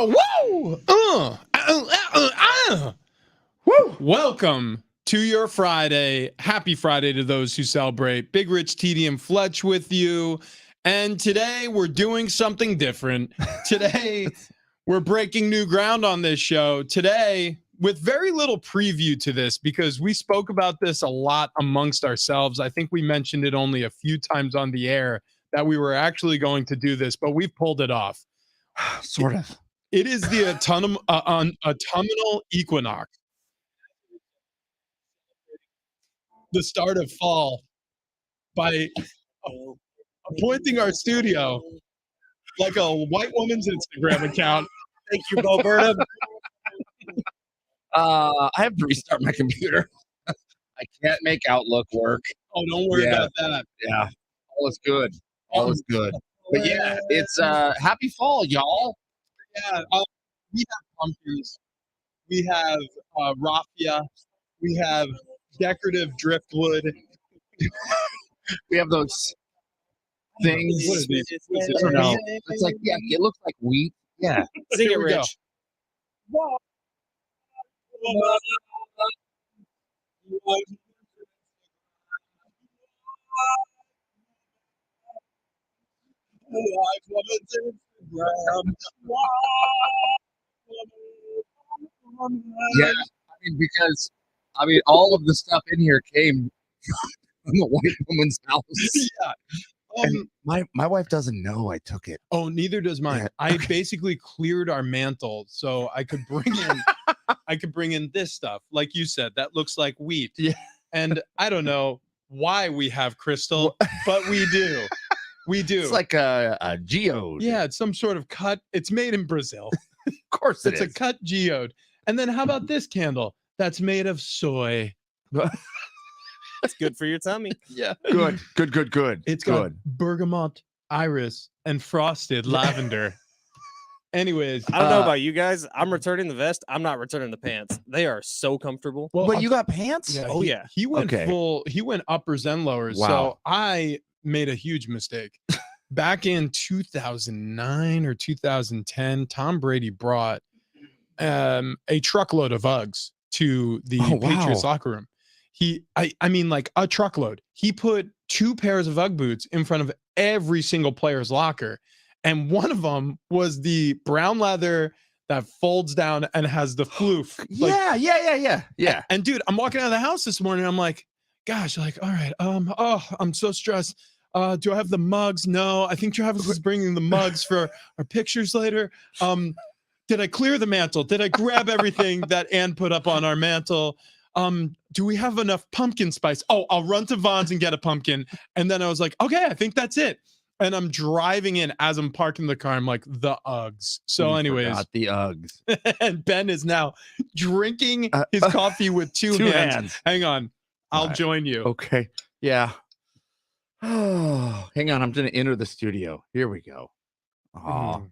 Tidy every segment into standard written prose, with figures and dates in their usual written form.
Woo! Woo! Welcome to your Friday. Happy Friday to those who celebrate. Big Rich, TD, and Fletch with you. And today we're doing something different. Today we're breaking new ground on this show. Today, with very little preview to this, because we spoke about this a lot amongst ourselves. I think we mentioned it only a few times on the air that we were actually going to do this, but we've pulled it off. Sort of. It is the autumnal equinox, the start of fall, by appointing our studio like a white woman's Instagram account. Thank you, Bo Burnham. I have to restart my computer. I can't make Outlook work. Oh, don't worry about that. Yeah, all is good. All is good. But yeah, it's happy fall, y'all. Yeah, we have pumpkins. We have raffia. We have decorative driftwood. We have those things. What is this? I don't know. It's like, yeah, it looks like wheat. Yeah. Sing it, Here we go. Rich. Yeah. Because all of the stuff in here came from the white woman's house. Yeah. And my wife doesn't know I took it. Oh, neither does mine. Yeah. I basically cleared our mantle so I could bring in this stuff. Like you said, that looks like wheat. Yeah. And I don't know why we have crystal, but we do. We do. It's like a geode. Yeah, it's some sort of cut. It's made in Brazil. Of course It's a cut geode. And then how about this candle? That's made of soy. That's good for your tummy. Yeah. Good. It's good. got bergamot, iris, and frosted lavender. Anyways, I don't know about you guys. I'm returning the vest. I'm not returning the pants. They are so comfortable. well, But you got pants? yeah, Oh, he, yeah. he went Okay. full. He went uppers and lowers. Wow. So I made a huge mistake. Back in 2009 or 2010, Tom Brady brought a truckload of Uggs to the Oh, wow. Patriots locker room. I mean, like a truckload. He put 2 pairs of Ugg boots in front of every single player's locker. And one of them was the brown leather that folds down and has the floof. Like, Yeah. and dude, I'm walking out of the house this morning. I'm like, gosh, like, all right. I'm so stressed. Do I have the mugs? No, I think Travis is bringing the mugs for our pictures later. Did I clear the mantle? Did I grab everything that Ann put up on our mantle? Do we have enough pumpkin spice? Oh, I'll run to Vaughn's and get a pumpkin. And then I was like, okay, I think that's it. And I'm driving in as I'm parking the car. I'm like, the Uggs. So, anyways, Forgot the Uggs. and Ben is now drinking his coffee with two hands. Hang on. I'll All right. join you. Okay. Yeah. Oh, hang on. I'm going to enter the studio. Here we go. Oh, Mm.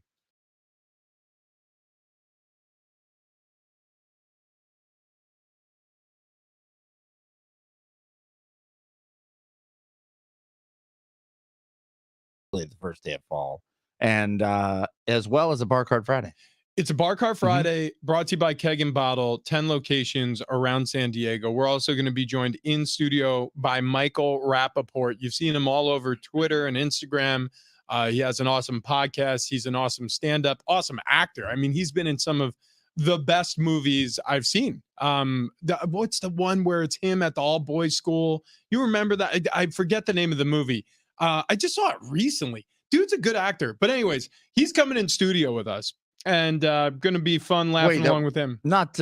the first day of fall. And as well as a Bar Card Friday. It's a Bar Car Friday brought to you by Keg and Bottle, 10 locations around San Diego. We're also going to be joined in studio by Michael Rapaport. You've seen him all over Twitter and Instagram. He has an awesome podcast. He's an awesome stand-up, awesome actor. I mean, he's been in some of the best movies I've seen. What's the one where it's him at the all-boys school? You remember that? I forget the name of the movie. I just saw it recently. Dude's a good actor. But anyways, he's coming in studio with us. And gonna be fun laughing along with him. Not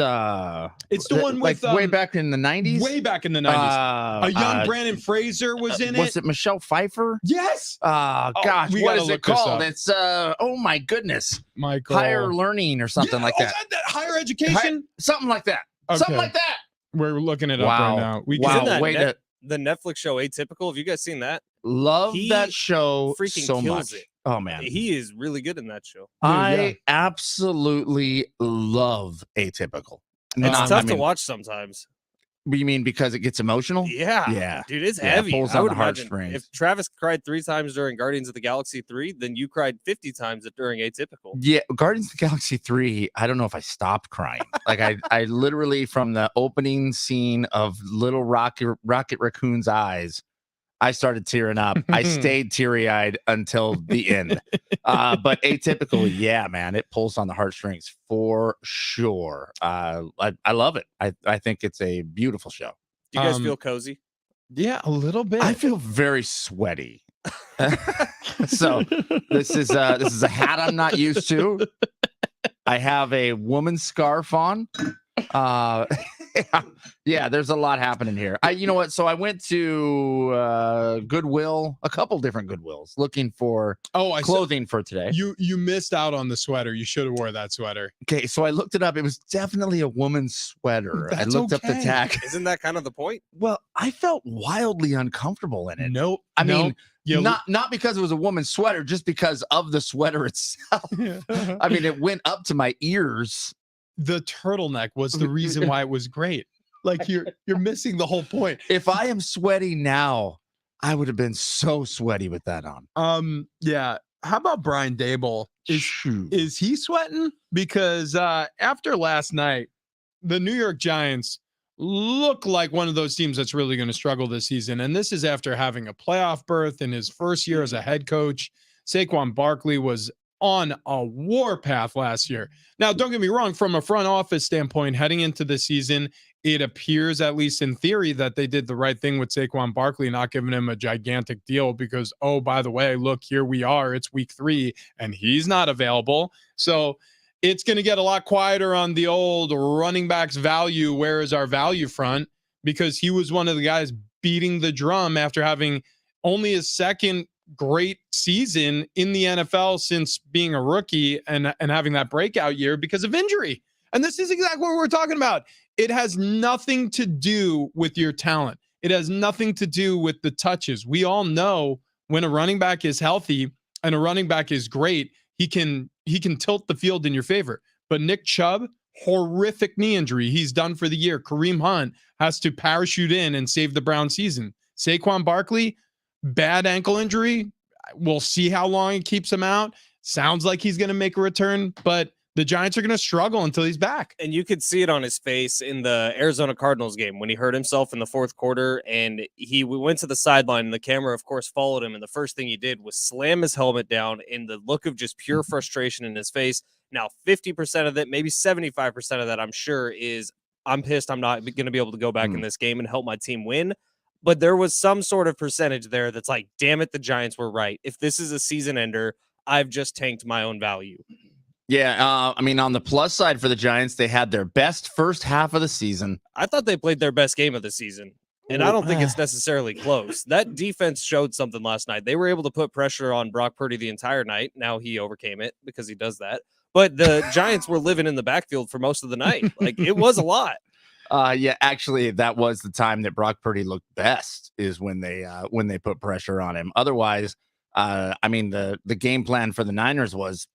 It's the one with way back in the 90s. way back in the 90s. A young Brandon Fraser was in Was it Michelle Pfeiffer? Yes. Gosh, what gotta is look it this called? up. It's oh my goodness, Michael. higher learning or something Yeah, like oh, that. Higher education. Something like that. Okay. Something like that. We're looking it up Wow. right now. We Wow. can, that Way to the Netflix show Atypical. Have you guys seen that? love He that show freaking so kills much. it. Oh man, He is really good in that show. I absolutely love Atypical. It's Not- tough I to mean, watch sometimes. You mean because it gets emotional? Yeah, dude, it's Yeah, it heavy. pulls I on would the imagine heartstrings. if Travis cried 3 times during Guardians of the Galaxy 3, then you cried 50 times during Atypical. Yeah, Guardians of the Galaxy 3, I don't know if I stopped crying. Like I literally from the opening scene of little Rocket Raccoon's eyes, I started tearing up. I stayed teary-eyed until the end. But Atypical, yeah, man, it pulls on the heartstrings for sure. I love it. I think it's a beautiful show. Do you guys feel cozy? Yeah, a little bit. I feel very sweaty. So this is a hat I'm not used to. I have a woman's scarf on. Yeah, there's a lot happening here. You know what? So I went to Goodwill, a couple different Goodwills, looking for clothing for today. You missed out on the sweater. You should have wore that sweater. Okay, so I looked it up. It was definitely a woman's sweater. I looked up the tag. Isn't that kind of the point? Well, I felt wildly uncomfortable in it. Nope. I mean, not because it was a woman's sweater, just because of the sweater itself. I mean, it went up to my ears. The turtleneck was the reason why it was great. Like you're missing the whole point. If I am sweaty now, I would have been so sweaty with that on. Yeah. How about Brian Dable? Is he sweating? Because after last night, the New York Giants look like one of those teams that's really going to struggle this season. And this is after having a playoff berth in his first year as a head coach. Saquon Barkley was on a war path last year. Now, don't get me wrong, from a front office standpoint, heading into the season, it appears, at least in theory, that they did the right thing with Saquon Barkley, not giving him a gigantic deal because, oh, by the way, look, here we are. It's week 3 and he's not available. So it's going to get a lot quieter on the old running backs value. Where is our value front? Because he was one of the guys beating the drum after having only his second great season in the NFL since being a rookie and having that breakout year because of injury. And this is exactly what we're talking about. It has nothing to do with your talent. It has nothing to do with the touches. We all know when a running back is healthy and a running back is great, he can tilt the field in your favor. But Nick Chubb, horrific knee injury. He's done for the year. Kareem Hunt has to parachute in and save the Brown season. Saquon Barkley, bad ankle injury. We'll see how long it keeps him out. Sounds like he's going to make a return, but the Giants are going to struggle until he's back. And you could see it on his face in the Arizona Cardinals game when he hurt himself in the fourth quarter and we went to the sideline and the camera, of course, followed him. And the first thing he did was slam his helmet down in the look of just pure frustration in his face. Now, 50% of it, maybe 75% of that, I'm sure, is I'm pissed. I'm not going to be able to go back in this game and help my team win. But there was some sort of percentage there that's like, damn it, the Giants were right. If this is a season ender, I've just tanked my own value. Yeah, I mean, on the plus side for the Giants, they had their best first half of the season. I thought they played their best game of the season, and I don't think it's necessarily close. That defense showed something last night. They were able to put pressure on Brock Purdy the entire night. Now he overcame it because he does that. But the Giants were living in the backfield for most of the night. Like, it was a lot. Yeah, actually, that was the time that Brock Purdy looked best, is when they put pressure on him. Otherwise, I mean, the game plan for the Niners was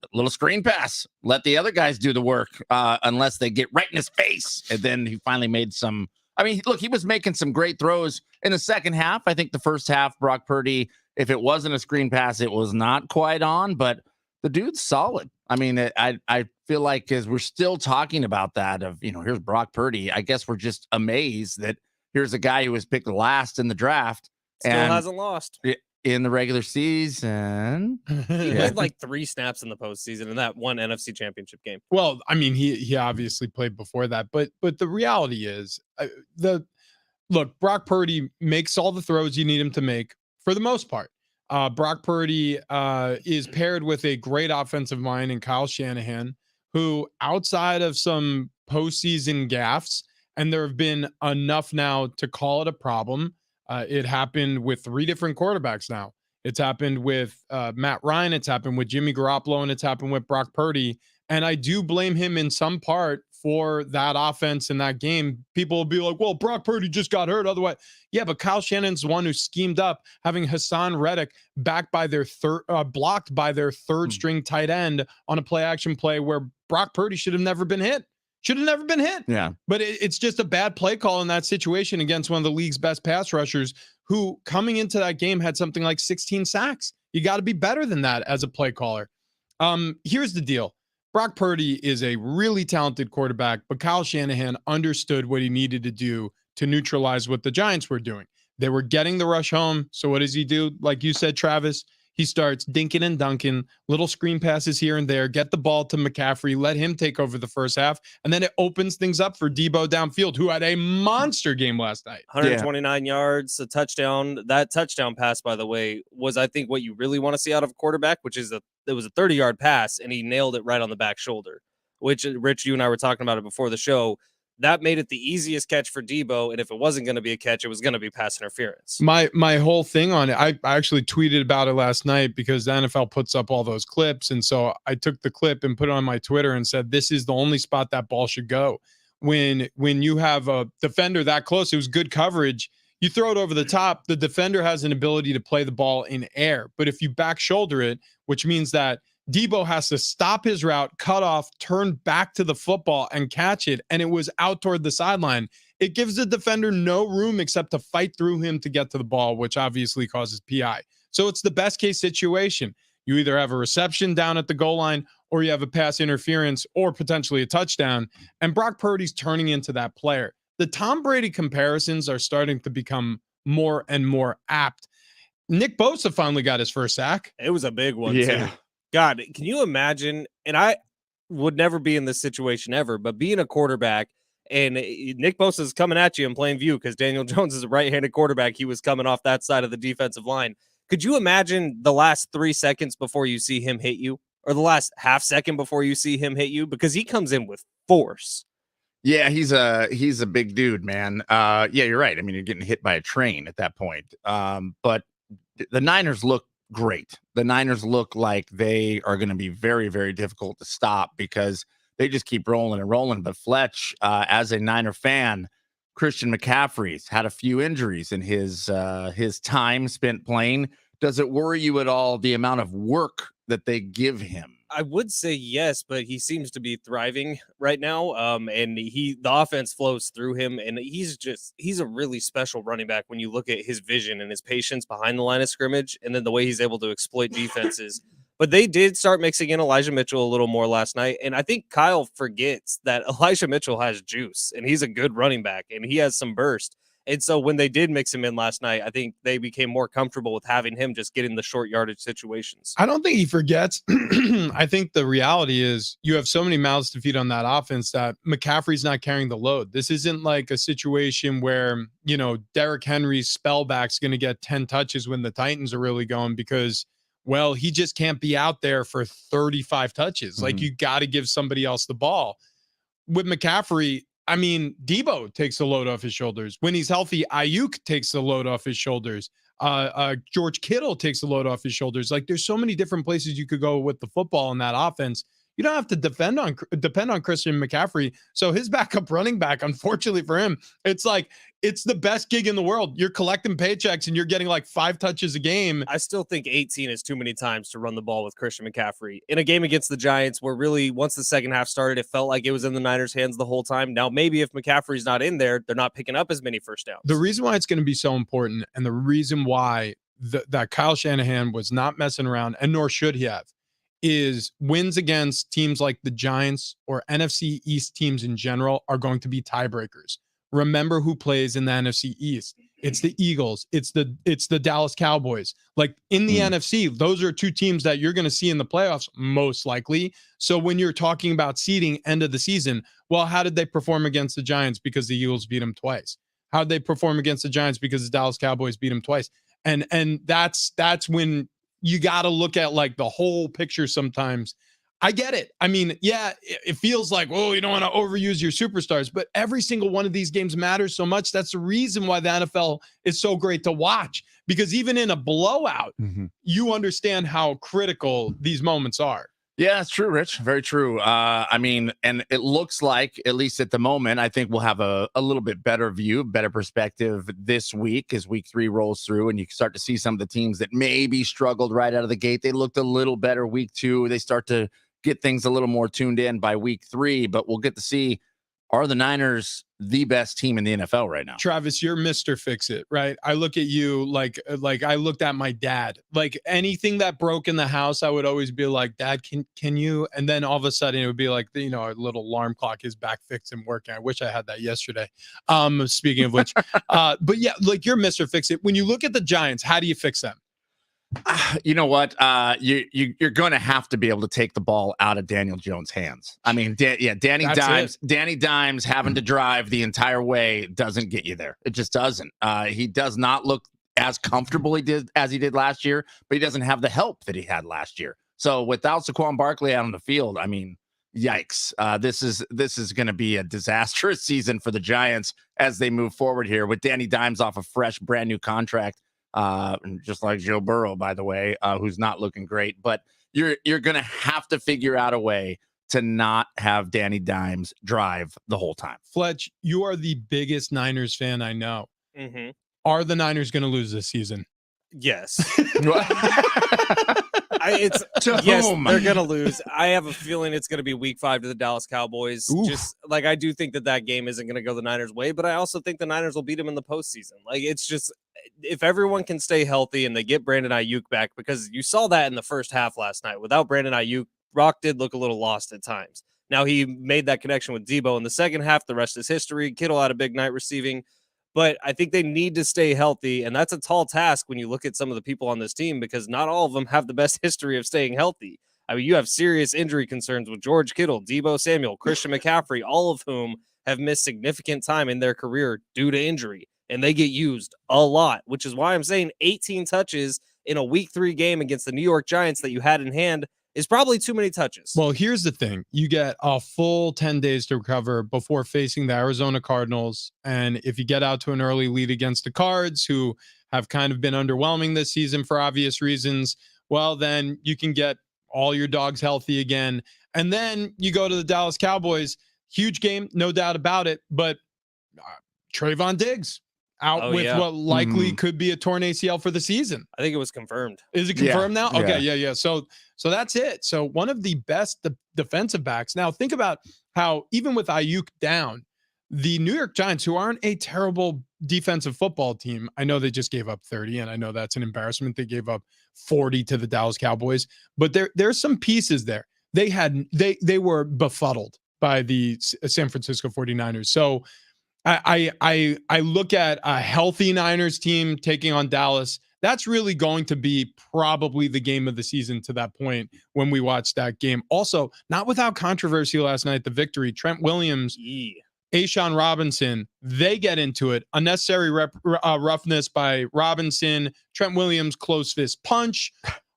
a little screen pass, let the other guys do the work, unless they get right in his face. And then he finally made some. I mean, look, he was making some great throws in the second half. I think the first half, Brock Purdy, if it wasn't a screen pass, it was not quite on, but the dude's solid. I mean, I feel like as we're still talking about that of, here's Brock Purdy, I guess we're just amazed that here's a guy who was picked last in the draft. Still hasn't lost. In the regular season. He played like 3 snaps in the postseason in that one NFC Championship game. Well, I mean, he obviously played before that, but the reality is, look, Brock Purdy makes all the throws you need him to make for the most part. Brock Purdy is paired with a great offensive mind in Kyle Shanahan, who, outside of some postseason gaffes, and there have been enough now to call it a problem. It happened with 3 different quarterbacks now. It's happened with Matt Ryan. It's happened with Jimmy Garoppolo, and it's happened with Brock Purdy. And I do blame him in some part for that offense in that game. People will be like, well, Brock Purdy just got hurt. Otherwise, yeah, but Kyle Shannon's the one who schemed up having Hassan Reddick blocked by their third string tight end on a play action play where Brock Purdy should have never been hit. Should have never been hit. Yeah. But it's just a bad play call in that situation against one of the league's best pass rushers who coming into that game had something like 16 sacks. You got to be better than that as a play caller. Here's the deal. Brock Purdy is a really talented quarterback, but Kyle Shanahan understood what he needed to do to neutralize what the Giants were doing. They were getting the rush home. So what does he do? Like you said, Travis, he starts dinking and dunking, little screen passes here and there, get the ball to McCaffrey, let him take over the first half, and then it opens things up for Debo downfield, who had a monster game last night. 129 yards, a touchdown. That touchdown pass, by the way, was, I think, what you really want to see out of a quarterback, which is it was a 30-yard pass, and he nailed it right on the back shoulder, which, Rich, you and I were talking about it before the show. That made it the easiest catch for Debo, and if it wasn't going to be a catch, it was going to be pass interference. My whole thing on it, I actually tweeted about it last night because the NFL puts up all those clips, and so I took the clip and put it on my Twitter and said, this is the only spot that ball should go. When you have a defender that close, it was good coverage. You throw it over the top, the defender has an ability to play the ball in air. But if you back shoulder it, which means that Debo has to stop his route, cut off, turn back to the football and catch it, and it was out toward the sideline. It gives the defender no room except to fight through him to get to the ball, which obviously causes PI. So it's the best case situation. You either have a reception down at the goal line or you have a pass interference or potentially a touchdown, and Brock Purdy's turning into that player. The Tom Brady comparisons are starting to become more and more apt. Nick Bosa finally got his first sack. It was a big one, too. God, can you imagine? And I would never be in this situation ever, but being a quarterback and Nick Bosa is coming at you in plain view because Daniel Jones is a right-handed quarterback. He was coming off that side of the defensive line. Could you imagine the last 3 seconds before you see him hit you, or the last half second before you see him hit you? Because he comes in with force. Yeah, he's a big dude, man. Yeah, you're right. I mean, you're getting hit by a train at that point. But the Niners look great. The Niners look like they are going to be very, very difficult to stop because they just keep rolling and rolling. But Fletch, as a Niner fan, Christian McCaffrey's had a few injuries in his time spent playing. Does it worry you at all the amount of work that they give him? I would say yes, but he seems to be thriving right now. And the offense flows through him, and he's a really special running back when you look at his vision and his patience behind the line of scrimmage, and then the way he's able to exploit defenses. But they did start mixing in Elijah Mitchell a little more last night, and I think Kyle forgets that Elijah Mitchell has juice, and he's a good running back, and he has some burst. And so when they did mix him in last night, I think they became more comfortable with having him just get in the short yardage situations. I don't think he forgets. I think the reality is you have so many mouths to feed on that offense that McCaffrey's not carrying the load. This isn't like a situation where, Derrick Henry's spellback's going to get 10 touches when the Titans are really going because, well, he just can't be out there for 35 touches. Mm-hmm. Like, you got to give somebody else the ball. With McCaffrey, I mean, Debo takes the load off his shoulders. When he's healthy, Ayuk takes the load off his shoulders. George Kittle takes the load off his shoulders. Like, there's so many different places you could go with the football in that offense. You don't have to depend on Christian McCaffrey. So his backup running back, unfortunately for him, it's like it's the best gig in the world. You're collecting paychecks and you're getting like 5 touches a game. I still think 18 is too many times to run the ball with Christian McCaffrey. In a game against the Giants where really once the second half started, it felt like it was in the Niners' hands the whole time. Now, maybe if McCaffrey's not in there, they're not picking up as many first downs. The reason why it's going to be so important and the reason why that Kyle Shanahan was not messing around, and nor should he have, is wins against teams like the Giants or NFC East teams in general are going to be tiebreakers. Remember who plays in the NFC East. It's the Eagles. It's the Dallas Cowboys. Like in the NFC, those are 2 teams that you're going to see in the playoffs most likely. So when you're talking about seeding end of the season, well, how did they perform against the Giants? Because the Eagles beat them twice. How did they perform against the Giants? Because the Dallas Cowboys beat them twice. And that's when you got to look at like the whole picture sometimes. I get it. I mean, yeah, it feels like, oh, you don't want to overuse your superstars, but every single one of these games matters so much. That's the reason why the NFL is so great to watch, because even in a blowout, you understand how critical these moments are. Yeah, it's true, Rich. Very true. I mean, and it looks like, at least at the moment, I think we'll have a little bit better view, better perspective this week as week 3 rolls through, and you can start to see some of the teams that maybe struggled right out of the gate. They looked a little better week 2. They start to get things a little more tuned in by week 3, but we'll get to see are the Niners the best team in the NFL right now? Travis, you're Mr. Fix It, right? I look at you like I looked at my dad. Like anything that broke in the house, I would always be like, Dad, can you? And then all of a sudden it would be like, a little alarm clock is back fixed and working. I wish I had that yesterday. Speaking of which, but yeah, like you're Mr. Fix It. When you look at the Giants, how do you fix them? You know what? You're going to have to be able to take the ball out of Daniel Jones' hands. I mean, Danny Dimes having to drive the entire way doesn't get you there. It just doesn't. He does not look as comfortable as he did last year, but he doesn't have the help that he had last year. So without Saquon Barkley out on the field, I mean, yikes. This is going to be a disastrous season for the Giants as they move forward here with Danny Dimes off a fresh, brand new contract. Just like Joe Burrow, by the way, who's not looking great. But you're going to have to figure out a way to not have Danny Dimes drive the whole time. Fletch, you are the biggest Niners fan I know. Mm-hmm. Are the Niners going to lose this season? Yes. Yes, they're going to lose. I have a feeling it's going to be week 5 to the Dallas Cowboys. Oof. Just like I do think that game isn't going to go the Niners' way, but I also think the Niners will beat them in the postseason. Like it's just if everyone can stay healthy and they get Brandon Ayuk back, because you saw that in the first half last night. Without Brandon Ayuk, Brock did look a little lost at times. Now he made that connection with Debo in the second half. The rest is history. Kittle had a big night receiving. But I think they need to stay healthy, and that's a tall task when you look at some of the people on this team because not all of them have the best history of staying healthy. I mean, you have serious injury concerns with George Kittle, Debo Samuel, Christian McCaffrey, all of whom have missed significant time in their career due to injury, and they get used a lot, which is why I'm saying 18 touches in a Week 3 game against the New York Giants that you had in hand is probably too many touches. Well, here's the thing. You get a full 10 days to recover before facing the Arizona Cardinals. And if you get out to an early lead against the Cards, who have kind of been underwhelming this season for obvious reasons, well, then you can get all your dogs healthy again. And then you go to the Dallas Cowboys. Huge game, no doubt about it. But Trayvon Diggs out with what likely could be a torn ACL for the season. I think it was confirmed. Is it confirmed now? Okay, yeah. So that's it. So one of the best defensive backs. Now think about how even with Ayuk down, the New York Giants, who aren't a terrible defensive football team, I know they just gave up 30, and I know that's an embarrassment. They gave up 40 to the Dallas Cowboys, but there's some pieces there. They were befuddled by the San Francisco 49ers. So I look at a healthy Niners team taking on Dallas. That's really going to be probably the game of the season to that point when we watch that game. Also, not without controversy last night, the victory. Trent Williams, A'Shawn Robinson, they get into it. Unnecessary roughness by Robinson. Trent Williams, close fist punch.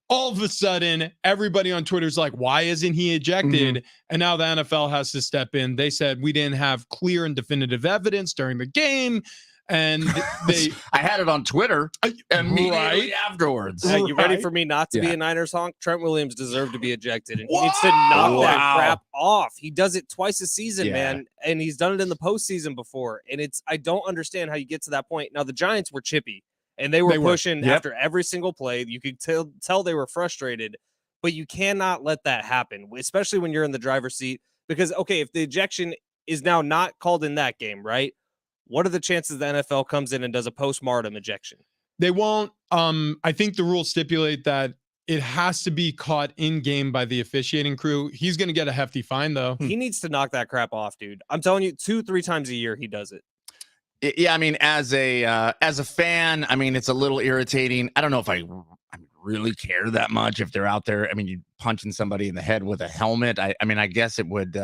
All of a sudden, everybody on Twitter is like, why isn't he ejected? Mm-hmm. And now the NFL has to step in. They said we didn't have clear and definitive evidence during the game. And I had it on Twitter immediately afterwards. You ready for me not to be a Niners honk? Trent Williams deserved to be ejected, and he needs to knock that crap off. He does it twice a season, man, and he's done it in the postseason before. And I don't understand how you get to that point. Now, the Giants were chippy, and they were pushing after every single play. You could tell they were frustrated, but you cannot let that happen, especially when you're in the driver's seat. Because, okay, if the ejection is now not called in that game, right? What are the chances the NFL comes in and does a postmortem ejection? They won't. I think the rules stipulate that it has to be caught in game by the officiating crew. He's going to get a hefty fine, though. He needs to knock that crap off, dude. I'm telling you, 2-3 times a year he does it. Yeah, I mean, as a fan, I mean, it's a little irritating. I don't know if I really care that much if they're out there. I mean, you punching somebody in the head with a helmet. I mean, I guess it would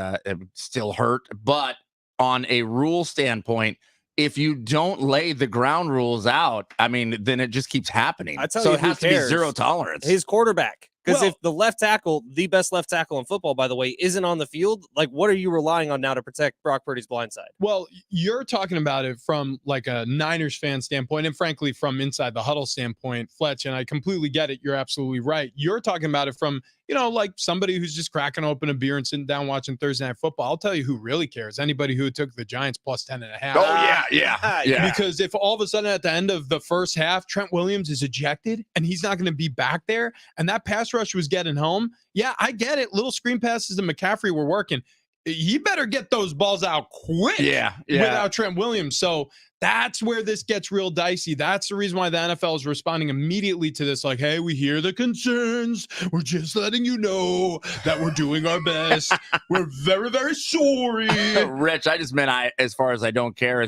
still hurt, but on a rule standpoint, if you don't lay the ground rules out, I mean, then it just keeps happening. So it has to be zero tolerance. His quarterback. Because if the left tackle, the best left tackle in football, by the way, isn't on the field, like what are you relying on now to protect Brock Purdy's blind side? Well, you're talking about it from like a Niners fan standpoint, and frankly, from inside the huddle standpoint, Fletch, and I completely get it. You're absolutely right. You're talking about it from, like somebody who's just cracking open a beer and sitting down watching Thursday Night Football. I'll tell you who really cares. Anybody who took the Giants plus 10.5. Oh, yeah. Because if all of a sudden at the end of the first half, Trent Williams is ejected and he's not going to be back there, and that pass rush was getting home. Yeah, I get it. Little screen passes to McCaffrey were working. he better get those balls out quick. Yeah. Without Trent Williams. So that's where this gets real dicey. That's the reason why the NFL is responding immediately to this. Like, hey, we hear the concerns. We're just letting you know that we're doing our best. We're very, very sorry. Rich, I just meant as far as I don't care.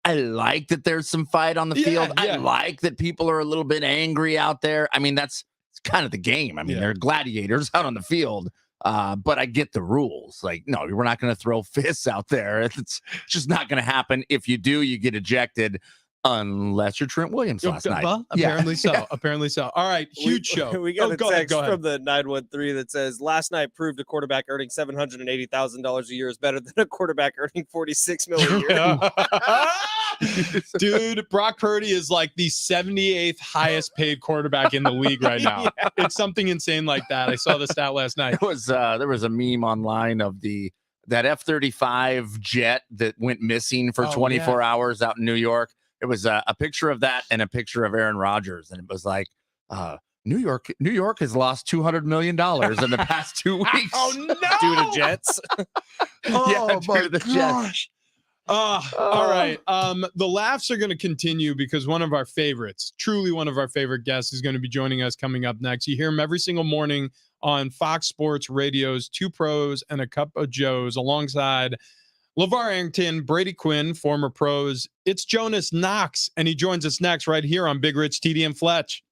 I like that there's some fight on the field. Yeah. I like that people are a little bit angry out there. I mean, it's kind of the game. I mean, they're gladiators out on the field. But I get the rules. Like, no, we're not going to throw fists out there. It's just not going to happen. If you do, you get ejected. Unless you're Trent Williams last night. Well, apparently so. Apparently so. All right, huge show. We got a go text ahead. from the 913 that says, last night proved a quarterback earning $780,000 a year is better than a quarterback earning $46 million a year. Dude, Brock Purdy is like the 78th highest paid quarterback in the league right now. Yeah. It's something insane like that. I saw the stat last night. There was a meme online of that F-35 jet that went missing for 24 hours out in New York. It was a picture of that and a picture of Aaron Rodgers, and it was like, New York has lost $200 million in the past 2 weeks. Oh no! Due to Jets. Due to the Jets. All right. The laughs are going to continue because one of our favorites, truly one of our favorite guests, is going to be joining us coming up next. You hear him every single morning on Fox Sports Radio's Two Pros and a Cup of Joes alongside LeVar Arrington, Brady Quinn, former pros. It's Jonas Knox, and he joins us next right here on Big Rich, TD, and Fletch.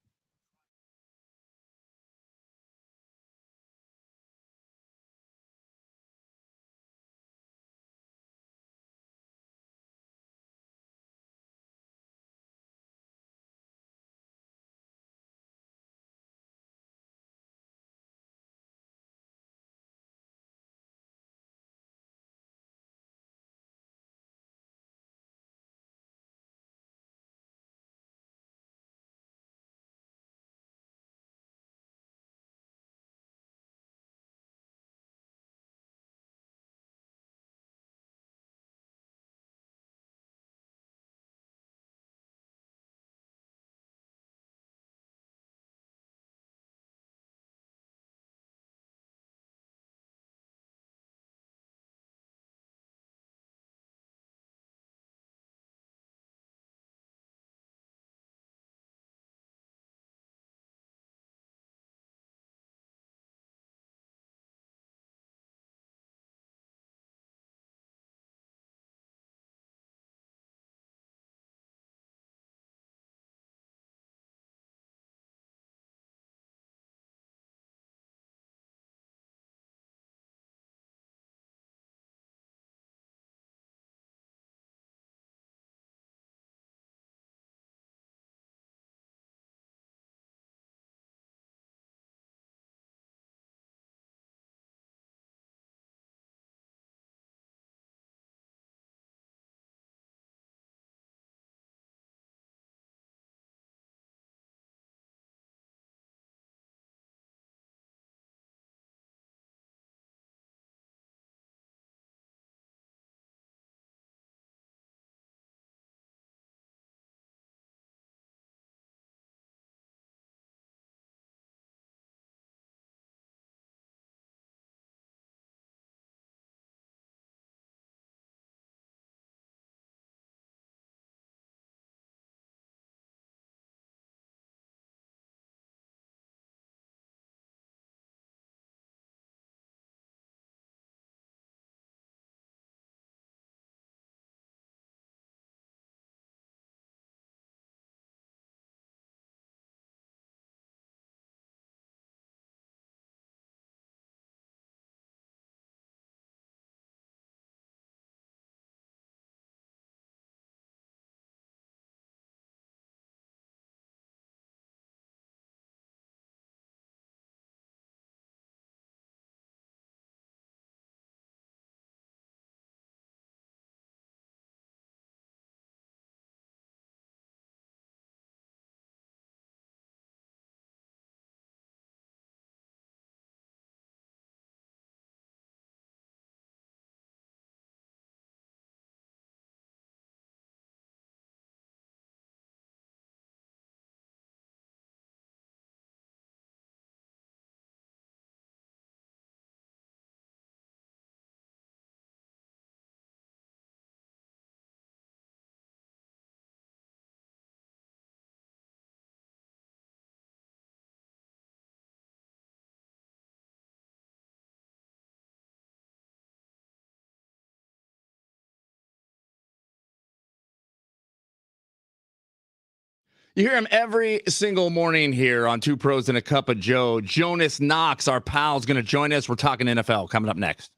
You hear him every single morning here on Two Pros and a Cup of Joe. Jonas Knox, our pal, is going to join us. We're talking NFL coming up next.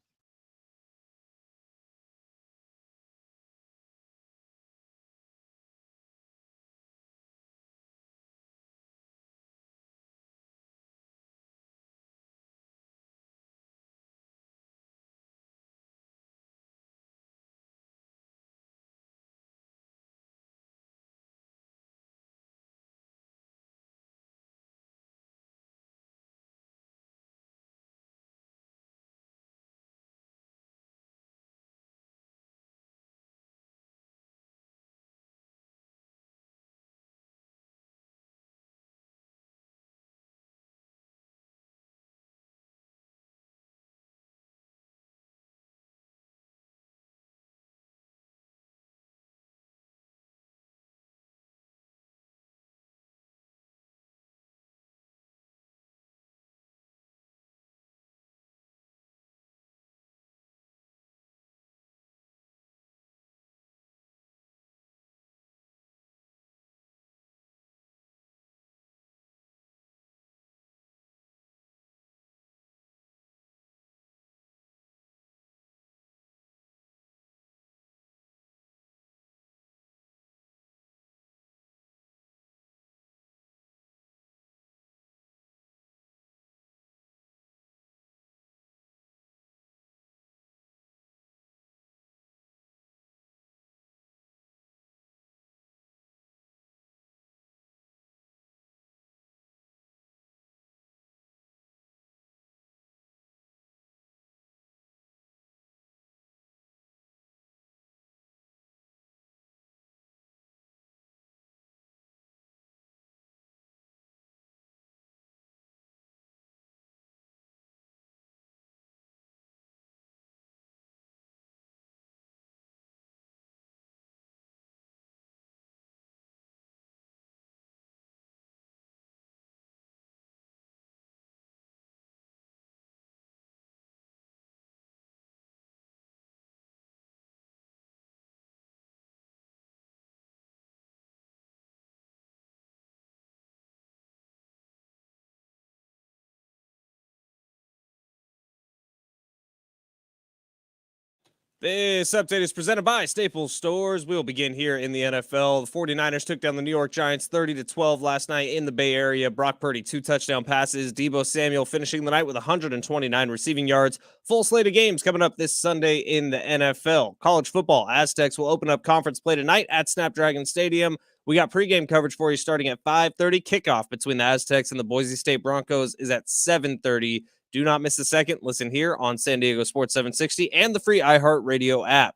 This update is presented by Staples Stores. We'll begin here in the NFL. The 49ers took down the New York Giants 30-12 last night in the Bay Area. Brock Purdy, 2 touchdown passes. Deebo Samuel finishing the night with 129 receiving yards. Full slate of games coming up this Sunday in the NFL. College football, Aztecs will open up conference play tonight at Snapdragon Stadium. We got pregame coverage for you starting at 5:30. Kickoff between the Aztecs and the Boise State Broncos is at 7:30. Do not miss a second. Listen here on San Diego Sports 760 and the free iHeartRadio app.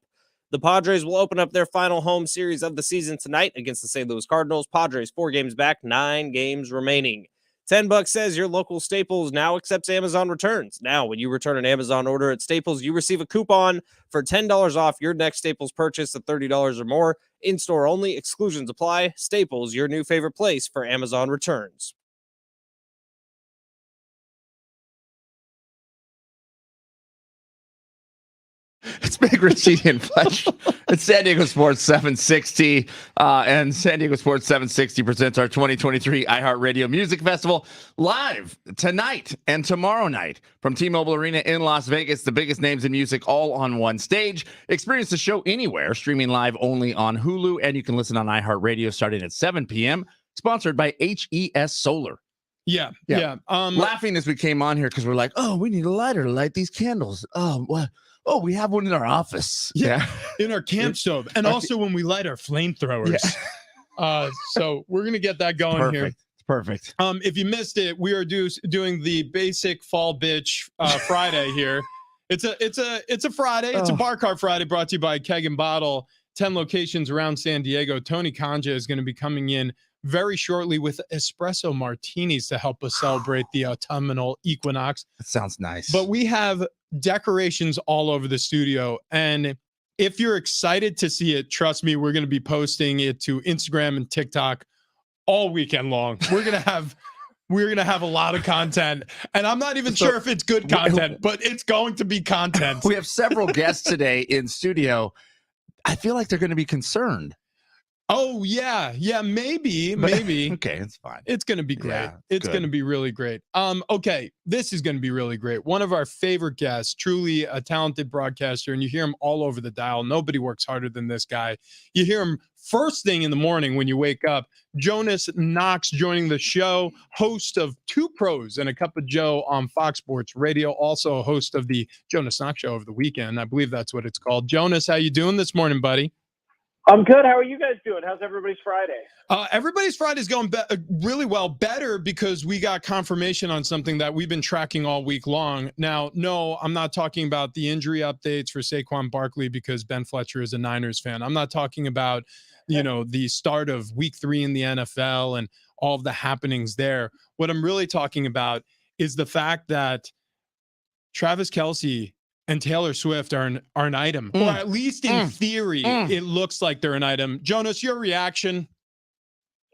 The Padres will open up their final home series of the season tonight against the St. Louis Cardinals. Padres 4 games back, 9 games remaining. $10 says your local Staples now accepts Amazon returns. Now, when you return an Amazon order at Staples, you receive a coupon for $10 off your next Staples purchase of $30 or more. In-store only. Exclusions apply. Staples, your new favorite place for Amazon returns. It's Big Richie and Fletch. It's San Diego Sports 760. And San Diego Sports 760 presents our 2023 iHeartRadio Music Festival live tonight and tomorrow night from T-Mobile Arena in Las Vegas. The biggest names in music all on one stage. Experience the show anywhere, streaming live only on Hulu. And you can listen on iHeartRadio starting at 7 p.m. Sponsored by HES Solar. Yeah. Laughing as we came on here because we're like, oh, we need a lighter to light these candles. Oh, what? Oh, we have one in our office. Yeah. In our camp stove. And also when we light our flamethrowers. Yeah. So we're going to get that going here. It's perfect. If you missed it, we are doing the basic fall bitch Friday here. It's a Friday. It's a bar cart Friday brought to you by Keg and Bottle. 10 locations around San Diego. Tony Kanja is going to be coming in very shortly with espresso martinis to help us celebrate the autumnal equinox. That sounds nice. But we have decorations all over the studio. And if you're excited to see it, trust me, we're going to be posting it to Instagram and TikTok all weekend long. We're going to have a lot of content. And I'm not even sure if it's good content, but it's going to be content. We have several guests today in studio. I feel like they're going to be concerned. Oh yeah, maybe. Okay, it's fine. It's going to be great. Yeah, It's good. going to be really great. Okay, this is going to be really great. One of our favorite guests, truly a talented broadcaster, and you hear him all over the dial. Nobody works harder than this guy. You hear him first thing in the morning when you wake up. Jonas Knox joining the show, host of Two Pros and a Cup of Joe on Fox Sports Radio, also a host of the Jonas Knox Show over the weekend. I believe that's what it's called. Jonas, how you doing this morning, buddy? I'm good. How are you guys doing? How's everybody's Friday? Everybody's Friday's going really well. Better because we got confirmation on something that we've been tracking all week long. Now, no, I'm not talking about the injury updates for Saquon Barkley because Ben Fletcher is a Niners fan. I'm not talking about, the start of week 3 in the NFL and all of the happenings there. What I'm really talking about is the fact that Travis Kelce and Taylor Swift are an item, or at least in theory, it looks like they're an item. Jonas, your reaction?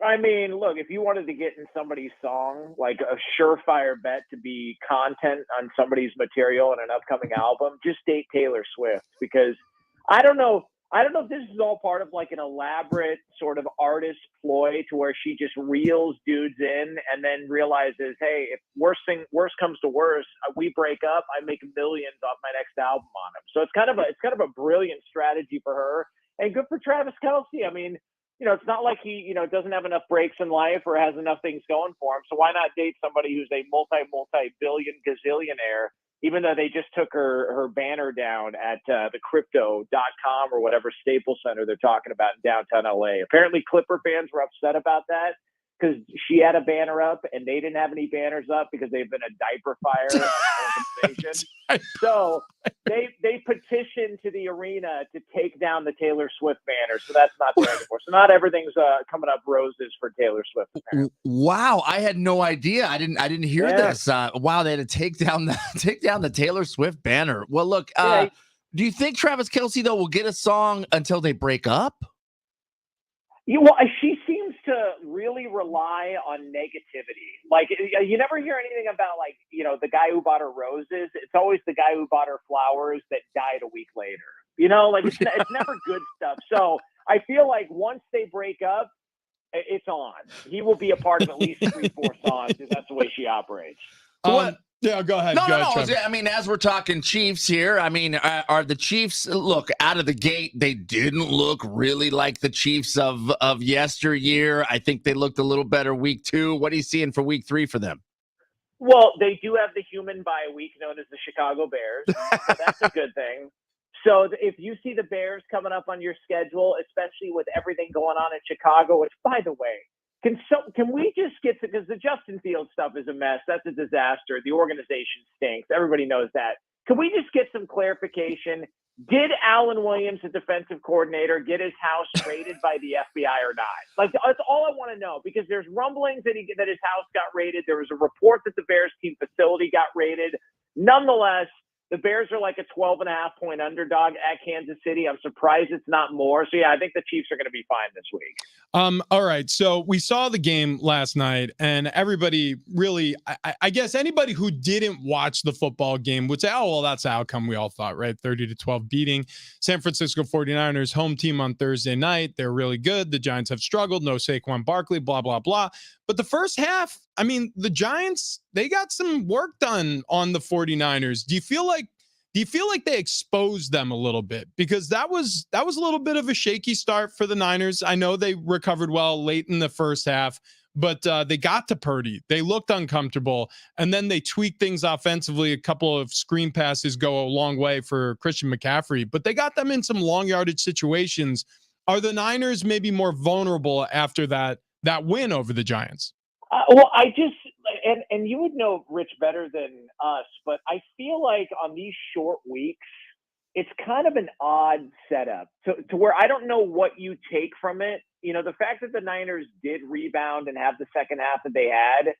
I mean, look, if you wanted to get in somebody's song, like a surefire bet to be content on somebody's material in an upcoming album, just date Taylor Swift, because I don't know if this is all part of like an elaborate sort of artist ploy to where she just reels dudes in and then realizes, hey, if worse comes to worse, we break up, I make millions off my next album on him. So it's kind of a brilliant strategy for her, and good for Travis Kelce. I mean, it's not like he, doesn't have enough breaks in life or has enough things going for him. So why not date somebody who's a multi-billion gazillionaire, even though they just took her banner down at the crypto.com or whatever Staples Center they're talking about in downtown LA. Apparently Clipper fans were upset about that because she had a banner up and they didn't have any banners up because they've been a diaper fire organization. So they petitioned to the arena to take down the Taylor Swift banner. So that's not there anymore. So not everything's coming up roses for Taylor Swift. Apparently. Wow, I had no idea. I didn't hear this. Wow, they had to take down the Taylor Swift banner. Well, look, do you think Travis Kelce though will get a song until they break up? She seems to really rely on negativity. Like, you never hear anything about, like, the guy who bought her roses. It's always the guy who bought her flowers that died a week later. It's never good stuff. So I feel like once they break up, it's on. He will be a part of at least 3-4 songs because that's the way she operates. Yeah, go ahead. No. Trevor. I mean, as we're talking Chiefs here, I mean, are the Chiefs, look, out of the gate, they didn't look really like the Chiefs of yesteryear. I think they looked a little better week 2. What are you seeing for week 3 for them? Well, they do have the human bye week known as the Chicago Bears. So that's a good thing. So if you see the Bears coming up on your schedule, especially with everything going on in Chicago, which, by the way, can we just get to, because the Justin Fields stuff is a mess. That's a disaster. The organization stinks. Everybody knows that. Can we just get some clarification? Did Alan Williams, the defensive coordinator, get his house raided by the FBI or not? Like, that's all I want to know, because there's rumblings that his house got raided. There was a report that the Bears team facility got raided. Nonetheless, the Bears are like a 12.5-point underdog at Kansas City. I'm surprised it's not more. So, yeah, I think the Chiefs are going to be fine this week. All right. So we saw the game last night, and everybody really, I guess anybody who didn't watch the football game would say, oh, well, that's the outcome we all thought, right? 30-12 beating San Francisco 49ers, home team on Thursday night. They're really good. The Giants have struggled. No Saquon Barkley, blah, blah, blah. But the first half, I mean, the Giants, they got some work done on the 49ers. Do you feel like they exposed them a little bit? Because that was a little bit of a shaky start for the Niners. I know they recovered well late in the first half, but they got to Purdy. They looked uncomfortable, and then they tweaked things offensively. A couple of screen passes go a long way for Christian McCaffrey, but they got them in some long yardage situations. Are the Niners maybe more vulnerable after that win over the Giants? Well, and you would know, Rich, better than us, but I feel like on these short weeks, it's kind of an odd setup to where I don't know what you take from it. The fact that the Niners did rebound and have the second half that they had,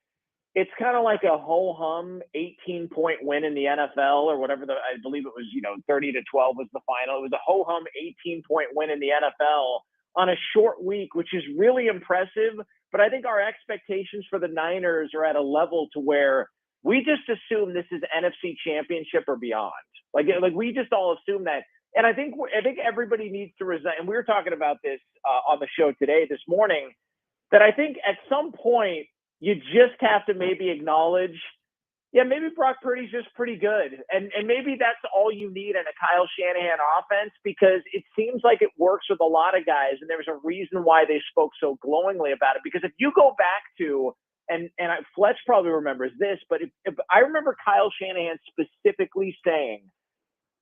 it's kind of like a ho-hum 18-point win in the NFL or whatever. I believe it was, 30-12 was the final. It was a ho-hum 18-point win in the NFL on a short week, which is really impressive. But I think our expectations for the Niners are at a level to where we just assume this is NFC Championship or beyond. Like we just all assume that And I think everybody needs to resign. And we were talking about this on the show this morning, that I think at some point you just have to maybe acknowledge, yeah, maybe Brock Purdy's just pretty good. And maybe that's all you need in a Kyle Shanahan offense, because it seems like it works with a lot of guys. And there's a reason why they spoke so glowingly about it. Because if you go back to, Fletch probably remembers this, but if I remember Kyle Shanahan specifically saying,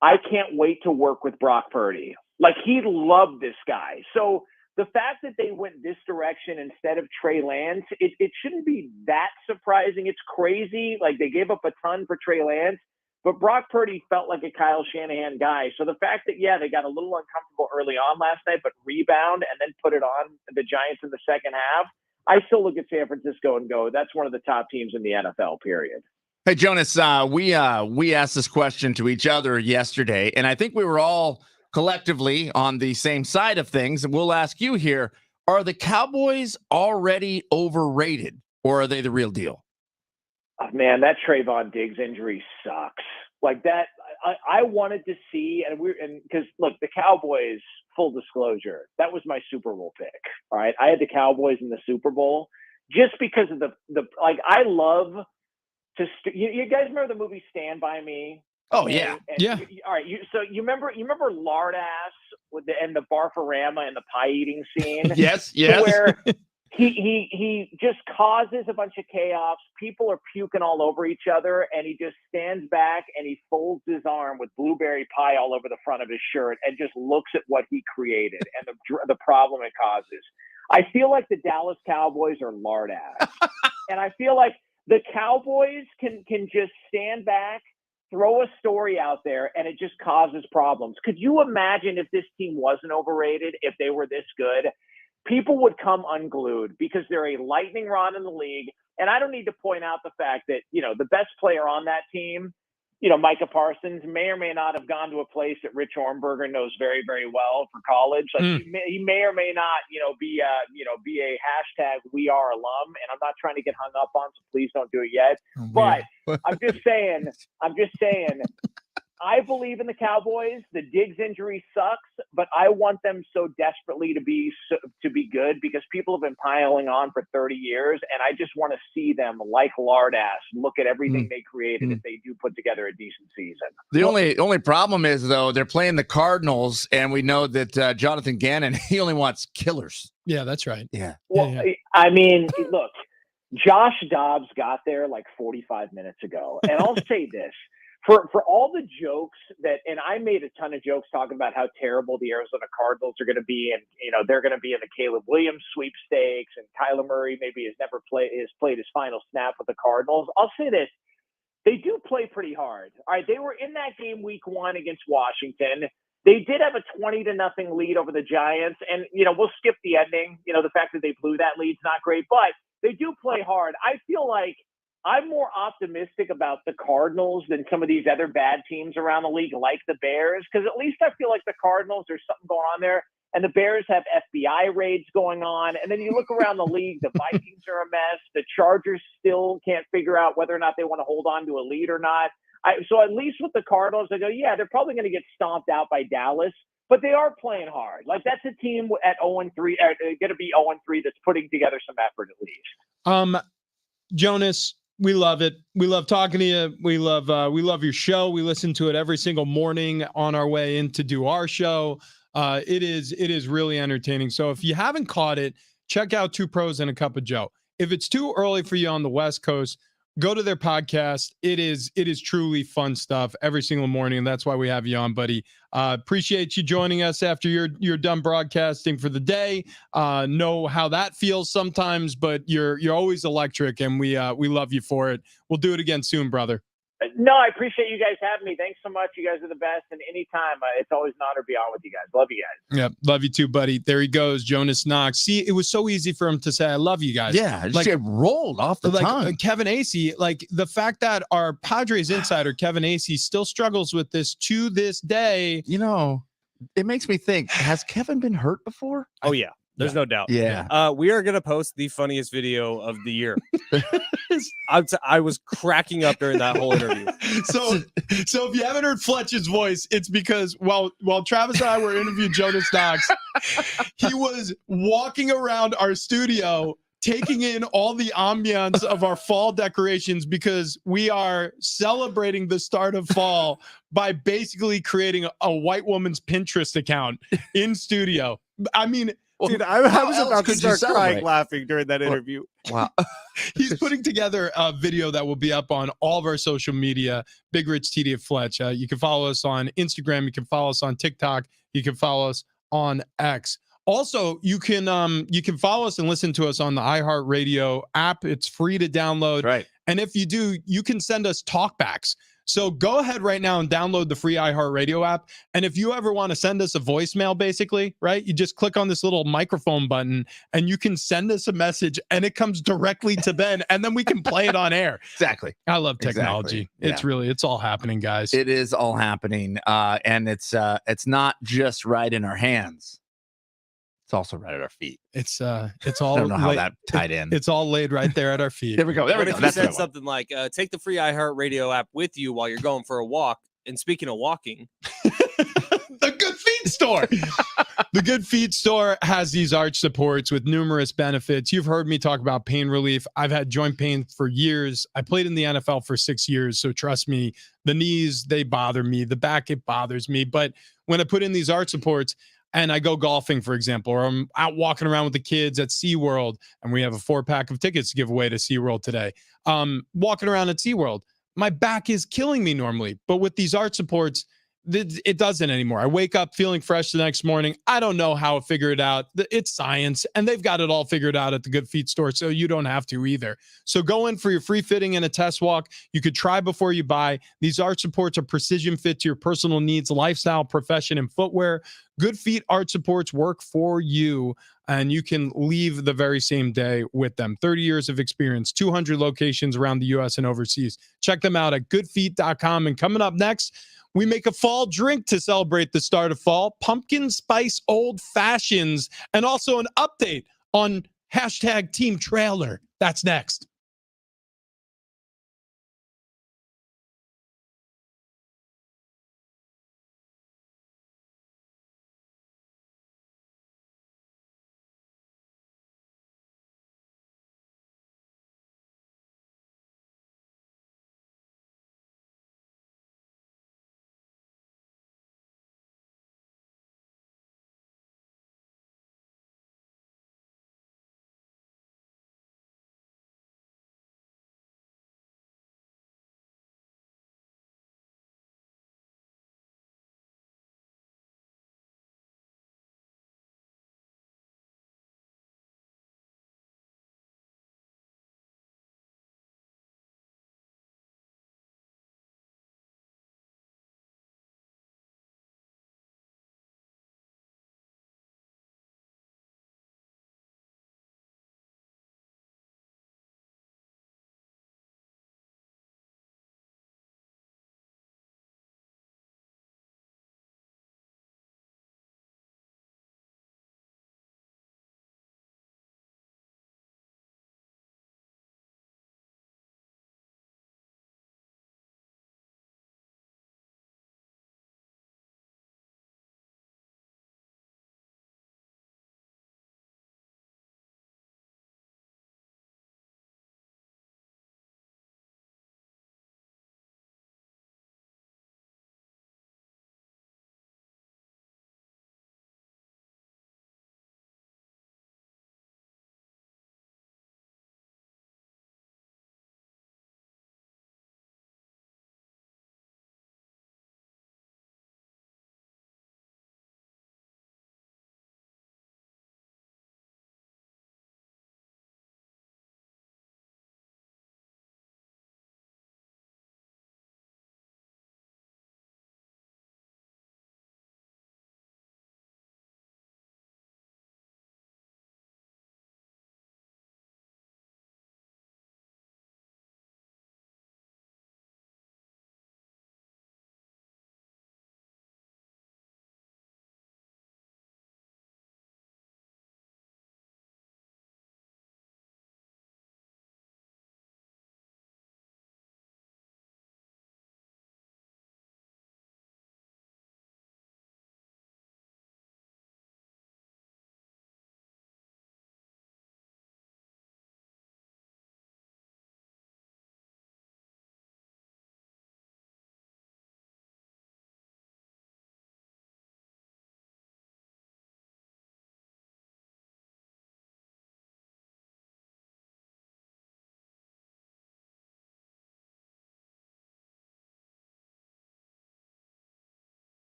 I can't wait to work with Brock Purdy. Like, he loved this guy. So the fact that they went this direction instead of Trey Lance, it shouldn't be that surprising. It's crazy. Like, they gave up a ton for Trey Lance, but Brock Purdy felt like a Kyle Shanahan guy. So the fact that, yeah, they got a little uncomfortable early on last night, but rebound and then put it on the Giants in the second half, I still look at San Francisco and go, that's one of the top teams in the NFL, period. Hey, Jonas, we asked this question to each other yesterday, and I think we were all collectively on the same side of things. And we'll ask you here, are the Cowboys already overrated, or are they the real deal? Oh, man, that Trayvon Diggs injury sucks. Like that, I wanted to see, because look, the Cowboys, full disclosure, that was my Super Bowl pick. All right, I had the Cowboys in the Super Bowl just because of the I love to. You guys remember the movie Stand By Me? Oh yeah, yeah. All right, you remember Lardass with the Barfarama and the pie eating scene? yes, where he just causes a bunch of chaos. People are puking all over each other, and he just stands back and he folds his arm with blueberry pie all over the front of his shirt and just looks at what he created and the problem it causes. I feel like the Dallas Cowboys are Lardass, and I feel like the Cowboys can just stand back, throw a story out there, and it just causes problems. Could you imagine if this team wasn't overrated, if they were this good? People would come unglued because they're a lightning rod in the league. And I don't need to point out the fact that, the best player on that team, Micah Parsons, may or may not have gone to a place that Rich Hornberger knows very, very well for college. Like he may or may not, be a hashtag We Are alum. And I'm not trying to get hung up on, so please don't do it yet. But I'm just saying, I believe in the Cowboys. The Diggs injury sucks, but I want them so desperately to be good, because people have been piling on for 30 years, and I just want to see them, like Lardass, look at everything they created if they do put together a decent season. The only problem is, though, they're playing the Cardinals, and we know that Jonathan Gannon, he only wants killers. Yeah, that's right. Yeah. Well, I mean, look, Josh Dobbs got there like 45 minutes ago, and I'll say this. For all the jokes and I made a ton of jokes talking about how terrible the Arizona Cardinals are going to be, and they're going to be in the Caleb Williams sweepstakes, and Kyler Murray maybe has played his final snap with the Cardinals. I'll say this: they do play pretty hard. All right, they were in that game week 1 against Washington. They did have a 20-0 lead over the Giants, and we'll skip the ending. The fact that they blew that lead's not great, but they do play hard. I feel like I'm more optimistic about the Cardinals than some of these other bad teams around the league, like the Bears, because at least I feel like the Cardinals, there's something going on there, and the Bears have FBI raids going on. And then you look around the league, the Vikings are a mess. The Chargers still can't figure out whether or not they want to hold on to a lead or not. So at least with the Cardinals, I go, yeah, they're probably going to get stomped out by Dallas, but they are playing hard. Like, that's a team at 0-3, going to be 0-3 that's putting together some effort at least. Jonas, we love it. We love talking to you. We love your show. We listen to it every single morning on our way in to do our show. It is really entertaining. So if you haven't caught it, check out Two Pros and a Cup of Joe. If it's too early for you on the West Coast, go to their podcast. It is truly fun stuff every single morning, and that's why we have you on, buddy. Appreciate you joining us after you're done broadcasting for the day. Know how that feels sometimes, but you're always electric, and we love you for it. We'll do it again soon, brother. No, I appreciate you guys having me. Thanks so much. You guys are the best. And anytime, it's always an honor to be on with you guys. Love you guys. Yeah, love you too, buddy. There he goes, Jonas Knox. See, it was so easy for him to say, I love you guys. Yeah, just get rolled off the tongue. Kevin Acee, like the fact that our Padres insider, Kevin Acee, still struggles with this to this day. It makes me think, has Kevin been hurt before? Oh, yeah. There's no doubt. Yeah. We are gonna post the funniest video of the year. I was cracking up during that whole interview. So if you haven't heard Fletch's voice, it's because while Travis and I were interviewing Jonas Knox, he was walking around our studio taking in all the ambiance of our fall decorations because we are celebrating the start of fall by basically creating a white woman's Pinterest account in studio. I mean, Dude, I was about to start crying laughing during that interview. Wow. he's putting together a video that will be up on all of our social media. Big Rich TD of Fletch. You can follow us on Instagram. You can follow us on TikTok. You can follow us on X. Also, you can follow us and listen to us on the iHeartRadio app. It's free to download. Right. And if you do, you can send us talkbacks. So go ahead right now and download the free iHeartRadio app. And if you ever want to send us a voicemail, basically, right, you just click on this little microphone button and you can send us a message and it comes directly to Ben and then we can play it on air. Exactly. I love technology. Exactly. It's all happening, guys. It is all happening. And it's not just right in our hands. It's also right at our feet. It's all I don't know how that tied in. It's all laid right there at our feet. There we go. If you said something like, take the free iHeartRadio app with you while you're going for a walk. And speaking of walking, the Good Feet Store. The Good Feet Store has these arch supports with numerous benefits. You've heard me talk about pain relief. I've had joint pain for years. I played in the NFL for 6 years. So trust me, the knees, they bother me. The back, it bothers me. But when I put in these arch supports, and I go golfing, for example, or I'm out walking around with the kids at SeaWorld, and we have a 4-pack of tickets to give away to SeaWorld today. Walking around at SeaWorld, my back is killing me normally, but with these arch supports, it doesn't anymore. I wake up feeling fresh the next morning. I don't know how to figure it out. It's science, and they've got it all figured out at the Good Feet Store, so you don't have to either. So go in for your free fitting and a test walk. You could try before you buy. These arch supports are precision fit to your personal needs, lifestyle, profession, and footwear. Good Feet arch supports work for you, and you can leave the very same day with them. 30 years of experience, 200 locations around the U.S. and overseas. Check them out at goodfeet.com. And coming up next, we make a fall drink to celebrate the start of fall, pumpkin spice old fashions, and also an update on hashtag Team Trailer. That's next.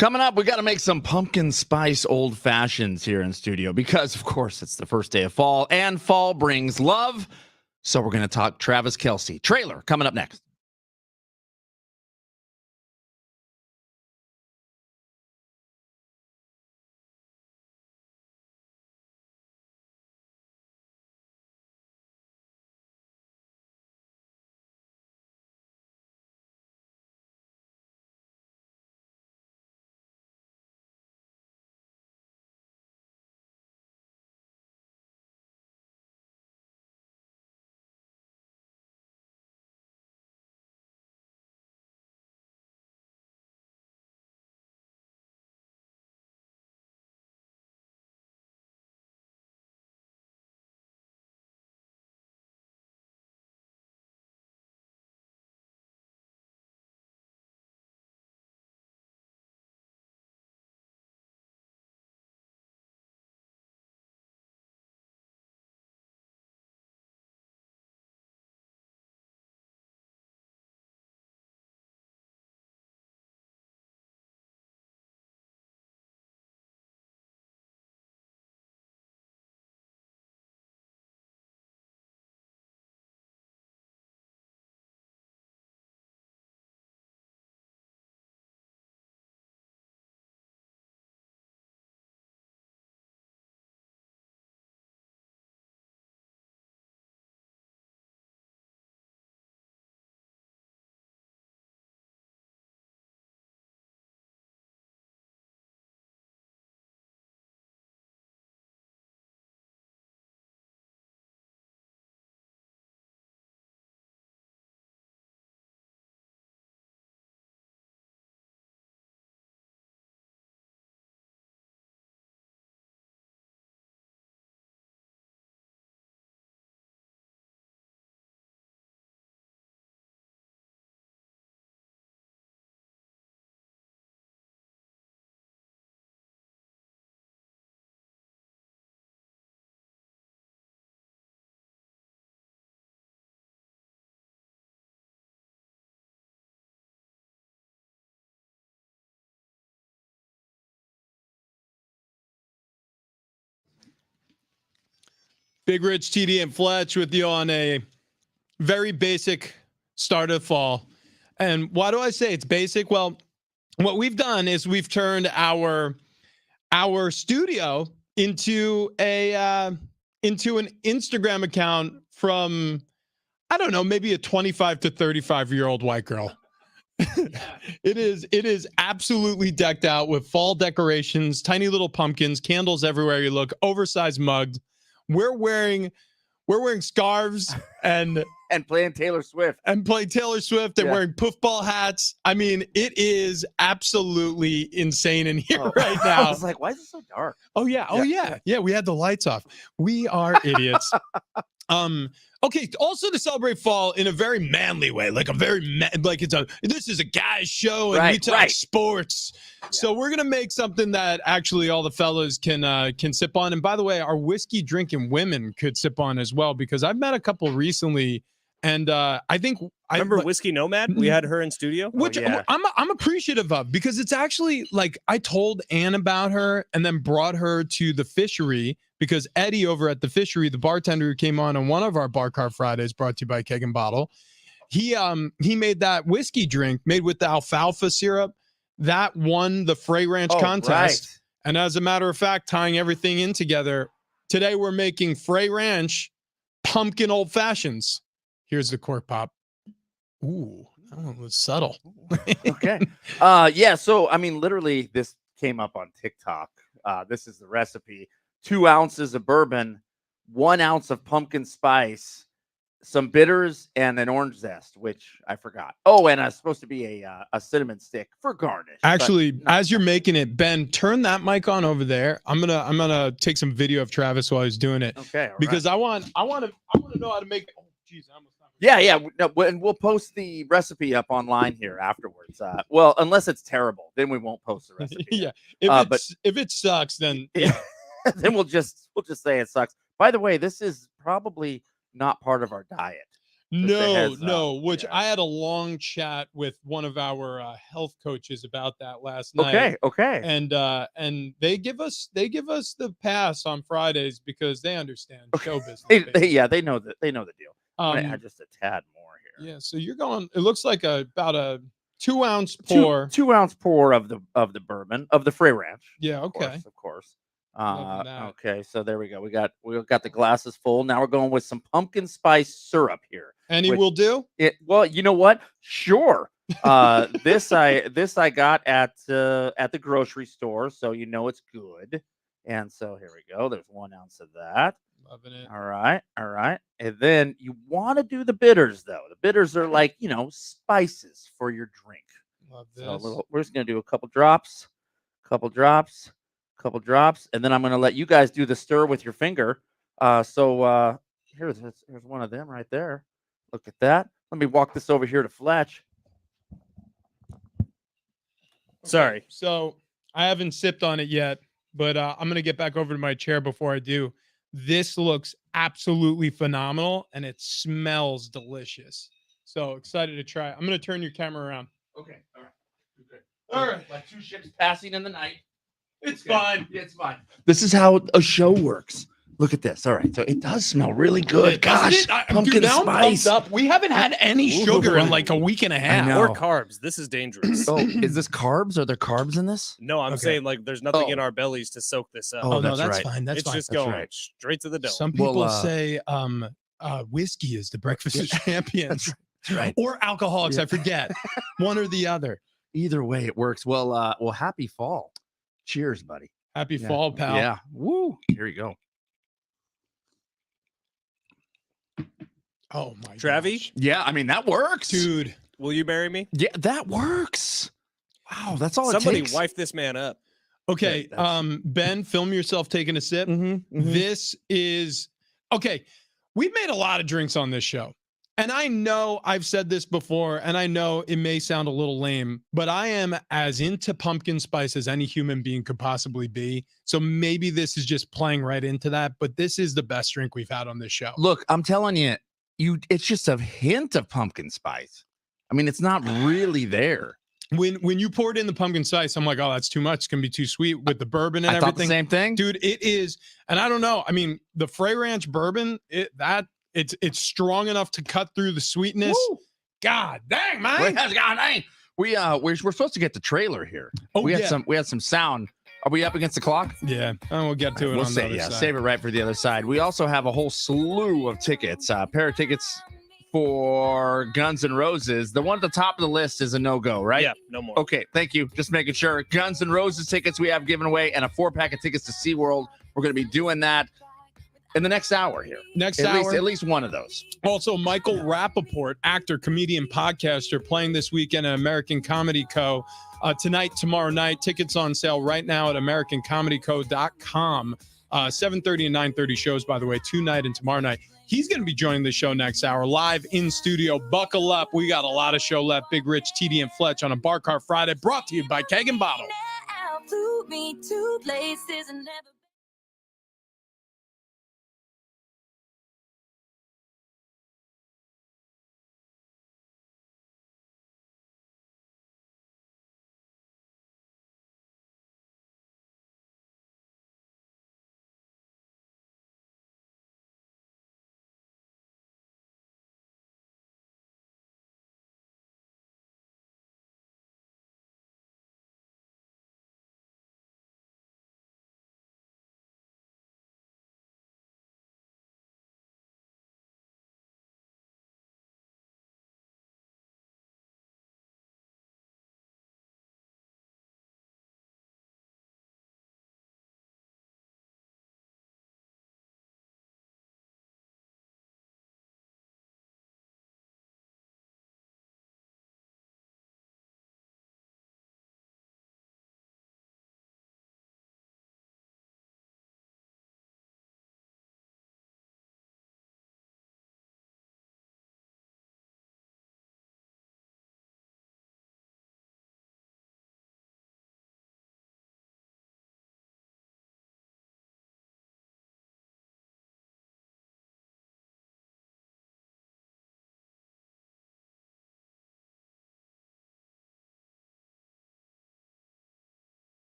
Coming up, we got to make some pumpkin spice old fashions here in studio because, of course, it's the first day of fall and fall brings love. So we're going to talk Travis Kelce. Trailer coming up next. Big Rich, TD, and Fletch with you on a very basic start of fall. And why do I say it's basic? Well, what we've done is we've turned our studio into into an Instagram account from, I don't know, maybe a 25 to 35-year-old white girl. It is absolutely decked out with fall decorations, tiny little pumpkins, candles everywhere you look, oversized mugs. We're wearing scarves and playing Taylor Swift. And wearing puffball hats. I mean, it is absolutely insane in here right now. I was like, why is it so dark? Oh yeah. We had the lights off. We are idiots. Okay. Also to celebrate fall in a very manly way, like this is a guy's show and we talk sports. Yeah. So we're gonna make something that actually all the fellas can sip on. And by the way, our whiskey drinking women could sip on as well, because I've met a couple recently. And I think remember Whiskey Nomad? We had her in studio, which I'm appreciative of, because it's actually like I told Ann about her and then brought her to the fishery, because Eddie over at the fishery, the bartender who came on one of our Bar Car Fridays, brought to you by Keg and Bottle, he made that whiskey drink made with the alfalfa syrup that won the Frey Ranch contest. Right. And as a matter of fact, tying everything in together, today we're making Frey Ranch pumpkin old fashions. Here's the cork pop. Ooh, that one was subtle. Okay. Yeah. So, I mean, literally, this came up on TikTok. This is the recipe: 2 ounces of bourbon, 1 ounce of pumpkin spice, some bitters, and an orange zest, which I forgot. Oh, and it's supposed to be a cinnamon stick for garnish. Actually, as you're making it, Ben, turn that mic on over there. I'm gonna take some video of Travis while he's doing it. Okay. Because I want to know how to make it. Oh, geez, I almost. Yeah. No, and we'll post the recipe up online here afterwards. Well, unless it's terrible, then we won't post the recipe. Yeah. If it sucks, then then we'll just say it sucks. By the way, this is probably not part of our diet. Just a No, heads no. up. Which Yeah. I had a long chat with one of our health coaches about that last night. Okay, okay. And they give us the pass on Fridays because they understand show business. They know the deal. I'm gonna add just a tad more here. Yeah, so you're going. It looks like about a 2-ounce pour. 2 ounce pour of the bourbon of the Frey Ranch. Yeah, okay. Of course. Loving that. Okay, so there we go. We got the glasses full. Now we're going with some pumpkin spice syrup here. Any will do. Well, you know what? Sure. This I got at the grocery store, so you know it's good. And so here we go. There's 1 ounce of that. Loving it. All right. And then you want to do the bitters, though. The bitters are like, spices for your drink. Love this. So we're just going to do a couple drops, and then I'm going to let you guys do the stir with your finger. Here's one of them right there. Look at that. Let me walk this over here to Fletch. Sorry. So I haven't sipped on it yet, but I'm going to get back over to my chair before I do. This looks absolutely phenomenal, and it smells delicious. So excited to try it. I'm going to turn your camera around. Okay. All right. Good. All right. Like 2 ships passing in the night. It's Okay. fine. It's fine. This is how a show works. Look at this. All right. So it does smell really good. Gosh, pumpkin spice. Up. We haven't had any sugar in like a week and a half. know. Or carbs. This is dangerous. Oh, is this carbs? Are there carbs in this? No, I'm Okay. saying like there's nothing Oh. in our bellies to soak this up. Oh, no, that's that's right. fine. That's it's fine. just That's going right. straight to the dome. Some people Well, say whiskey is the breakfast of champions. That's right. Or alcoholics. Yeah. I forget. One or the other. Either way, it works. Well, happy fall. Cheers, buddy. Happy Yeah. fall, pal. Yeah. Woo. Here you go. Oh my Travi? gosh. Yeah, I mean that works, Dude. Will you marry me? Yeah, that works. Wow, that's all Somebody it takes. wife this man up. Okay. Yeah, that's- Ben, film yourself taking a sip. This is okay. We've made a lot of drinks on this show. And I know I've said this before, and I know it may sound a little lame, but I am as into pumpkin spice as any human being could possibly be. So maybe this is just playing right into that, but this is the best drink we've had on this show. Look, I'm telling you, it's just a hint of pumpkin spice. I mean, it's not really there. When you poured in the pumpkin spice, I'm like, oh, that's too much. It's gonna be too sweet with the bourbon and I thought the everything. same thing. Dude, it is, and I don't know. I mean, the Frey Ranch bourbon, it's strong enough to cut through the sweetness. Woo. God dang, man. We're supposed to get the trailer here. Oh, we had yeah. some sound. Are we up against the clock? Yeah, and we'll get to it We'll on the save, other side. save it right for the other side. We also have a whole slew of tickets. Pair of tickets for Guns N' Roses. The one at the top of the list is a no-go, right? Yeah, no more. Okay, thank you. Just making sure. Guns N' Roses tickets we have given away, and a 4-pack of tickets to SeaWorld. We're going to be doing that in the next hour here. At least one of those. Also, Michael Rapaport, actor, comedian, podcaster, playing this weekend at American Comedy Co. Tonight, tomorrow night. Tickets on sale right now at AmericanComedyCo.com. 7:30 and 9:30 shows, by the way, tonight and tomorrow night. He's going to be joining the show next hour, live in studio. Buckle up. We got a lot of show left. Big Rich, TD, and Fletch on a Bar Car Friday, brought to you by Keg and Bottle. Flew me to places and never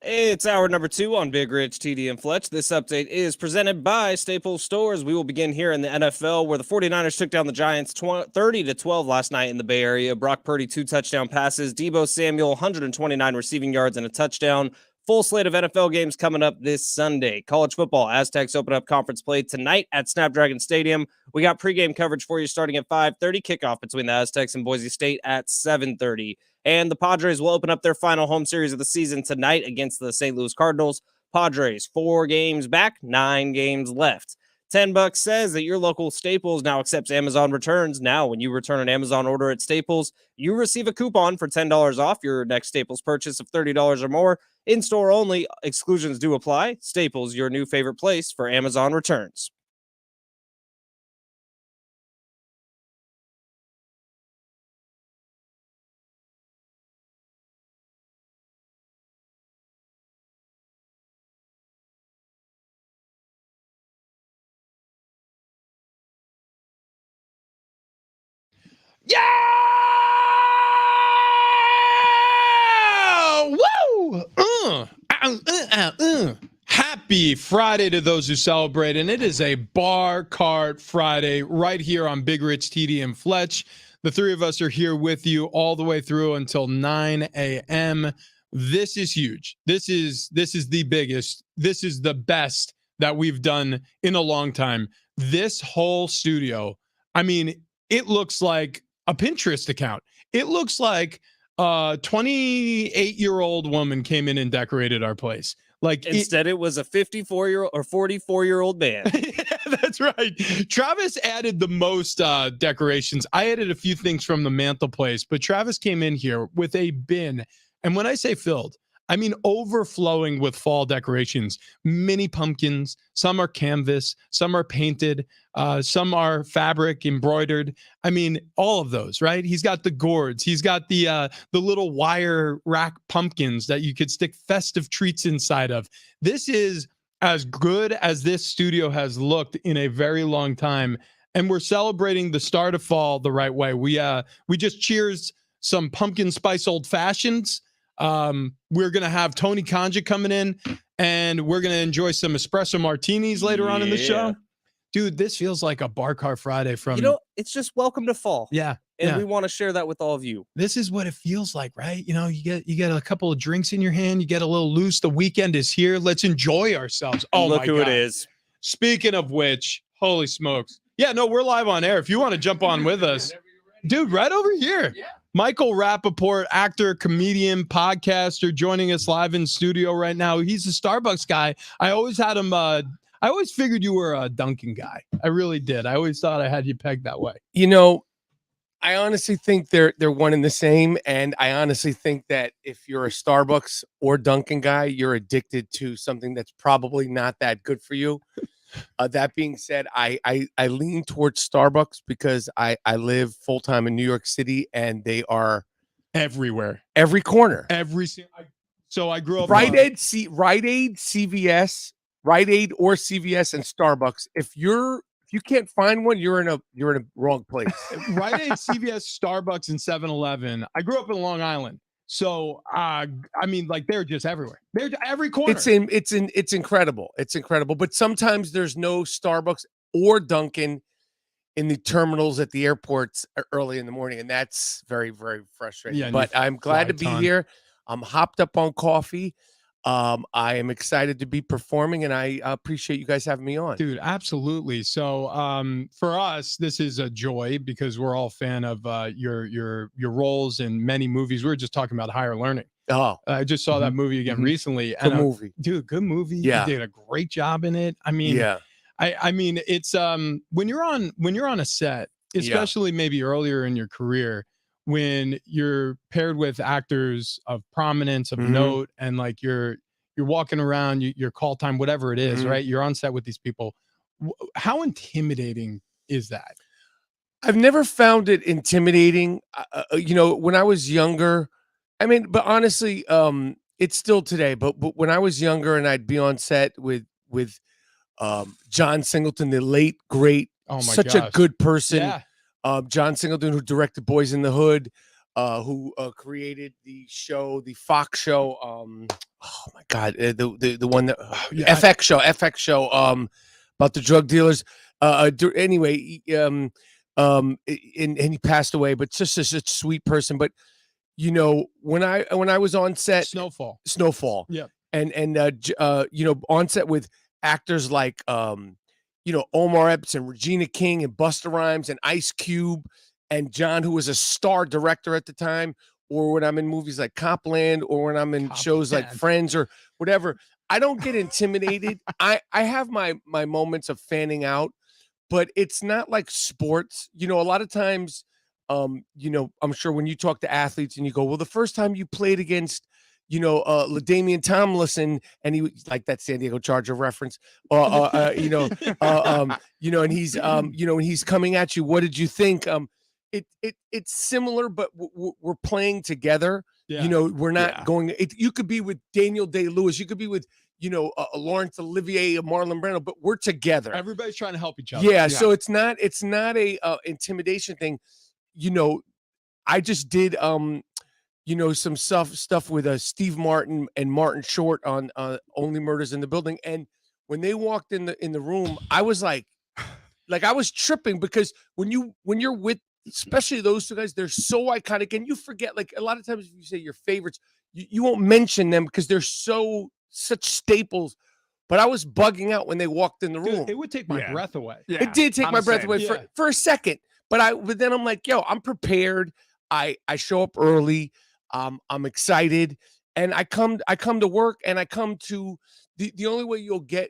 It's hour number 2 on Big Rich, TD, and Fletch. This update is presented by Staples Stores. We will begin here in the NFL, where the 49ers took down the Giants 30-12 last night in the Bay Area. Brock Purdy, 2 touchdown passes. Deebo Samuel, 129 receiving yards and a touchdown. Full slate of NFL games coming up this Sunday. College football, Aztecs open up conference play tonight at Snapdragon Stadium. We got pregame coverage for you starting at 5:30. Kickoff between the Aztecs and Boise State at 7:30. And the Padres will open up their final home series of the season tonight against the St. Louis Cardinals. Padres, 4 games back, 9 games left. $10 says that your local Staples now accepts Amazon returns. Now, when you return an Amazon order at Staples, you receive a coupon for $10 off your next Staples purchase of $30 or more. In-store only. Exclusions do apply. Staples, your new favorite place for Amazon returns. Yeah! Woo! Happy Friday to those who celebrate, and it is a Bar Cart Friday right here on Big Rich, TD, and Fletch. The three of us are here with you all the way through until 9 a.m. This is huge. This is the biggest. This is the best that we've done in a long time. This whole studio, I mean, it looks like a Pinterest account. It looks like a 28-year-old woman came in and decorated our place. Like Instead, it was a 54-year-old or 44-year-old man. Yeah, that's right. Travis added the most decorations. I added a few things from the mantelpiece, but Travis came in here with a bin. And when I say filled, I mean overflowing with fall decorations. Mini pumpkins. Some are canvas. Some are painted. Some are fabric embroidered. I mean, all of those, right? He's got the gourds. He's got the little wire rack pumpkins that you could stick festive treats inside of. This is as good as this studio has looked in a very long time. And we're celebrating the start of fall the right way. We just cheers some pumpkin spice old fashions. We're going to have Tony Kanja coming in, and we're going to enjoy some espresso martinis later on in the show. Dude, this feels like a Bar Car Friday from... You know, it's just welcome to fall. Yeah. And we want to share that with all of you. This is what it feels like, right? You know, you get a couple of drinks in your hand, you get a little loose. The weekend is here. Let's enjoy ourselves. Oh, look my who God. it is. Speaking of which, holy smokes. Yeah, no, we're live on air. If you want to jump on with us, dude, right over here. Yeah. Michael Rapaport, actor, comedian, podcaster, joining us live in studio right now. He's a Starbucks guy. I always had him. I always figured you were a Dunkin' guy. I really did. I always thought I had you pegged that way. You know, I honestly think they're one and the same. And I honestly think that if you're a Starbucks or Dunkin' guy, you're addicted to something that's probably not that good for you. That being said, I lean towards Starbucks because I live full time in New York City, and they are everywhere, every corner, So I grew up Rite Aid, CVS, Rite Aid or CVS, and Starbucks. If you can't find one, you're in a wrong place. Rite Aid, CVS, Starbucks, and 7-Eleven. I grew up in Long Island. So, I mean, like, they're just everywhere. They're every corner. It's incredible. It's incredible. But sometimes there's no Starbucks or Dunkin' in the terminals at the airports early in the morning, and that's very, very frustrating. Yeah, but I'm glad to be here. I'm hopped up on coffee. I am excited to be performing, and I appreciate you guys having me on. Dude, absolutely. So for us, this is a joy because we're all fan of your roles in many movies. We were just talking about Higher Learning. Oh, I just saw that movie again recently. Good movie. Dude, good movie. Yeah. You did a great job in it. I mean, yeah. I mean, it's when you're on a set, especially maybe earlier in your career, when you're paired with actors of prominence, of note, and like you're walking around, your call time, whatever it is, right? You're on set with these people. How intimidating is that? I've never found it intimidating. You know, when I was younger, I mean, but honestly, it's still today. But when I was younger and I'd be on set with John Singleton, the late great, oh my such gosh. a good person. Yeah. John Singleton, who directed Boys in the Hood. who created the show, the Fox show. Oh my God, the one that FX show. About the drug dealers. Anyway, and he passed away, but just such a sweet person. But when I was on set, Snowfall. Yeah, and on set with actors like Omar Epps and Regina King and Busta Rhymes and Ice Cube and John, who was a star director at the time, or when I'm in movies like Copland, or when I'm in shows like Friends or whatever, I don't get intimidated. I have my moments of fanning out, but it's not like sports. A lot of times, I'm sure when you talk to athletes and you go, well, the first time you played against, LaDainian Tomlinson, and he was like that San Diego Charger reference, and he's, and he's coming at you. What did you think? It's similar, but we're playing together. Yeah. We're not going. You could be with Daniel Day-Lewis. You could be with Laurence Olivier, Marlon Brando, but we're together. Everybody's trying to help each other. Yeah. So it's not a intimidation thing. I just did some stuff with Steve Martin and Martin Short on Only Murders in the Building, and when they walked in the room, I was like I was tripping, because when you're with, especially those two guys, they're so iconic, and you forget, like, a lot of times if you say your favorites, you won't mention them because they're such staples. But I was bugging out when they walked in the room. Dude, it would take my breath away. Yeah, it did take my breath away for a second. But then I'm like, yo, I'm prepared. I show up early. I'm excited, and I come to work, and I come to the only way you'll get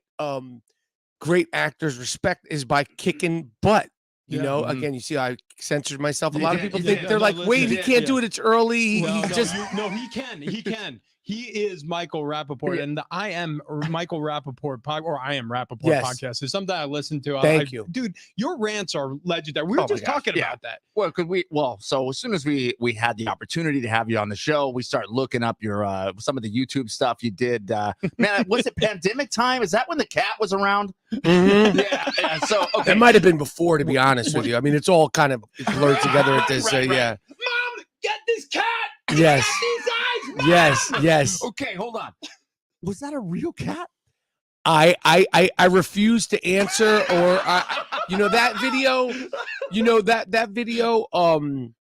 great actors respect is by kicking butt. Again, you see, I censored myself. A lot of people think they're like, wait, he can't do it. It's early. He can. He can. He is Michael Rapaport, and the I Am Michael Rapaport podcast is something I listen to. Thank you, dude. Your rants are legendary. We were just talking about that. Well, so as soon as we had the opportunity to have you on the show, we start looking up your some of the YouTube stuff you did. Man, was it pandemic time? Is that when the cat was around? Mm-hmm. Yeah. So okay, it might have been before, to be honest with you. I mean, it's all kind of blurred together at this. Right. Yeah. Mom, get this cat. Yes. These eyes. Yes. Okay, hold on. Was that a real cat? I refuse to answer, or that video, that video, and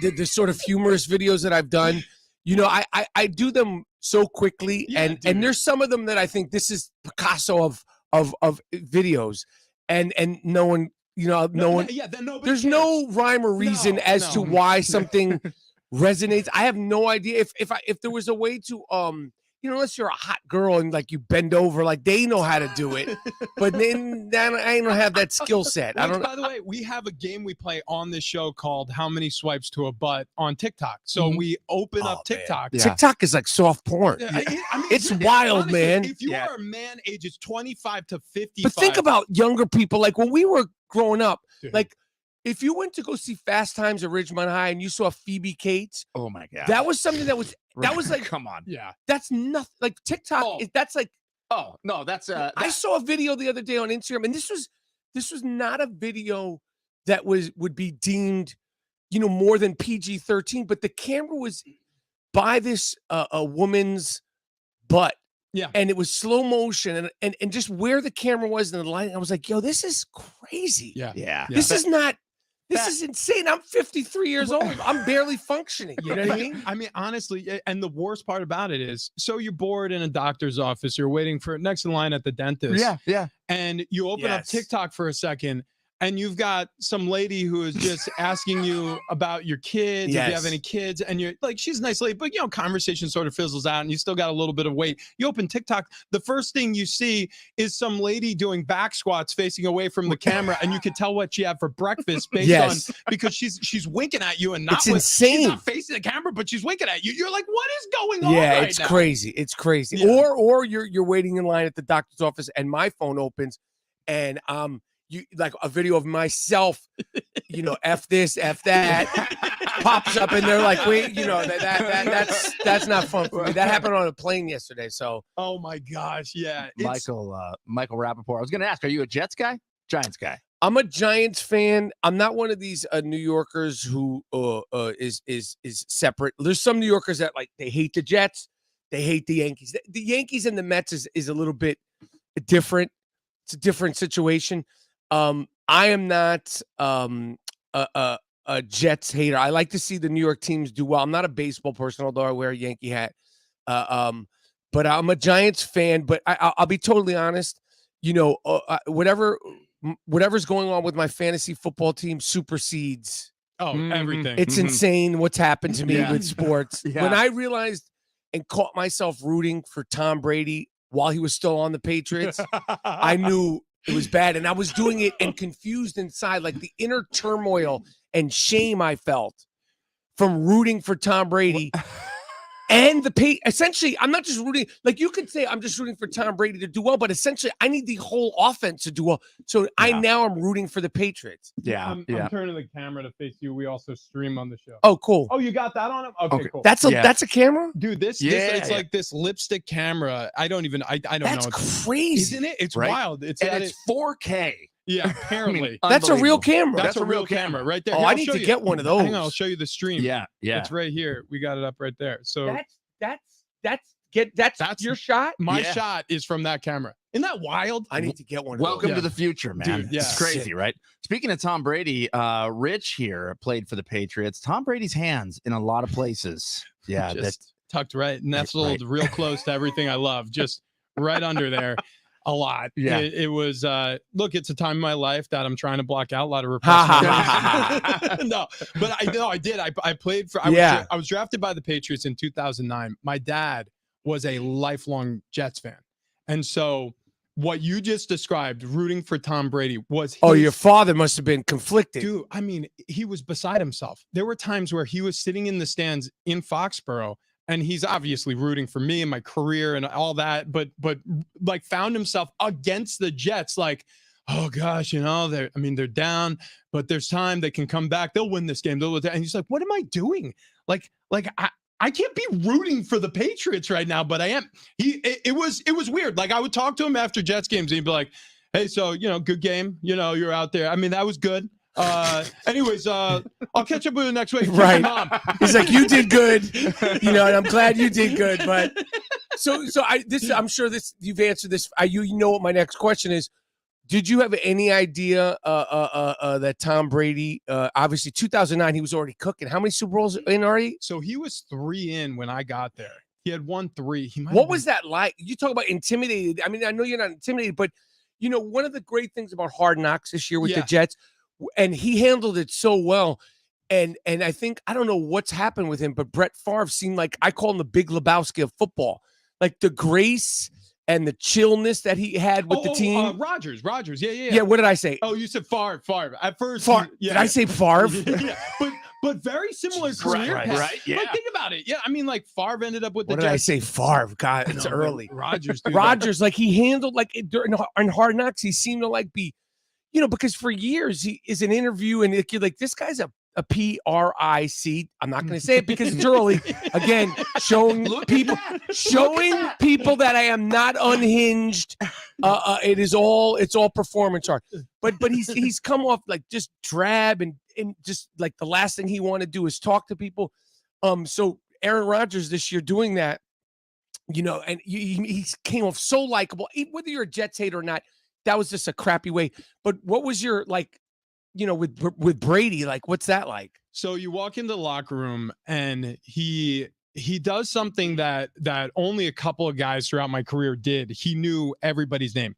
the sort of humorous videos that I've done, I do them so quickly, and there's some of them that I think this is Picasso of videos, and no one, there's no rhyme or reason as to why something resonates. I have no idea if there was a way to unless you're a hot girl and like you bend over, like they know how to do it, but then I don't have that skill set. By the way, we have a game we play on this show called How Many Swipes to a Butt on TikTok. So we open up TikTok. Yeah. TikTok is like soft porn. It's wild, honestly, man. If you are a man ages 25 to 55. But think about younger people. Like when we were growing up, like if you went to go see Fast Times at Ridgemont High and you saw Phoebe Cates, oh my God, that was something that was like, come on, that's nothing. Like TikTok, that's like, oh no, that's I saw a video the other day on Instagram, and this was not a video that would be deemed, more than PG-13, but the camera was by this a woman's butt. Yeah. And it was slow motion, and just where the camera was in the light, I was like, yo, this is crazy. Yeah. This is insane. I'm 53 years old. I'm barely functioning. You know what I mean? I mean, honestly, and the worst part about it is, so you're bored in a doctor's office, you're waiting for next in line at the dentist. Yeah. And you open up TikTok for a second, and you've got some lady who is just asking you about your kids, if you have any kids, and you're like, she's a nice lady, but conversation sort of fizzles out, and you still got a little bit of weight. You open TikTok, the first thing you see is some lady doing back squats facing away from the camera, and you can tell what she had for breakfast based on, because she's winking at you, and not insane. She's not facing the camera, but she's winking at you. You're like, what is going on? Yeah, right it's now? crazy. It's crazy. Yeah. Or you're waiting in line at the doctor's office, and my phone opens, and you like a video of myself, F this, F that, pops up, and they're like, wait, that's not fun for me. That happened on a plane yesterday. So, oh my gosh, yeah, Michael Rapaport. I was going to ask, are you a Jets guy, Giants guy? I'm a Giants fan. I'm not one of these New Yorkers who is separate. There's some New Yorkers that like they hate the Jets, they hate the Yankees. The Yankees and the Mets is a little bit different. It's a different situation. I am not a Jets hater. I like to see the New York teams do well. I'm not a baseball person, although I wear a Yankee hat. But I'm a Giants fan. But I'll be totally honest. You know, whatever's going on with my fantasy football team supersedes everything. It's insane what's happened to me with sports. Yeah. When I realized and caught myself rooting for Tom Brady while he was still on the Patriots, I knew it was bad. And I was doing it and confused inside, like the inner turmoil and shame I felt from rooting for Tom Brady. And essentially, I'm not just rooting. Like you could say, I'm just rooting for Tom Brady to do well, but essentially, I need the whole offense to do well. So I'm rooting for the Patriots. Yeah, I'm turning the camera to face you. We also stream on the show. Oh, cool. Oh, you got that on him? Okay, cool. That's a camera, dude. This like this lipstick camera. I don't know. That's crazy, isn't it? It's wild. It's 4K. Yeah, apparently. That's a real camera. That's a real camera right there. Oh, I need to get one of those. Hang on, I'll show you the stream. Yeah. It's right here. We got it up right there. So that's your shot. My shot is from that camera. Isn't that wild? I need to get one. Welcome to the future, man. Dude, It's crazy, right? Speaking of Tom Brady, Rich here played for the Patriots. Tom Brady's hands in a lot of places. Yeah, that's tucked right, nestled real close to everything I love, just right under there. A lot. Yeah. It was look, it's a time in my life that I'm trying to block out a lot of repression. No, but I did. I played for I was drafted by the Patriots in 2009. My dad was a lifelong Jets fan. And so what you just described, rooting for Tom Brady, was your father must have been conflicted. Dude, I mean, he was beside himself. There were times where he was sitting in the stands in Foxborough, and he's obviously rooting for me and my career and all that, but like found himself against the Jets, like, oh gosh, they're down, but there's time. They can come back. They'll win this game. And he's like, what am I doing? Like I can't be rooting for the Patriots right now, but I am. It was weird. Like I would talk to him after Jets games and he'd be like, hey, so, good game. You're out there. I mean, that was good. Anyways, I'll catch up with you next week. Right. He's like, you did good. And I'm glad you did good. But I'm sure you've answered this. You know what my next question is. Did you have any idea that Tom Brady, obviously 2009, he was already cooking. How many Super Bowls in already? So he was 3 in when I got there. He had won 3. What was that like? You talk about intimidated. I mean, I know you're not intimidated, but one of the great things about Hard Knocks this year with the Jets, and he handled it so well. And I think, I don't know what's happened with him, but Brett Favre seemed like, I call him the Big Lebowski of football. Like the grace and the chillness that he had with the team. Rogers. Yeah. Yeah, what did I say? Oh, you said Favre. At first. Did I say Favre? Yeah. But very similar career path. Right, yeah. Like, think about it. Yeah, I mean, like, Favre ended up with the What Jets. did I say? Favre. God, it's early. Rogers, dude. Rogers, like, he handled, like, in Hard Knocks, he seemed to, like, be, because for years, he is an interview, and you're like, this guy's a PRIC. I'm not going to say it because it's early. Again, showing people that I am not unhinged. It's all performance art. But he's come off like just drab and just like the last thing he want to do is talk to people. So Aaron Rodgers this year doing that, and he came off so likable. Whether you're a Jets hater or not, that was just a crappy way. But what was your with Brady, like, what's that like? So you walk into the locker room and he does something that only a couple of guys throughout my career did. He knew everybody's name.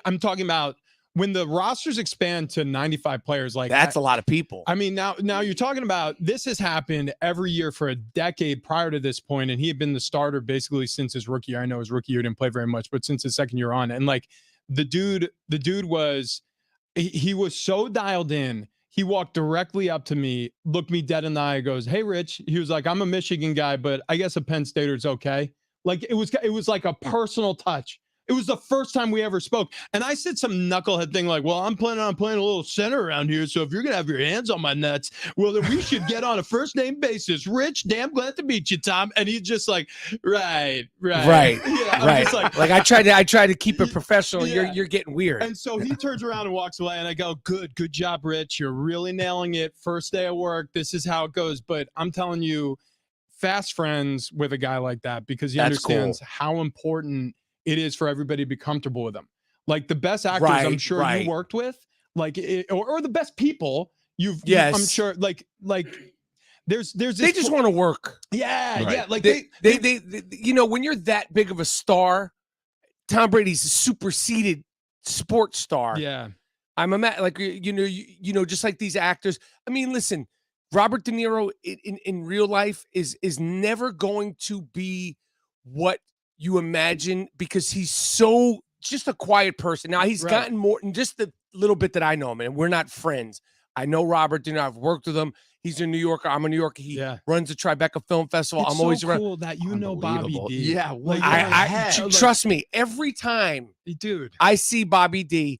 I'm talking about when the rosters expand to 95 players, like that's a lot of people. I mean, now you're talking about, this has happened every year for a decade prior to this point, and he had been the starter basically since his rookie year. I know his rookie year didn't play very much, but since his second year on, and like the dude was. He was so dialed in. He walked directly up to me, looked me dead in the eye, goes, "Hey, Rich." He was like, "I'm a Michigan guy, but I guess a Penn Stater's okay." Like it was like a personal touch. It was the first time we ever spoke. And I said some knucklehead thing like, well, I'm planning on playing a little center around here. So if you're going to have your hands on my nuts, well, then we should get on a first name basis. Rich, damn glad to meet you, Tom. And he's just like, right. Yeah, I'm just like I tried to keep it professional. Yeah. You're getting weird. And so he turns around and walks away, and I go, good job, Rich. You're really nailing it. First day of work. This is how it goes. But I'm telling you, fast friends with a guy like that, because he understands how important it is for everybody to be comfortable with him. Like the best actors I'm sure you worked with, like or the best people I'm sure like there's this they just want to work. Yeah. Like they you know, when you're that big of a star, Tom Brady's a superseded sports star. Yeah. I'm like, you know, just like these actors. I mean, listen, Robert De Niro in real life is never going to be what you imagine, because he's so just a quiet person. Now he's gotten more in just the little bit that I know him, and we're not friends. I know Robert De Niro. I've worked with him. He's a New Yorker. I'm a New Yorker. He runs the Tribeca Film Festival. It's I'm always so around. Cool that you know Bobby D. Yeah, like, trust me. Every time, dude, I see Bobby D,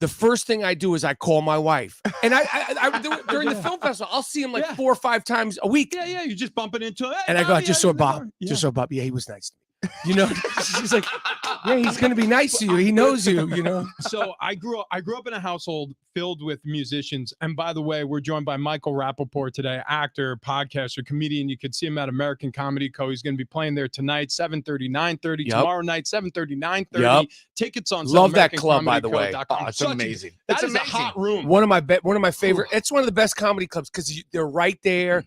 the first thing I do is I call my wife. And I during the film festival, I'll see him like 4 or 5 times a week. Yeah. You just bumping into him. Hey, and I go, I just saw Bob. Just saw Bob. Yeah, he was nice to me. You know, she's like, yeah, he's gonna be nice to you. He knows you. You know. So I grew up in a household filled with musicians. And by the way, we're joined by Michael Rapaport today, actor, podcaster, comedian. You could see him at American Comedy Co. He's going to be playing there tonight, 7:30, 9:30. Tomorrow night, 7:30, 9:30. Tickets on love that club, by the way. Oh, it's amazing. That is a hot room. One of my favorite. It's one of the best comedy clubs because they're right there.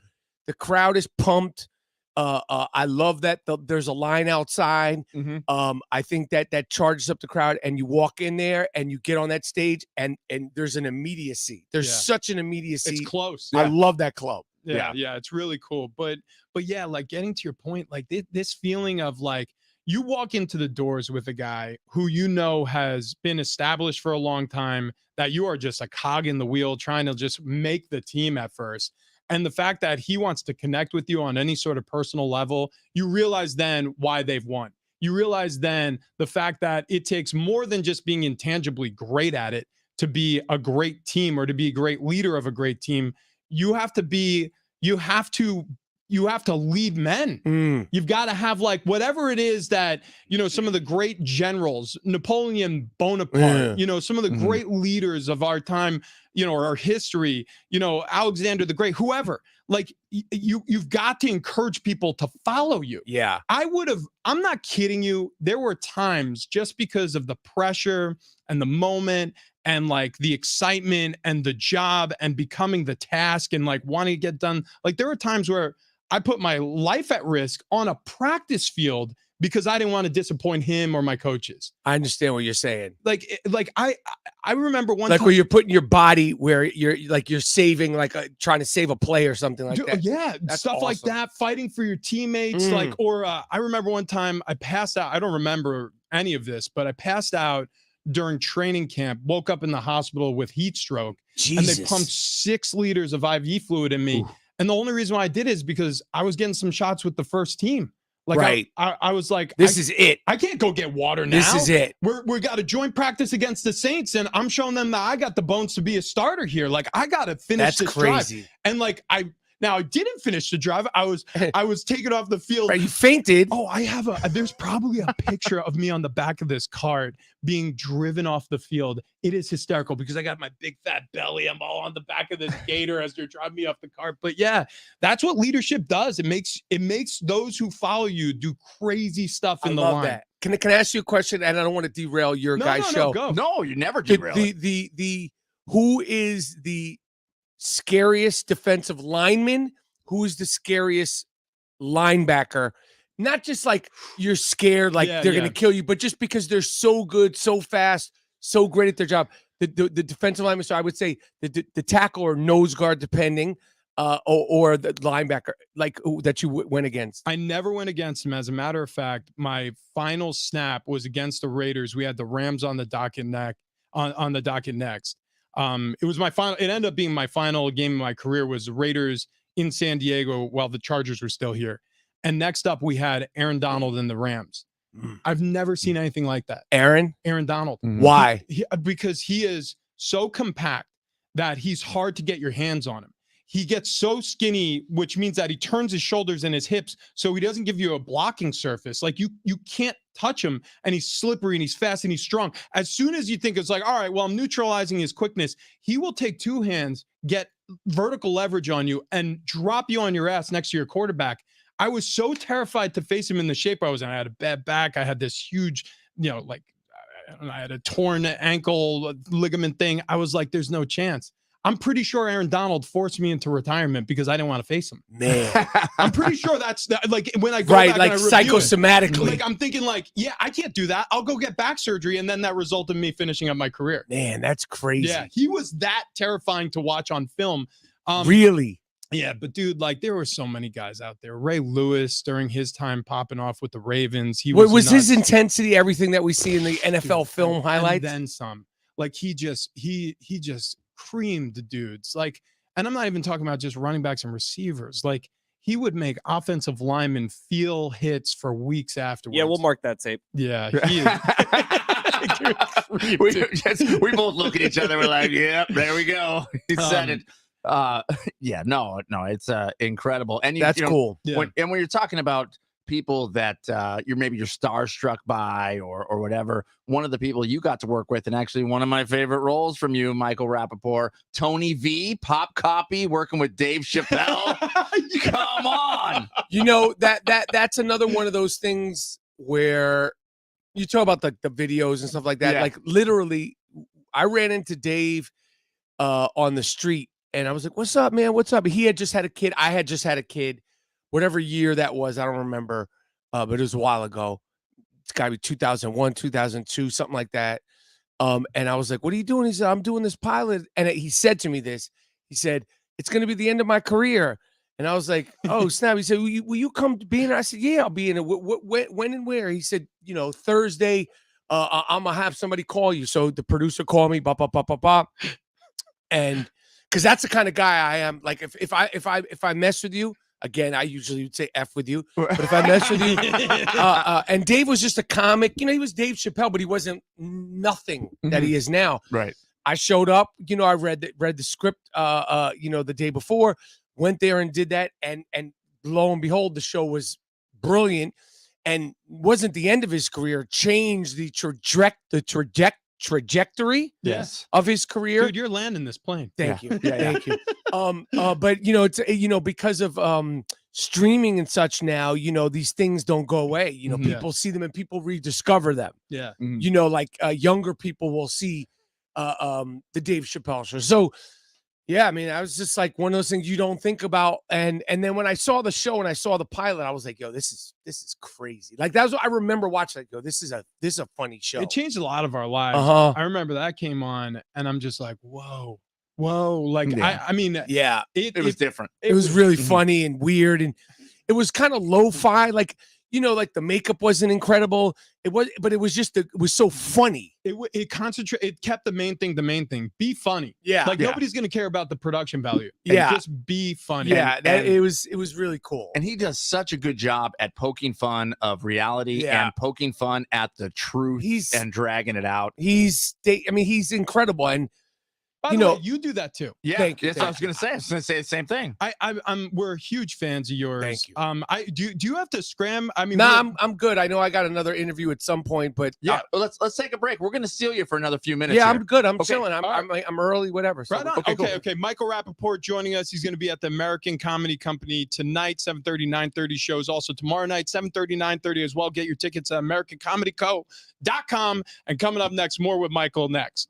The crowd is pumped. I love that there's a line outside. I think that charges up the crowd, and you walk in there and you get on that stage, and there's an immediacy. There's such an immediacy. It's close. I love that club. Yeah, it's really cool. But yeah, like getting to your point, like this feeling of like you walk into the doors with a guy who you know has been established for a long time, that you are just a cog in the wheel trying to just make the team at first. And the fact that he wants to connect with you on any sort of personal level, you realize then why they've won. You realize then the fact that it takes more than just being intangibly great at it to be a great team or to be a great leader of a great team. You have to lead men. You've got to have like whatever it is that, you know, some of the great generals, Napoleon Bonaparte, you know, some of the great leaders of our time, you know, or our history, you know, Alexander the Great, whoever, like you've got to encourage people to follow you. Yeah. I'm not kidding you. There were times, just because of the pressure and the moment and like the excitement and the job and becoming the task and like wanting to get done. Like there were times where I put my life at risk on a practice field because I didn't want to disappoint him or my coaches. I understand what you're saying. Like I remember one like time, where you're putting your body where you're saving, like trying to save a play or something like that. Yeah, That's stuff like awesome. that, fighting for your teammates. Like, or I remember one time I passed out. I don't remember any of this, but I passed out during training camp, woke up in the hospital with heat stroke. Jesus. And they pumped 6 liters of IV fluid in me. Ooh. And the only reason why I did it is because I was getting some shots with the first team. Like I was like, this is it. I can't go get water now. This is it. We got a joint practice against the Saints, and I'm showing them that I got the bones to be a starter here. Like I got to finish this crazy. drive. And like I didn't finish the drive. I was taken off the field. Right, you fainted. Oh, there's probably a picture of me on the back of this card being driven off the field. It is hysterical because I got my big fat belly. I'm all on the back of this gator as they're driving me off the cart. But yeah, that's what leadership does. It makes those who follow you do crazy stuff in the line. That. Can I ask you a question? And I don't want to derail your guys' show. Go. No, you never derail. The who is the scariest defensive lineman? Who is the scariest linebacker? Not just like you're scared, like they're going to kill you, but just because they're so good, so fast, so great at their job. The defensive lineman, so I would say the tackle or nose guard, depending, or the linebacker, like that you went against. I never went against him. As a matter of fact, my final snap was against the Raiders. We had the Rams on the docket on the docket next. It was my final. It ended up being my final game in my career. Was the Raiders in San Diego while the Chargers were still here. And next up, we had Aaron Donald and the Rams. I've never seen anything like that. Aaron Donald. Why? Because he is so compact that he's hard to get your hands on him. He gets so skinny, which means that he turns his shoulders and his hips, so he doesn't give you a blocking surface. Like you can't touch him, and he's slippery and he's fast and he's strong. As soon as you think it's like, all right, well, I'm neutralizing his quickness, he will take two hands, get vertical leverage on you, and drop you on your ass next to your quarterback. I was so terrified to face him in the shape I was in. I had a bad back. I had this huge, I had a torn ankle ligament thing. I was like, there's no chance. I'm pretty sure Aaron Donald forced me into retirement because I didn't want to face him. Man, I'm pretty sure that's like when I go right, back like and I review psychosomatically. like I'm thinking like, yeah, I can't do that. I'll go get back surgery, and then that resulted in me finishing up my career. Man, that's crazy. Yeah, he was that terrifying to watch on film. Really? Yeah, but dude, like there were so many guys out there. Ray Lewis during his time popping off with the Ravens. He was his intensity everything that we see in the NFL film highlights? And then some. Like he just creamed the dudes. Like, and I'm not even talking about just running backs and receivers. Like he would make offensive linemen feel hits for weeks afterwards. Yeah, we'll mark that tape. Yeah, he is. we both look at each other. We're like, "Yep, there we go." He said it. Yeah, no, it's incredible, and that's cool. Yeah. When you're talking about people that you're starstruck by or whatever, one of the people you got to work with, and actually one of my favorite roles from you, Michael Rapaport, Tony V, Pop Copy, working with Dave Chappelle. Come on, that's another one of those things where you talk about the videos and stuff like that. Yeah. Like literally, I ran into Dave on the street, and I was like, "What's up, man? What's up?" He had just had a kid. I had just had a kid. Whatever year that was, I don't remember, but it was a while ago. It's got to be 2001, 2002, something like that. And I was like, "What are you doing?" He said, "I'm doing this pilot." And he said to me this. He said, "It's going to be the end of my career." And I was like, "Oh, snap." He said, will you come to be in it? I said, "Yeah, I'll be in it." When and where? He said, "Thursday, I'm going to have somebody call you." So the producer called me, and because that's the kind of guy I am. Like if I mess with you, again, I usually would say F with you, but if I mess with you, and Dave was just a comic, he was Dave Chappelle, but he wasn't nothing that he is now. right? I showed up, I read the script, the day before, went there and did that, and lo and behold, the show was brilliant, and wasn't the end of his career, changed the trajectory Yes. of his career. Dude, you're landing this plane. Thank you. Thank you. But it's because of streaming and such now, these things don't go away. People see them and people rediscover them. Yeah. Like younger people will see the Dave Chappelle show. So yeah, I mean, I was just like one of those things you don't think about. And then when I saw the show and I saw the pilot, I was like, yo, this is crazy. Like that was what I remember watching. Like, yo, this is a funny show. It changed a lot of our lives. I remember that came on, and I'm just like, whoa. Like I mean, yeah, it was different. It was really funny and weird, and it was kind of lo-fi. Like like the makeup wasn't incredible. But it was just it was so funny. It kept the main thing. Be funny. Yeah, like nobody's gonna care about the production value. Yeah, just be funny. Yeah, it was really cool. And he does such a good job at poking fun of reality and poking fun at the truth and dragging it out. He's incredible. And by the way, you do that too. Yeah, Thank you. That's what I was gonna say. I was gonna say the same thing. We're huge fans of yours. Thank you. Do you have to scram? I mean, I'm good. I know I got another interview at some point, but yeah, let's take a break. We're gonna steal you for another few minutes. Yeah, here. I'm good. I'm chilling. I'm early, whatever. So, right on. Okay. Michael Rapaport joining us. He's going to be at the American Comedy Company tonight, 7:30, 9:30 shows. Also tomorrow night, 7:30, 9:30 as well. Get your tickets at AmericanComedyCo.com. And coming up next, more with Michael next.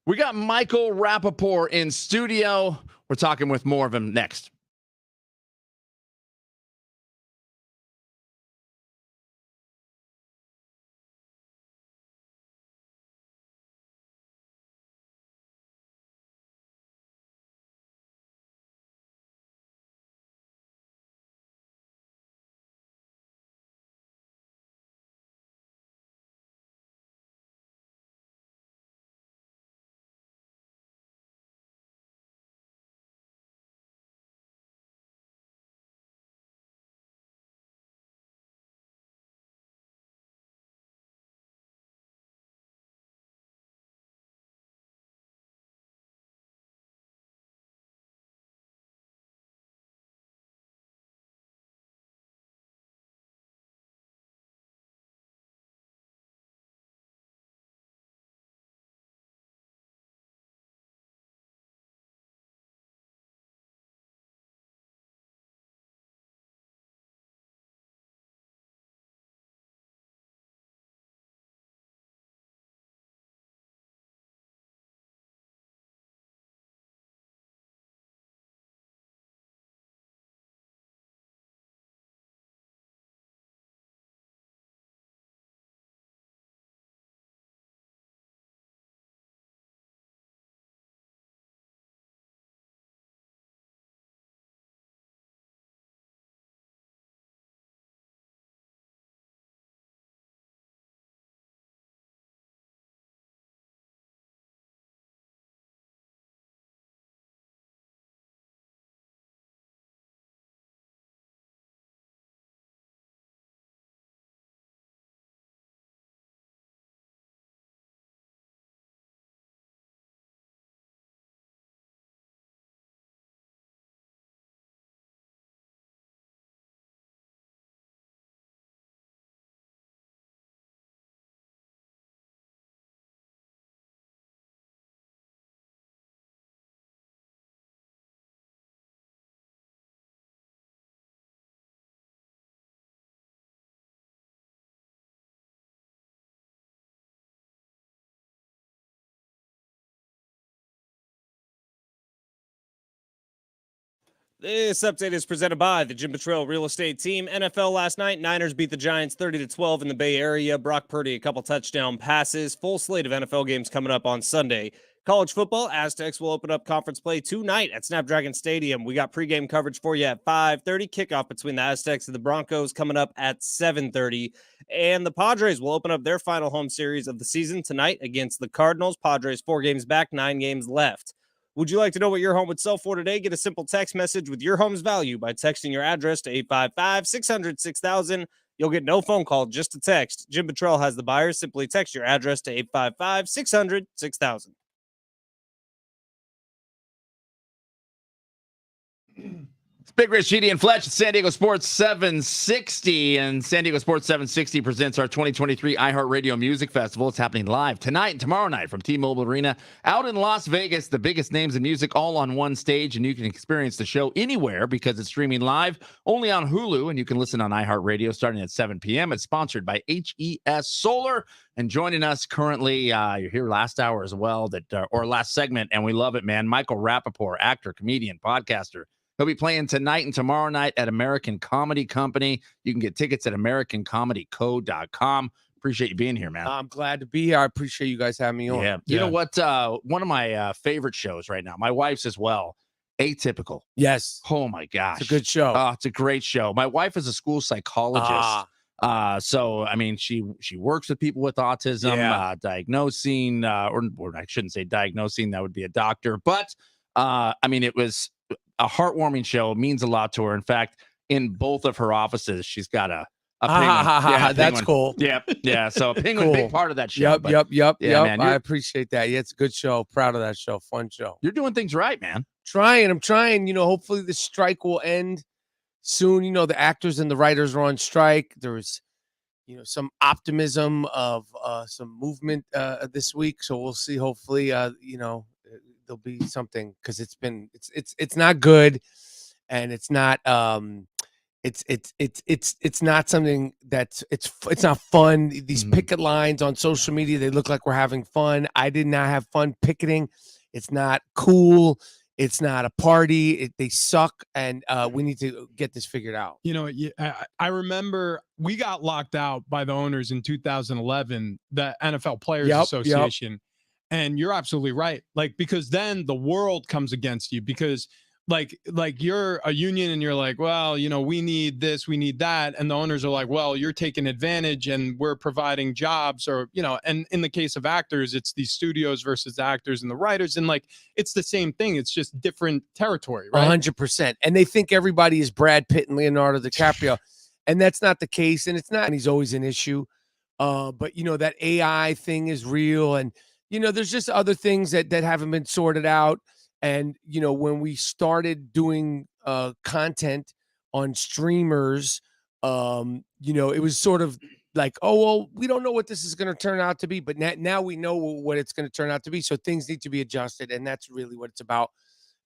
We got Michael Rapaport in studio. We're talking with more of him next. This update is presented by the Jim Betrell Real Estate Team. NFL last night, Niners beat the Giants 30-12 in the Bay Area. Brock Purdy, a couple touchdown passes. Full slate of NFL games coming up on Sunday. College football, Aztecs will open up conference play tonight at Snapdragon Stadium. We got pregame coverage for you at 5:30. Kickoff between the Aztecs and the Broncos coming up at 7:30. And the Padres will open up their final home series of the season tonight against the Cardinals. Padres 4 games back, 9 games left. Would you like to know what your home would sell for today? Get a simple text message with your home's value by texting your address to 855-600-6000. You'll get no phone call, just a text. Jim Betrell has the buyers. Simply text your address to 855-600-6000. It's Big Rich, GD, and Fletch at San Diego Sports 760. And San Diego Sports 760 presents our 2023 iHeartRadio Music Festival. It's happening live tonight and tomorrow night from T-Mobile Arena out in Las Vegas. The biggest names in music all on one stage. And you can experience the show anywhere because it's streaming live only on Hulu. And you can listen on iHeartRadio starting at 7 p.m. It's sponsored by HES Solar. And joining us currently, you're here last hour as well, or last segment, and we love it, man. Michael Rapaport, actor, comedian, podcaster. He'll be playing tonight and tomorrow night at American Comedy Company. You can get tickets at AmericanComedyCo.com. Appreciate you being here, man. I'm glad to be here. I appreciate you guys having me on. Yeah. You know what? One of my favorite shows right now, my wife's as well, Atypical. Yes. Oh, my gosh. It's a good show. Oh, it's a great show. My wife is a school psychologist. So, I mean, she works with people with autism, diagnosing, or I shouldn't say diagnosing, that would be a doctor. But, I mean, it was a heartwarming show. It means a lot to her. In fact, in both of her offices, she's got a penguin. That's penguin. cool. Yep. Yeah. So a penguin, big part of that show. Yep. Yeah, man, I appreciate that. Yeah, it's a good show. Proud of that show. Fun show. You're doing things right, man. I'm trying. You know, hopefully the strike will end soon. You know, the actors and the writers are on strike. There's, you know, some optimism of some movement this week. So we'll see. Hopefully, you know, there'll be something, because it's not good, and it's not it's not something that's it's not fun. These picket lines on social media, they look like we're having fun. I did not have fun picketing. It's not cool. It's not a party. They suck, and we need to get this figured out. You know, I remember we got locked out by the owners in 2011, the NFL Players Association. And you're absolutely right. Like, because then the world comes against you because like you're a union and you're like, well, you know, we need this, we need that. And the owners are like, well, you're taking advantage and we're providing jobs, or, you know, and in the case of actors, it's these studios versus the actors and the writers. And like, it's the same thing. It's just different territory, right? 100%. And they think everybody is Brad Pitt and Leonardo DiCaprio. And that's not the case. And it's not, and he's always an issue. But you know, that AI thing is real. And, you know, there's just other things that haven't been sorted out. And, you know, when we started doing content on streamers, you know, it was sort of like, oh, well, we don't know what this is going to turn out to be. But now we know what it's going to turn out to be. So things need to be adjusted. And that's really what it's about.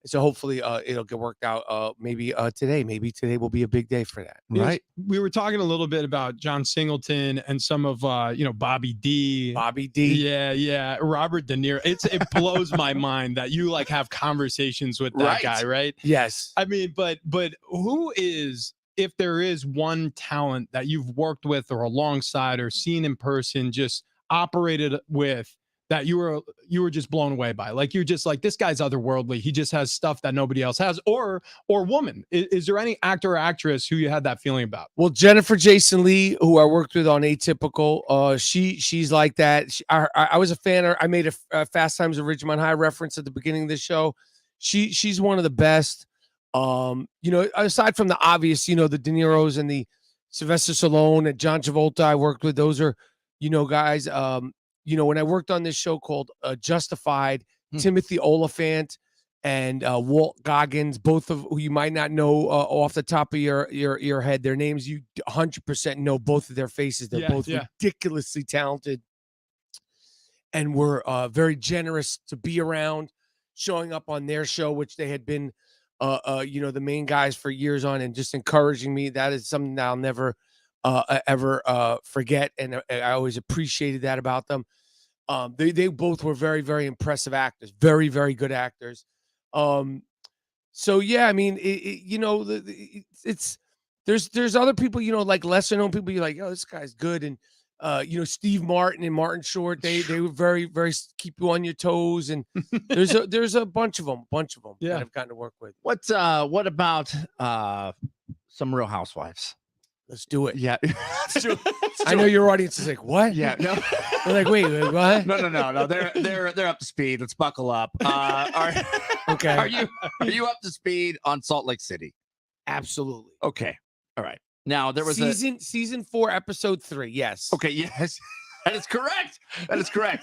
So hopefully it'll get worked out maybe today. Maybe today will be a big day for that. Right. We were talking a little bit about John Singleton and some of, you know, Bobby D. Yeah. Robert De Niro. It blows my mind that you like have conversations with that guy, right? Yes. I mean, but who is, if there is one talent that you've worked with or alongside or seen in person, just operated with, that you were just blown away by? Like, you're just like, this guy's otherworldly. He just has stuff that nobody else has. Or woman. Is there any actor or actress who you had that feeling about? Well, Jennifer Jason Leigh, who I worked with on Atypical, she's like that. I was a fan. I made a Fast Times at Ridgemont High reference at the beginning of the show. She's one of the best. You know, aside from the obvious, you know, the De Niro's and the Sylvester Stallone and John Travolta I worked with, those are, you know, guys. You know, when I worked on this show called Justified, Timothy Oliphant and Walt Goggins, both of who you might not know off the top of your head, their names you 100% know both of their faces. They're both ridiculously talented and were very generous to be around, showing up on their show, which they had been, you know, the main guys for years on, and just encouraging me. That is something that I'll never ever forget, and I always appreciated that about them. They both were very, very impressive actors, very, very good actors. So yeah, I mean, you know, it's there's other people, you know, like lesser known people. You're like, oh, this guy's good, and you know, Steve Martin and Martin Short, they were very, very keep you on your toes, and there's a bunch of them that I've gotten to work with. What about some Real Housewives? Let's do it. Yeah. I know your audience is like, what? Yeah. No. They're like, wait, what? No. They're up to speed. Let's buckle up. Okay. Are you up to speed on Salt Lake City? Absolutely. Okay. All right. Now there was season 4, episode 3. Yes. Okay. Yes. That is correct.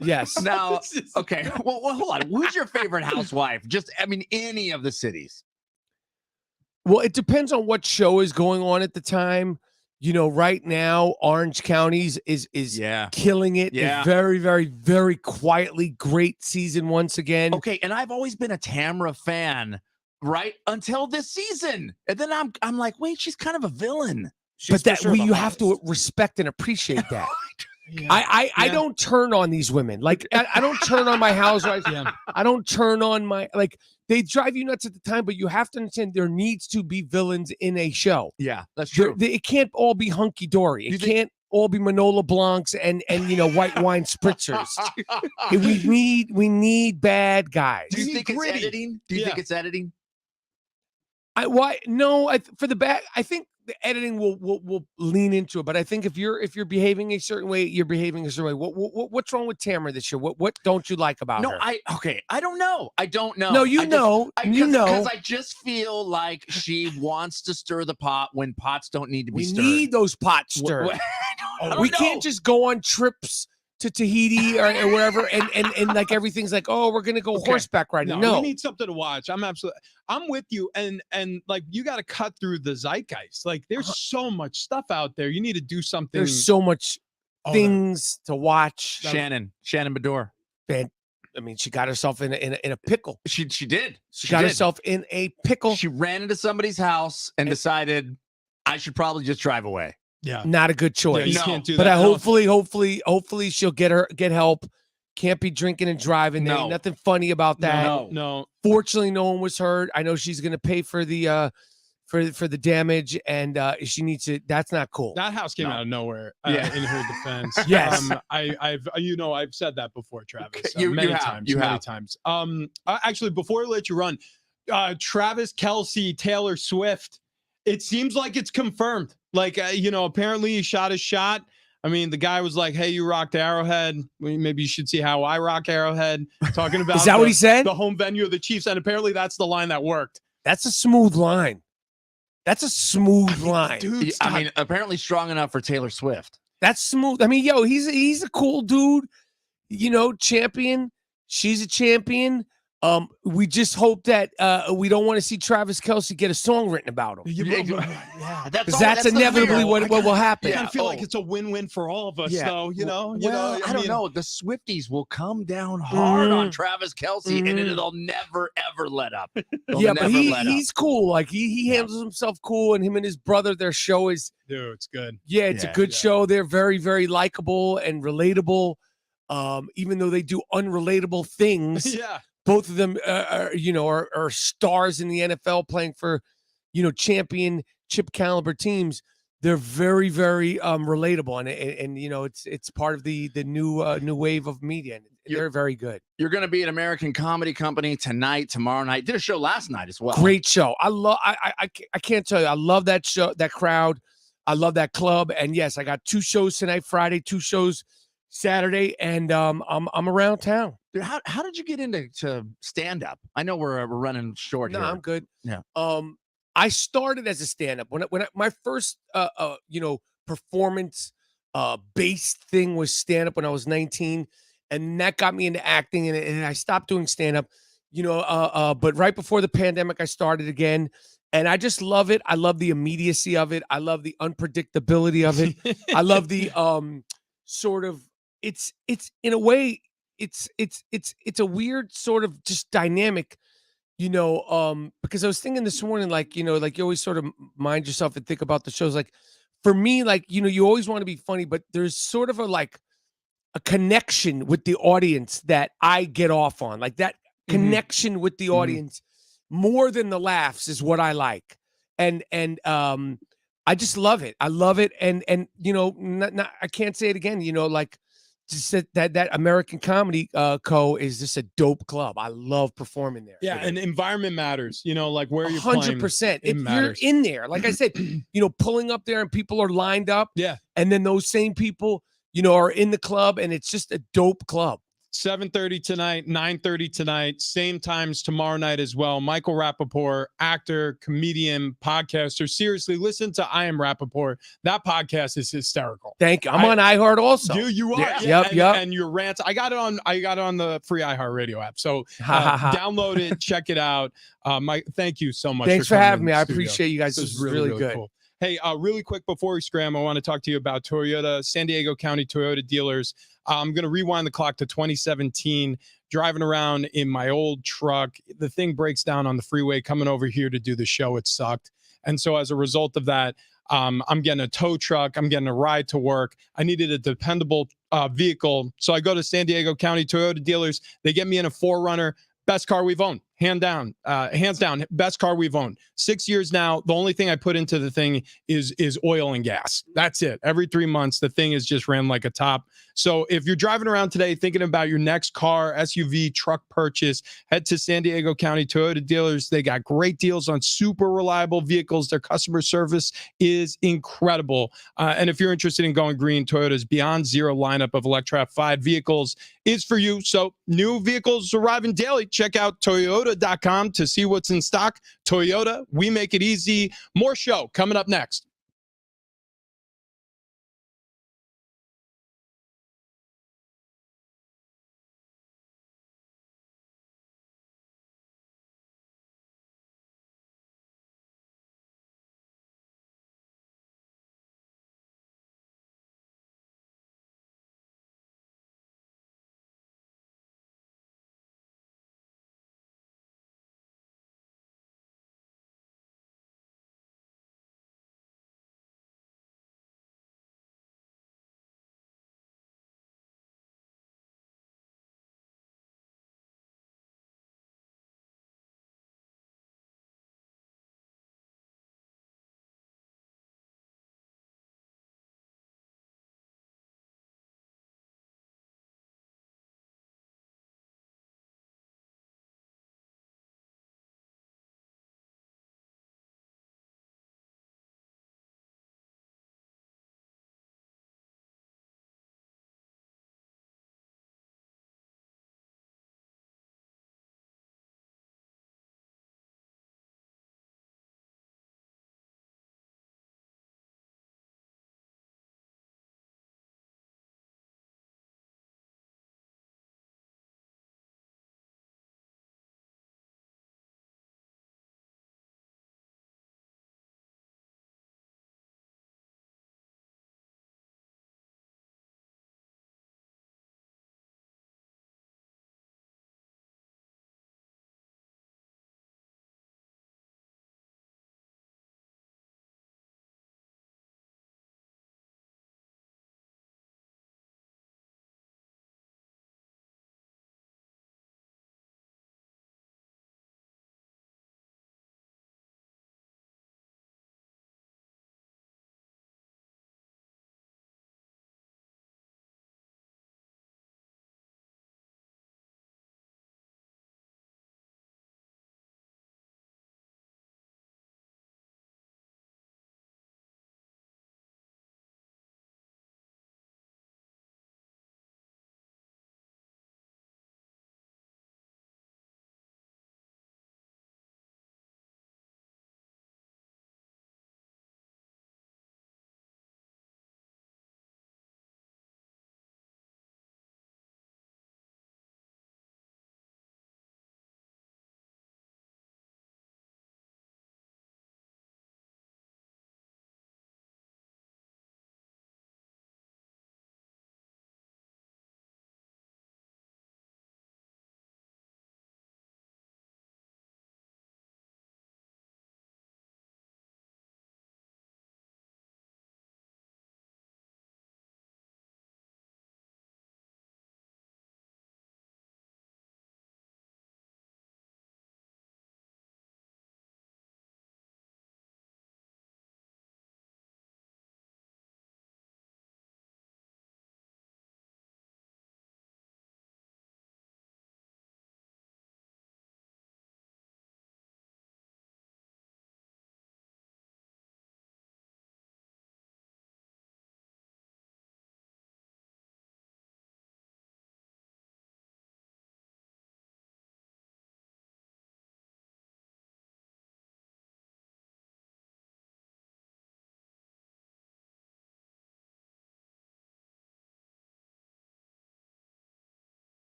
Yes. Now, okay. Well, hold on. Who's your favorite housewife? Just, I mean, any of the cities. Well, it depends on what show is going on at the time. You know, right now, Orange County's is killing it. Yeah. It's very, very, very quietly great season once again. Okay, and I've always been a Tamra fan, right? Until this season. And then I'm like, wait, she's kind of a villain. But you have to respect and appreciate that. Yeah. I don't turn on these women. Like, I don't turn on my housewives. I don't turn on my, like, they drive you nuts at the time, but you have to understand there needs to be villains in a show. Yeah, that's true. It can't all be hunky dory. It can't all be Manolo Blancs and you know, white wine spritzers. we need bad guys. Do you think it's editing? Do you think it's editing? For the bad, I think the editing will lean into it, but I think if you're behaving a certain way, you're behaving a certain way. What's wrong with Tamara this year? What don't you like about her? I don't know. No, you know, because I just feel like she wants to stir the pot when pots don't need to be stirred. We need those pots stirred. We can't just go on trips to Tahiti or wherever and like everything's like, oh, we're gonna go horseback riding. No, we need something to watch. I'm with you, and like, you got to cut through the zeitgeist. Like, there's so much stuff out there. You need to do something. There's so much things to watch. Shannon Bedore. I mean, she got herself in a pickle. She did. She got herself in a pickle. She ran into somebody's house and decided, I should probably just drive away. Yeah. Not a good Yeah, choice. you No. can't do But that. hopefully she'll get help. Can't be drinking and driving. There ain't No. nothing funny about that. No. Fortunately, no one was hurt. I know she's gonna pay for the for the damage, and she needs to. That's not cool. That house came No. out of nowhere Yeah. in her defense. Yes. I've said that before, Travis. You many have. times. You many have. times. Actually, before I let you run, Travis Kelce, Taylor Swift. It seems like it's confirmed. Like apparently he shot his shot. I mean, the guy was like, "Hey, you rocked Arrowhead. Maybe you should see how I rock Arrowhead." Talking about Is that what he said? The home venue of the Chiefs, and apparently that's the line that worked. That's a smooth line. That's a smooth line. Dude, I mean, apparently strong enough for Taylor Swift. That's smooth. I mean, he's a cool dude. Champion. She's a champion. We just hope that we don't want to see Travis Kelce get a song written about him. Yeah, Because that's inevitably the what will happen. I feel like it's a win-win for all of us, Yeah. though. I don't know. The Swifties will come down hard on Travis Kelce, and it'll never ever let up. They'll Yeah, but never let up. he's cool. Like he handles himself cool, and him and his brother, their show is Dude, it's good. it's a good show. They're very, very likable and relatable. Even though they do unrelatable things, Yeah. both of them are stars in the NFL playing for championship caliber teams. They're very, very relatable, and it's part of the new wave of media. And they're very good. You're going to be at American Comedy Company tonight, tomorrow night. Did a show last night as well. Great show. I can't tell you. I love that show, that crowd. I love that club. And yes, I got 2 shows tonight, Friday, 2 shows Saturday, and I'm around town. Dude, how did you get into stand up? I know we're running short No, here. I'm good. Yeah. I started as a stand-up when my first performance based thing was stand-up when I was 19, and that got me into acting, and I stopped doing stand-up. But right before the pandemic, I started again, and I just love it. I love the immediacy of it. I love the unpredictability of it. I love the sort of it's in a way it's a weird sort of just dynamic. Because I was thinking this morning, like you always sort of mind yourself and think about the shows. Like for me, like, you always want to be funny, but there's sort of a connection with the audience that I get off on. Like that connection with the audience more than the laughs is what I like. And I just love it. I love it. And I can't say it again, just that American Comedy Co is just a dope club. I love performing there. Yeah, and environment matters. Like where you're playing. 100%. It If matters. you're in there, like I said, pulling up there and people are lined up. Yeah. And then those same people, are in the club, and it's just a dope club. 7:30 tonight, 9:30 tonight, same times tomorrow night as well. Michael Rapaport, actor, comedian, podcaster. Seriously, listen to I Am Rapaport. That podcast is hysterical. Thank you. I'm on iHeart also. You are. Yeah. Yep. And your rants. I got it on the free iHeartRadio app. So download it, check it out. Mike, thank you so much. Thanks for coming having in me. the I studio. appreciate you guys. This is really good. Cool. Hey, really quick before we scram, I want to talk to you about Toyota, San Diego County Toyota dealers. I'm going to rewind the clock to 2017, driving around in my old truck. The thing breaks down on the freeway coming over here to do the show. It sucked. And so as a result of that, I'm getting a tow truck. I'm getting a ride to work. I needed a dependable vehicle. So I go to San Diego County Toyota dealers. They get me in a 4Runner. Best car we've owned, hands down, best car we've owned. 6 years now. The only thing I put into the thing is oil and gas. That's it. Every 3 months, the thing is just ran like a top. So if you're driving around today thinking about your next car, SUV, truck purchase, head to San Diego County Toyota dealers. They got great deals on super reliable vehicles. Their customer service is incredible. And if you're interested in going green, Toyota's Beyond Zero lineup of electrified vehicles is for you. So new vehicles arriving daily. Check out Toyota.com to see what's in stock. Toyota, we make it easy. More show coming up next.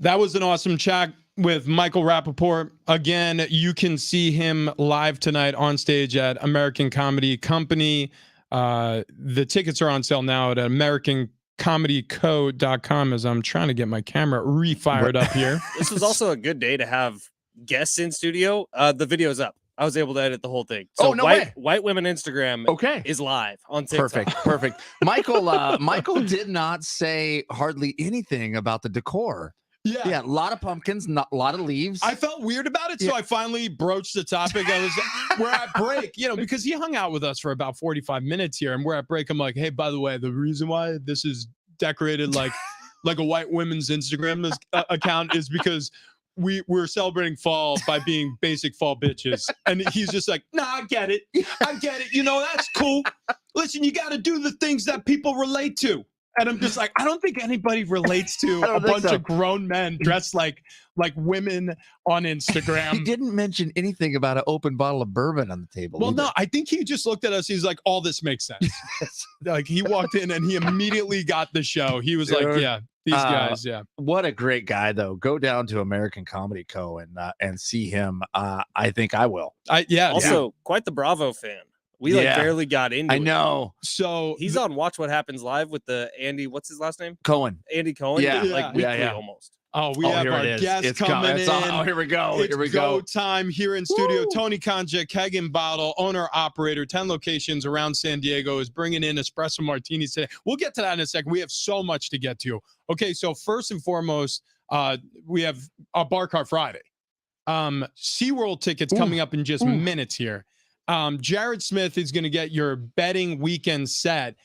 That was an awesome chat with Michael Rapaport. Again, you can see him live tonight on stage at American Comedy Company. The tickets are on sale now at americancomedyco.com as I'm trying to get my camera refired up here. This was also a good day to have guests in studio. The video's up. I was able to edit the whole thing. So White Women Instagram is live on TikTok. Perfect. Michael did not say hardly anything about the decor. Yeah, a lot of pumpkins, not a lot of leaves. I felt weird about it, so I finally broached the topic. We're at break, because he hung out with us for about 45 minutes here, and we're at break. I'm like, hey, by the way, the reason why this is decorated like a white women's Instagram account is because we're celebrating fall by being basic fall bitches. And he's just like, nah, I get it. That's cool. Listen, you got to do the things that people relate to. And I'm just like, I don't think anybody relates to a bunch of grown men dressed like women on Instagram. He didn't mention anything about an open bottle of bourbon on the table. Well, no, I think he just looked at us. He's like, all this makes sense. Like he walked in and he immediately got the show. He was like, yeah, these guys. Yeah. What a great guy, though. Go down to American Comedy Co. and see him. I think I will. Also, quite the Bravo fan. We barely got into it. I know. So he's on Watch What Happens Live with the Andy, what's his last name? Cohen. Andy Cohen. Weekly almost. Oh, we have our guest coming in. Oh, here we go. It's go time here in studio. Tony Konja, Keg and Bottle, owner, operator, 10 locations around San Diego, is bringing in espresso martinis today. We'll get to that in a second. We have so much to get to. Okay, so first and foremost, we have a Bar Car Friday. SeaWorld tickets coming up in just minutes here. Jared Smith is going to get your betting weekend set,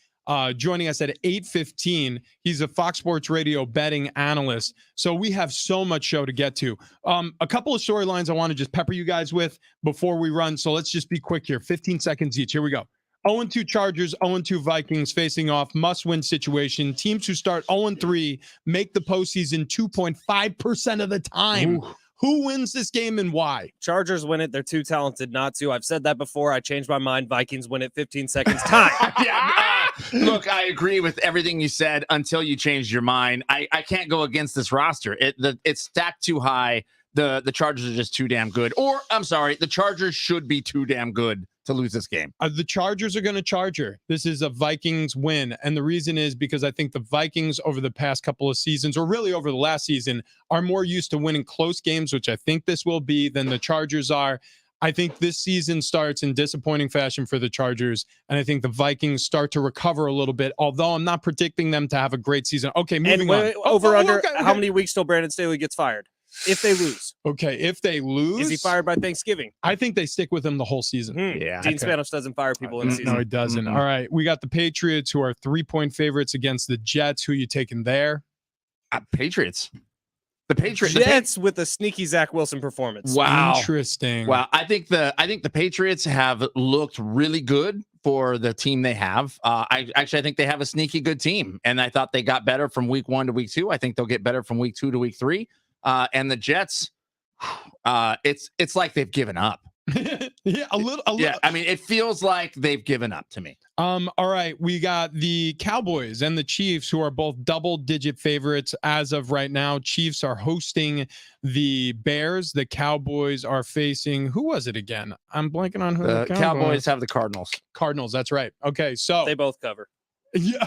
joining us at 8:15. He's a Fox Sports Radio betting analyst. So we have so much show to get to. A couple of storylines I want to just pepper you guys with before we run. So let's just be quick here. 15 seconds each. Here we go. 0-2 Chargers, 0-2 Vikings facing off, must-win situation. Teams who start 0-3 make the postseason 2.5% of the time. Ooh. Who wins this game and why? Chargers win it. They're too talented not to. I've said that before. I changed my mind. Vikings win it. 15 seconds. Time. Look, I agree with everything you said until you changed your mind. I can't go against this roster. It's stacked too high. The Chargers are just too damn good. Or, I'm sorry, the Chargers should be too damn good to lose this game. The Chargers are going to charge her. This is a Vikings win. And the reason is because I think the Vikings over the past couple of seasons, or really over the last season, are more used to winning close games, which I think this will be, than the Chargers are. I think this season starts in disappointing fashion for the Chargers, and I think the Vikings start to recover a little bit, although I'm not predicting them to have a great season. Okay, moving on. Over, how many weeks till Brandon Staley gets fired? If they lose. Okay, if they lose. Is he fired by Thanksgiving? I think they stick with him the whole season. Yeah. Dean Spanos doesn't fire people in the season. No, he doesn't. All right, we got the Patriots, who are 3-point favorites against the Jets. Who you taking there? Patriots. The Patriots. Jets with a sneaky Zach Wilson performance. Wow. Interesting. Wow. I think the Patriots have looked really good for the team they have. I think they have a sneaky good team, and I thought they got better from week 1 to week 2. I think they'll get better from week 2 to week 3. And the Jets, it's like they've given up. Yeah, a little. Yeah, I mean, it feels like they've given up to me. All right, we got the Cowboys and the Chiefs, who are both double-digit favorites as of right now. Chiefs are hosting the Bears. The Cowboys are facing, who was it again? I'm blanking on who. The Cowboys have the Cardinals. Cardinals, that's right. Okay, so they both cover. Yeah.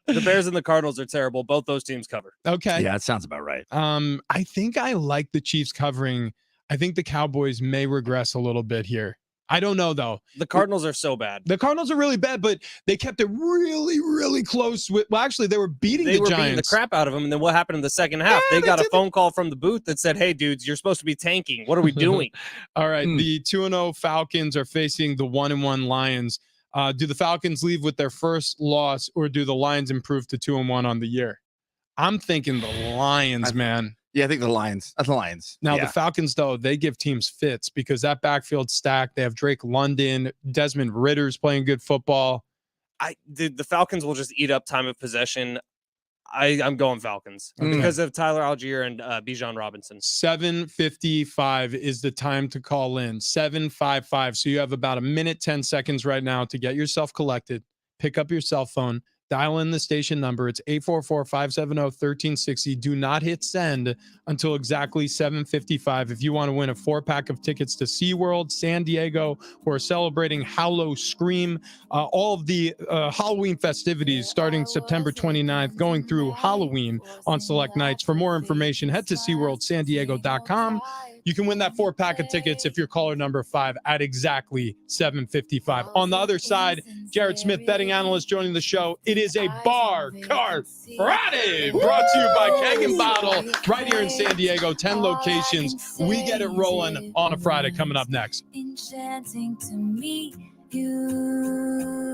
The Bears and the Cardinals are terrible. Both those teams cover. Okay. Yeah, that sounds about right. I think I like the Chiefs covering. I think the Cowboys may regress a little bit here. I don't know, though. The Cardinals are so bad. The Cardinals are really bad, but they kept it really, really close. Well, actually, they were beating the Giants. They were beating the crap out of them, and then what happened in the second half? They got a phone call from the booth that said, hey, dudes, you're supposed to be tanking. What are we doing? All right, the 2-0 Falcons are facing the 1-1 Lions. Do the Falcons leave with their first loss, or do the Lions improve to 2-1 on the year? I'm thinking the Lions, man. Yeah, I think the Lions. The Lions. Now, the Falcons, though, they give teams fits because that backfield's stacked. They have Drake London, Desmond Ritter's playing good football. The Falcons will just eat up time of possession. I'm going Falcons because of Tyler Algier and Bijan Robinson. 7:55 is the time to call in. 7:55. So you have about a minute, 10 seconds right now to get yourself collected. Pick up your cell phone. Dial in the station number. It's 844-570-1360. Do not hit send until exactly 7:55. If you want to win a 4-pack of tickets to SeaWorld, San Diego, we're celebrating Hallow Scream, all of the Halloween festivities starting September 29th, going through Halloween on select nights. For more information, head to SeaWorldSanDiego.com. You can win that 4-pack of tickets if you're caller number 5 at exactly 7:55. On the other side, Jared Smith, betting analyst, joining the show. It is a Bar Cart Friday, brought to you by Keg and Bottle, right here in San Diego. 10 locations. We get it rolling on a Friday. Coming up next. Enchanting to meet you.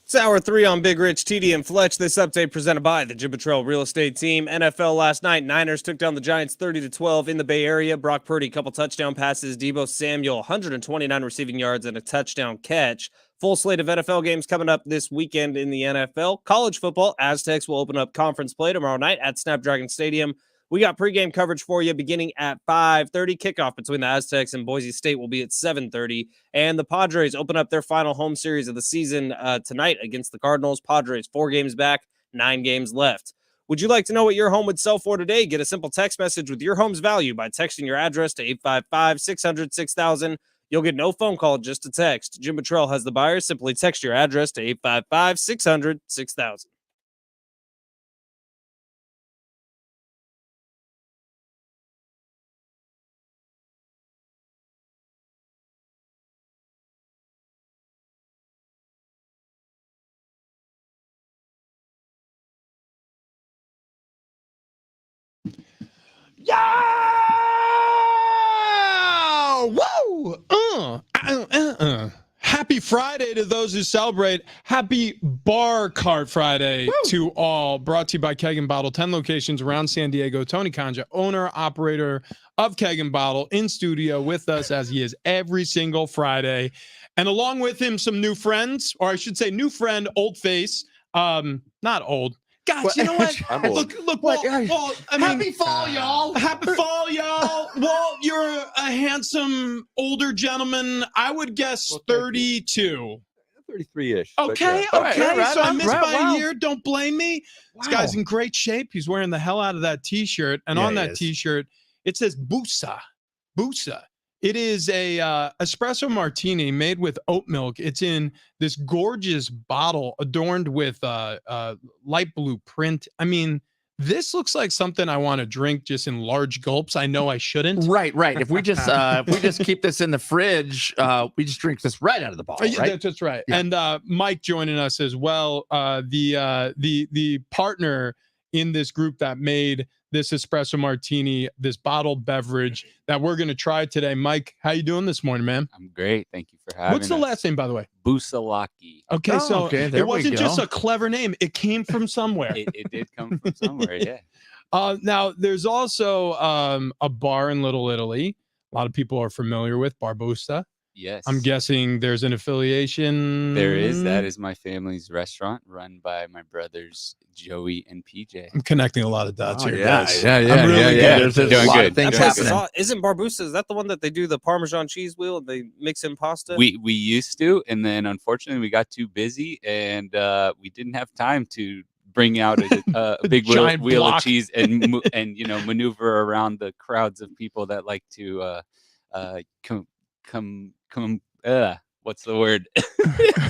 It's hour 3 on Big Rich, TD, and Fletch. This update presented by the Jim Betrell Real Estate Team. NFL last night, Niners took down the Giants 30-12 in the Bay Area. Brock Purdy, couple touchdown passes. Deebo Samuel, 129 receiving yards and a touchdown catch. Full slate of NFL games coming up this weekend in the NFL. College football, Aztecs will open up conference play tomorrow night at Snapdragon Stadium. We got pregame coverage for you beginning at 5:30. Kickoff between the Aztecs and Boise State will be at 7:30. And the Padres open up their final home series of the season tonight against the Cardinals. Padres 4 games back, 9 games left. Would you like to know what your home would sell for today? Get a simple text message with your home's value by texting your address to 855-600-6000. You'll get no phone call, just a text. Jim Betrell has the buyers. Simply text your address to 855-600-6000. Yeah! Woo! Happy Friday to those who celebrate. Happy Bar Cart Friday to all. Brought to you by Keg and Bottle. 10 locations around San Diego. Tony Conja, owner, operator of Keg and Bottle, in studio with us as he is every single Friday. And along with him, some new friends, or I should say new friend, old face. Not old. Gosh, Well, you know what? I'm old. Look, What? Walt, I mean, Happy fall, y'all. happy fall, y'all. Walt, you're a handsome older gentleman. I would guess Well, thank 32. 33-ish. Okay, but, okay. right So I on, missed right, by wow. a year. Don't blame me. This guy's in great shape. He's wearing the hell out of that T-shirt. And Yeah, on he that is. T-shirt, it says Busa. Busa. It is a espresso martini made with oat milk. It's in this gorgeous bottle adorned with light blue print. I mean, this looks like something I want to drink just in large gulps. I know I shouldn't. Right. If we just keep this in the fridge, we just drink this right out of the bottle, Yeah, right? that's right. Yeah. And Mike joining us as well. The partner in this group that made this espresso martini, this bottled beverage that we're going to try today. Mike, how you doing this morning, man? I'm great. Thank you for having What's the us. last name, by the way? Busalaki. Okay, Oh, so okay, there it we wasn't just go. a clever name. It came from somewhere. It did come from somewhere, yeah. Now, there's also a bar in Little Italy. A lot of people are familiar with Barbosa. Yes. I'm guessing there's an affiliation. There is. That is my family's restaurant run by my brothers, Joey and PJ. I'm connecting a lot of dots here, yeah, guys. yeah, I'm really good. There's Doing a lot good. of things That place is happening. isn't Barbusa? Is that the one that they do the Parmesan cheese wheel and they mix in pasta? We used to, and then unfortunately we got too busy and we didn't have time to bring out a big giant wheel block. of cheese and maneuver around the crowds of people that like to what's the word?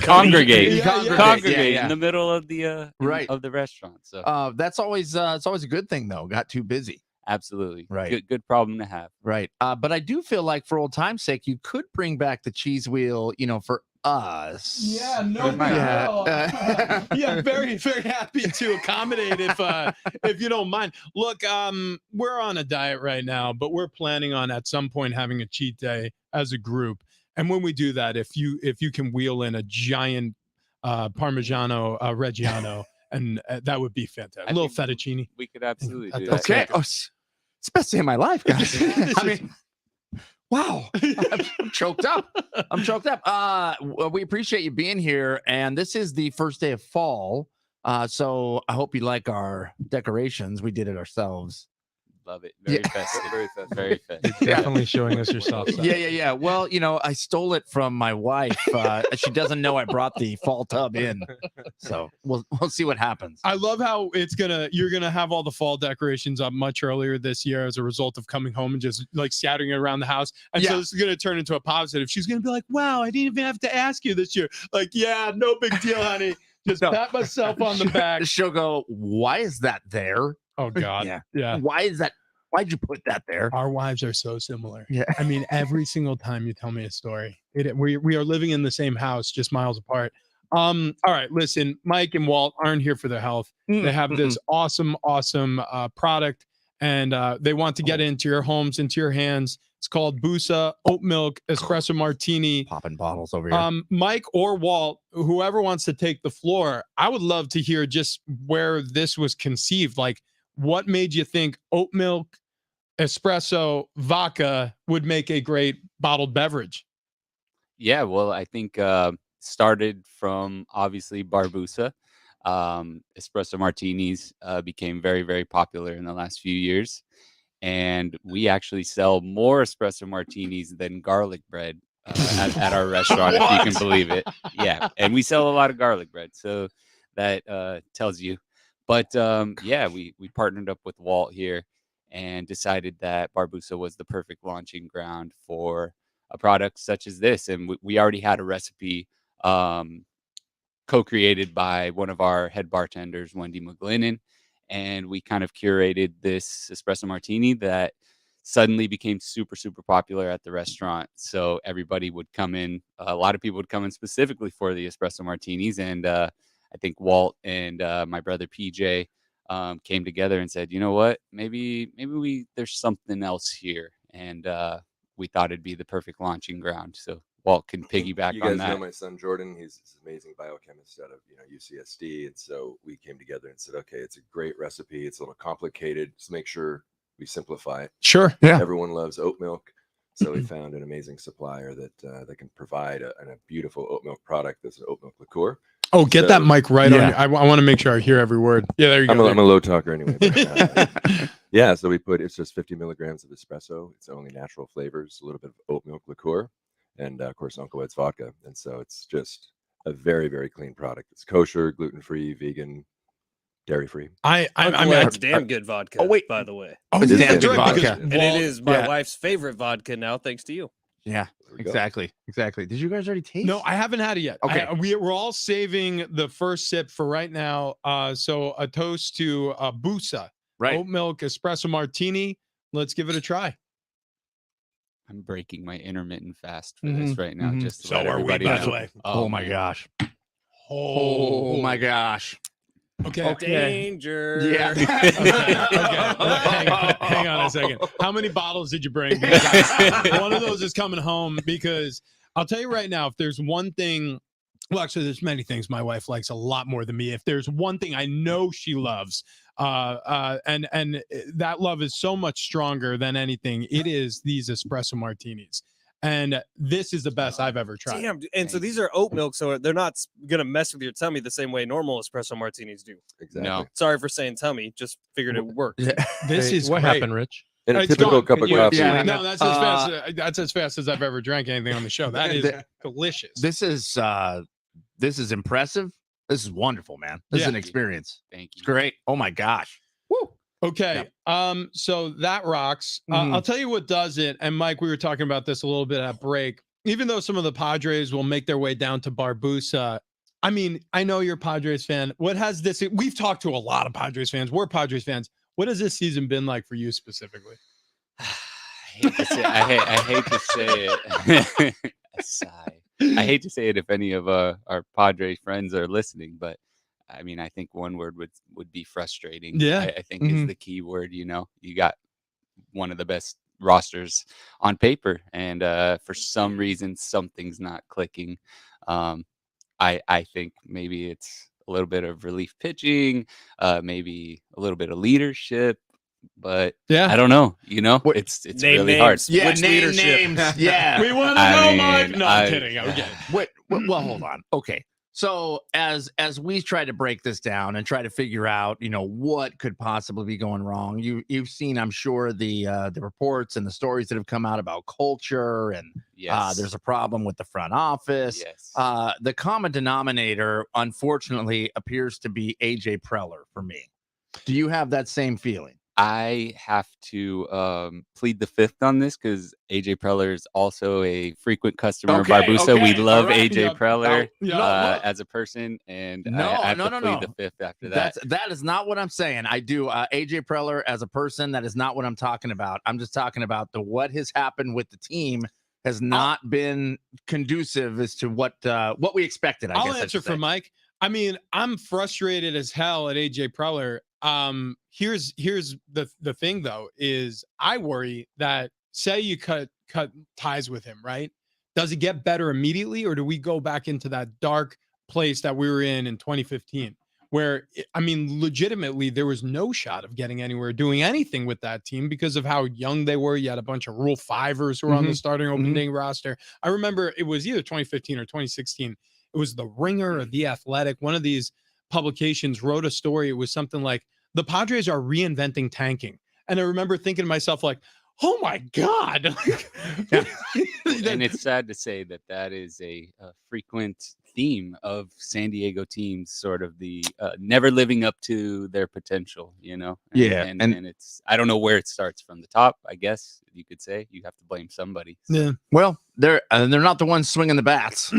Congregate. Yeah, yeah. Congregate Yeah. in the middle of the Right. of the restaurant. So That's always it's always a good thing though. Got too busy. absolutely. Right. Good problem to have. Right. But I do feel like for old time's sake, you could bring back the cheese wheel, for us. Yeah, no Good mind. yeah. Yeah, very, very happy to accommodate if you don't mind. Look, we're on a diet right now, but we're planning on at some point having a cheat day as a group. And when we do that, if you can wheel in a giant Parmigiano Reggiano, and that would be fantastic. I A little think fettuccine. We could absolutely do That's that. Okay. Oh, it's the best day of my life, guys. I mean, wow. I'm choked up. We appreciate you being here. And this is the first day of fall. So I hope you like our decorations. We did it ourselves. Love it. Very Yeah. festive. Very festive. Definitely showing us yourself. Yeah. Well, I stole it from my wife. She doesn't know I brought the fall tub in. So we'll see what happens. I love how you're gonna have all the fall decorations up much earlier this year as a result of coming home and just like scattering it around the house. And so Yeah. this is gonna turn into a positive. She's gonna be like, "Wow, I didn't even have to ask you this year." Like, yeah, no big deal, honey. Just No. pat myself on the back. She'll go, why is that there? Oh God, Yeah. yeah. Why is that? Why'd you put that there? Our wives are so similar. Yeah. I mean, every single time you tell me a story, we are living in the same house, just miles apart. All right, listen, Mike and Walt aren't here for their health. They have this awesome product and they want to get into your homes, into your hands. It's called Busa Oat Milk Espresso Martini. Popping bottles over here. Mike or Walt, whoever wants to take the floor, I would love to hear just where this was conceived. Like, what made you think oat milk, espresso, vodka would make a great bottled beverage? Yeah, well, I think started from obviously Barbusa. Espresso martinis became very, very popular in the last few years. And we actually sell more espresso martinis than garlic bread at our restaurant, if you can believe it. Yeah, and we sell a lot of garlic bread, so that tells you. But yeah, we partnered up with Walt here and decided that Barbusa was the perfect launching ground for a product such as this. And we already had a recipe co-created by one of our head bartenders, Wendy McGlinnan. And we kind of curated this espresso martini that suddenly became super, super popular at the restaurant. So everybody would come in. A lot of people would come in specifically for the espresso martinis. And I think Walt and my brother PJ came together and said, you know what, maybe there's something else here. And we thought it'd be the perfect launching ground. So Walt can piggyback you on guys that. know my son Jordan. He's this amazing biochemist out of UCSD, and so we came together and said, okay, it's a great recipe. It's a little complicated. Just make sure we simplify it. Sure. Yeah. Everyone loves oat milk, so we found an amazing supplier that can provide a beautiful oat milk product. That's an oat milk liqueur. Oh, get So- that mic right on. Yeah. I want to make sure I hear every word. Yeah, there you go. I'm a low talker anyway. But, yeah, so it's just 50 milligrams of espresso. It's only natural flavors, a little bit of oat milk liqueur, and of course Uncle Ed's vodka. And so it's just a very, very clean product. It's kosher, gluten-free, vegan, dairy-free. I mean, it's damn good vodka. Oh, wait. By the way, oh, It is that's damn right, good because vodka. and it is my yeah. wife's favorite vodka now, thanks to you. Yeah, There we go. exactly. Did you guys already taste? No, I haven't had it yet. Okay. We're all saving the first sip for right now. So a toast to Busa Right. Oat Milk Espresso Martini. Let's give it a try. I'm breaking my intermittent fast for Mhm, this right now, mhm. just to So let are we, everybody by know. the way. Oh my man. gosh. Oh, Oh my gosh. Okay. Danger. Yeah. Okay. Hang on a second. How many bottles did you bring? Because one of those is coming home, because I'll tell you right now, if there's one thing, well, actually, there's many things my wife likes a lot more than me. If there's one thing I know she loves, and that love is so much stronger than anything, it is these espresso martinis. And this is the best I've ever tried. Damn. And so these are oat milk, so they're not gonna mess with your tummy the same way normal espresso martinis do. Exactly. No. Sorry for saying tummy. Just figured it worked. This is what great. happened, Rich? And a It's typical gone. cup of You- coffee. yeah. No, that's as fast as I've ever drank anything on the show. That is delicious. This is impressive. This is wonderful, man. This is Yeah. an experience. Thank you. It's great. Oh my gosh. Woo. Okay. So that rocks. Mhm. I'll tell you what does it. And Mike, we were talking about this a little bit at break. Even though some of the Padres will make their way down to Barbusa, I mean, I know you're a Padres fan. What has this? We've talked to a lot of Padres fans. We're Padres fans. What has this season been like for you specifically? I hate to say it. A sigh. I hate to say it if any of our Padre friends are listening, but I mean, I think one word would be frustrating. Yeah. I think is the key word. You got one of the best rosters on paper, and for some reason, something's not clicking. I think maybe it's a little bit of relief pitching, maybe a little bit of leadership, but Yeah. I don't know. What- It's Name really hard. names. Yeah, Which name leadership? names. Yeah. We want to I know, mean, Mike. No, I'm I- kidding. I'm kidding. Wait, well, hold on. Okay. So as we try to break this down and try to figure out, what could possibly be going wrong, you've seen, I'm sure, the reports and the stories that have come out about culture, and Yes. there's a problem with the front office. Yes. The common denominator, unfortunately, appears to be AJ Preller for me. Do you have that same feeling? I have to plead the fifth on this because AJ Preller is also a frequent customer Okay, of Barbusa. We okay, love all right. AJ Yep. Preller Yep. as a person, and No, I have no, to no, plead no. the fifth after that. That is not what I'm saying. I do AJ Preller as a person. That is not what I'm talking about. I'm just talking about what has happened with the team has not been conducive as to what we expected. I I'll guess I answer should for say. Mike. I mean, I'm frustrated as hell at AJ Preller. Here's the thing though, is I worry that say you cut ties with him, right? Does it get better immediately, or do we go back into that dark place that we were in 2015? Where, I mean, legitimately, there was no shot of getting anywhere, doing anything with that team because of how young they were. You had a bunch of Rule 5ers who were on the starting opening roster. I remember it was either 2015 or 2016. It was The Ringer or The Athletic. One of these publications wrote a story. It was something like, the Padres are reinventing tanking. And I remember thinking to myself, like, oh my God. And it's sad to say that is a frequent theme of San Diego teams, sort of the never living up to their potential, and it's, I don't know where it starts from the top. I guess you could say you have to blame somebody. So. Yeah. Well, they're not the ones swinging the bats.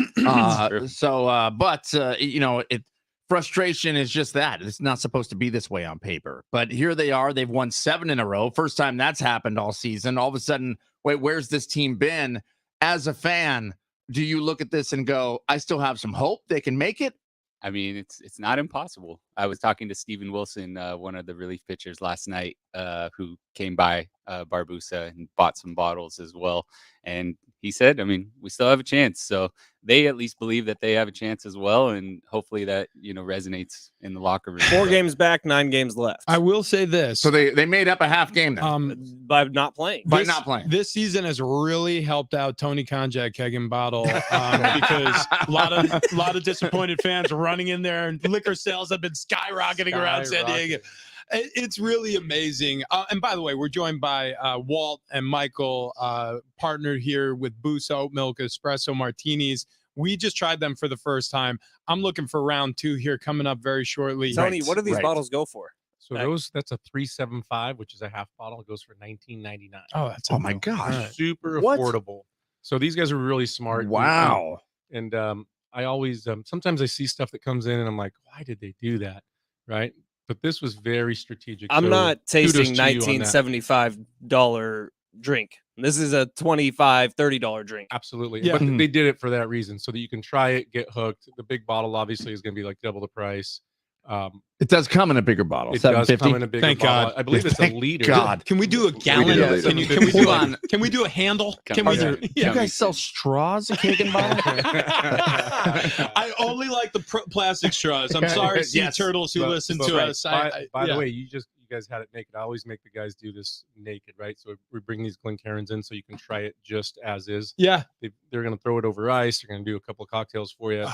Frustration is just that. It's not supposed to be this way on paper. But here they are. They've won 7 in a row. First time that's happened all season. All of a sudden, wait, where's this team been? As a fan, do you look at this and go, I still have some hope they can make it? I mean, it's not impossible. I was talking to Steven Wilson, one of the relief pitchers last night, who came by Barbusa and bought some bottles as well. And he said, I mean, we still have a chance. So they at least believe that they have a chance as well. And hopefully that, resonates in the locker room. 4 games back, 9 games left. I will say this. So they made up a half game then. By not playing. This season has really helped out Tony Kanja at Keg and Bottle because a lot of disappointed fans running in there, and liquor sales have been skyrocketing around San Diego. It's really amazing. And by the way, we're joined by Walt and Michael, partnered here with Busa Oat Milk Espresso Martinis. We just tried them for the first time. I'm looking for round 2 here coming up very shortly. Tony, what do these bottles go for? So that's a 375, which is a half bottle. It goes for $19.99. Oh my gosh, super affordable. So these guys are really smart. Wow. And I always sometimes I see stuff that comes in and I'm like, why did they do that? Right. But this was very strategic. I'm not tasting $19.75 drink. This is a $25, $30 drink. Absolutely. Yeah. But they did it for that reason, so that you can try it, get hooked. The big bottle obviously is going to be like double the price. It does come in a bigger bottle. It does come in a bigger bottle. I believe it's a liter. God. Can we do a gallon? Can we do a handle? Can we do? You guys sell straws at Keg and Bottle? I only like the plastic straws. I'm sorry, sea turtles who listen to us. By the way, you guys had it naked. I always make the guys do this naked, right? So we bring these Glencairns in so you can try it just as is. Yeah. They're going to throw it over ice. They're going to do a couple of cocktails for you.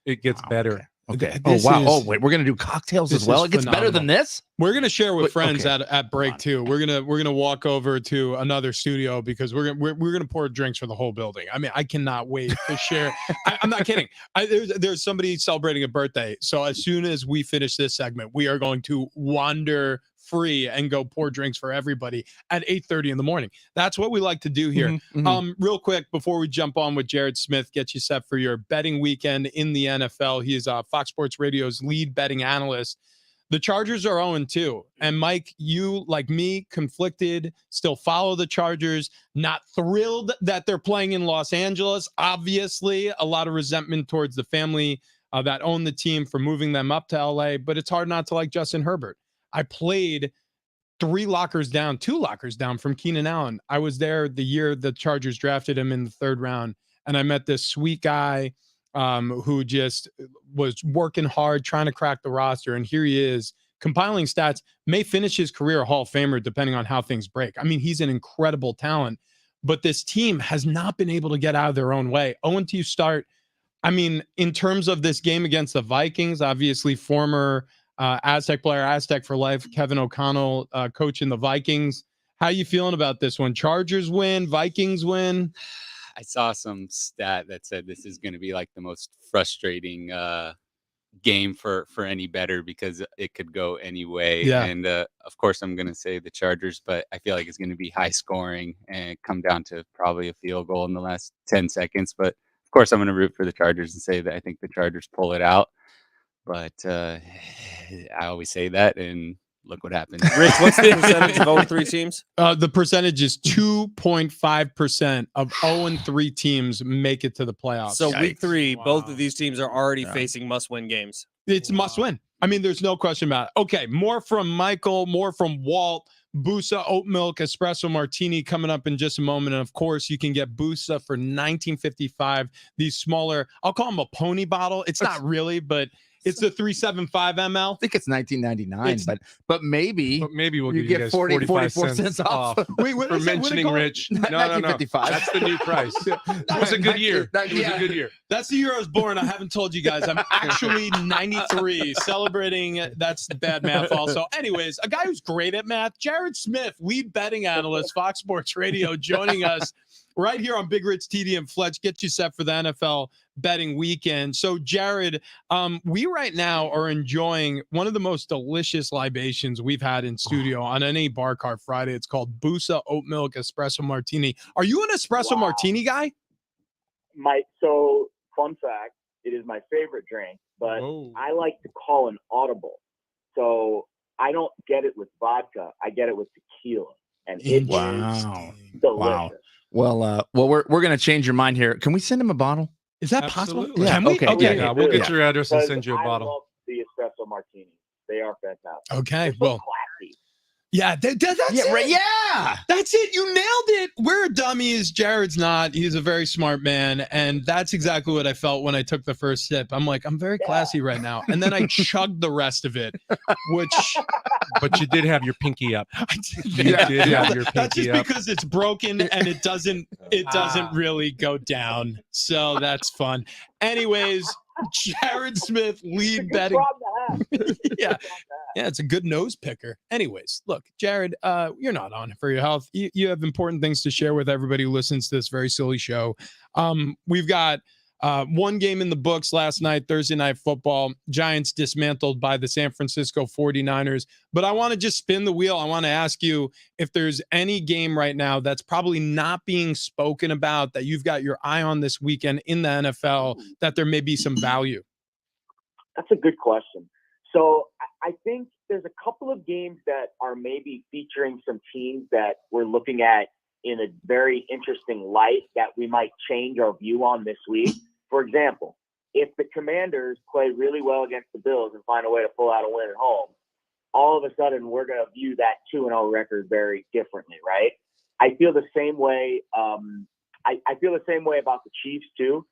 It gets better. Okay. Oh, wait, we're gonna do cocktails as well. It gets better than this. We're gonna share with friends at break too. We're gonna walk over to another studio because we're gonna pour drinks for the whole building. I mean, I cannot wait to share. I'm not kidding. There's somebody celebrating a birthday. So as soon as we finish this segment, we are going to wander free and go pour drinks for everybody at 8:30 in the morning. That's what we like to do here. Real quick before we jump on with Jared Smith, get you set for your betting weekend in the NFL. He is Fox Sports Radio's lead betting analyst. The Chargers are 0-2. And Mike, you, like me, conflicted, still follow the Chargers, not thrilled that they're playing in Los Angeles. Obviously, a lot of resentment towards the family that owned the team for moving them up to LA, but it's hard not to like Justin Herbert. I played 2 lockers down from Keenan Allen. I was there the year the Chargers drafted him in the 3rd round, and I met this sweet guy who just was working hard, trying to crack the roster, and here he is compiling stats, may finish his career a Hall of Famer depending on how things break. I mean, he's an incredible talent, but this team has not been able to get out of their own way. 0-2 start. I mean, in terms of this game against the Vikings, obviously former Aztec player, Aztec for life, Kevin O'Connell, coaching the Vikings. How you feeling about this one? Chargers win, Vikings win? I saw some stat that said this is going to be like the most frustrating game for any bettor because it could go any way. Yeah. And of course, I'm going to say the Chargers, but I feel like it's going to be high scoring and come down to probably a field goal in the last 10 seconds. But of course, I'm going to root for the Chargers and say that I think the Chargers pull it out. But I always say that, and look what happened. Rich, what's the percentage of 0-3 teams? The percentage is 2.5% of 0-3 teams make it to the playoffs. So week 3, both of these teams are already facing must-win games. It's must-win. I mean, there's no question about it. Okay, more from Michael, more from Walt. Busa Oat Milk Espresso Martini coming up in just a moment. And of course, you can get Busa for $19.55. These smaller, I'll call them a pony bottle. It's not really, but it's the 375 ml. I think it's $19.99, but maybe we'll you give you get guys 44 cents off. Wait, what for is it? What do they mentioning call it? Rich. No. That's the new price. It was a good year. It was a good year. That's the year I was born. I haven't told you guys. I'm actually 93, celebrating. That's bad math also. Anyways, a guy who's great at math, Jared Smith, lead betting analyst, Fox Sports Radio, joining us right here on Big Rich, TD, and Fletch. Get you set for the NFL betting weekend. So, Jared, we right now are enjoying one of the most delicious libations we've had in studio on any Bar Car Friday. It's called Busa Oat Milk Espresso Martini. Are you an espresso martini guy? So fun fact, it is my favorite drink, but I like to call an audible. So I don't get it with vodka. I get it with tequila. And it is delicious. Wow. Well, we're going to change your mind here. Can we send him a bottle? Is that possible? Absolutely. Can we? Okay. Yeah, we'll get your address and send you a bottle. I love the espresso martinis. They are fantastic. Okay, They're so classy. Yeah, that's it. Right, yeah, that's it. You nailed it. We're dummies. Jared's not. He's a very smart man, and that's exactly what I felt when I took the first sip. I'm like, I'm very classy right now, and then I chugged the rest of it, which. But you did have your pinky up. I did. You did have your That's pinky just up. because it's broken and it doesn't really go down. So that's fun. Anyways, Jared Smith, lead betting. Yeah, it's a good nose picker. Anyways, look, Jared, you're not on for your health. You have important things to share with everybody who listens to this very silly show. We've got one game in the books last night, Thursday Night Football. Giants dismantled by the San Francisco 49ers. But I want to just spin the wheel. I want to ask you if there's any game right now that's probably not being spoken about that you've got your eye on this weekend in the NFL that there may be some value. That's a good question. So I think there's a couple of games that are maybe featuring some teams that we're looking at in a very interesting light that we might change our view on this week. For example, if the Commanders play really well against the Bills and find a way to pull out a win at home, all of a sudden we're going to view that 2-0 record very differently, right? I feel the same way. I feel the same way about the Chiefs too.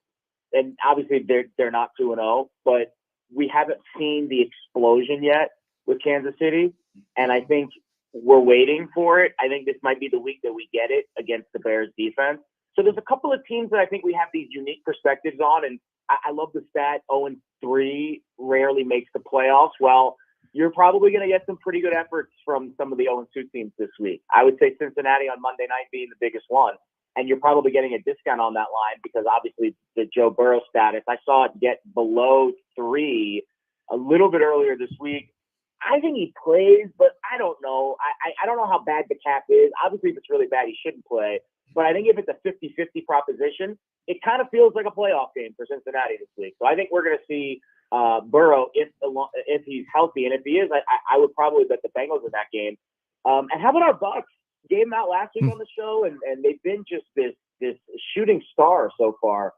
And obviously they're not 2-0, but we haven't seen the explosion yet with Kansas City. And I think we're waiting for it. I think this might be the week that we get it against the Bears defense. So there's a couple of teams that I think we have these unique perspectives on. And I love the stat 0-3 rarely makes the playoffs. Well, you're probably going to get some pretty good efforts from some of the 0-2 teams this week. I would say Cincinnati on Monday night being the biggest one. And you're probably getting a discount on that line because obviously the Joe Burrow status, I saw it get below 3 a little bit earlier this week. I think he plays, but I don't know. I don't know how bad the cap is. Obviously, if it's really bad, he shouldn't play. But I think if it's a 50-50 proposition, it kind of feels like a playoff game for Cincinnati this week. So I think we're going to see Burrow if he's healthy. And if he is, I would probably bet the Bengals in that game. And how about our Bucks? Gave them out last week on the show, and they've been just this shooting star so far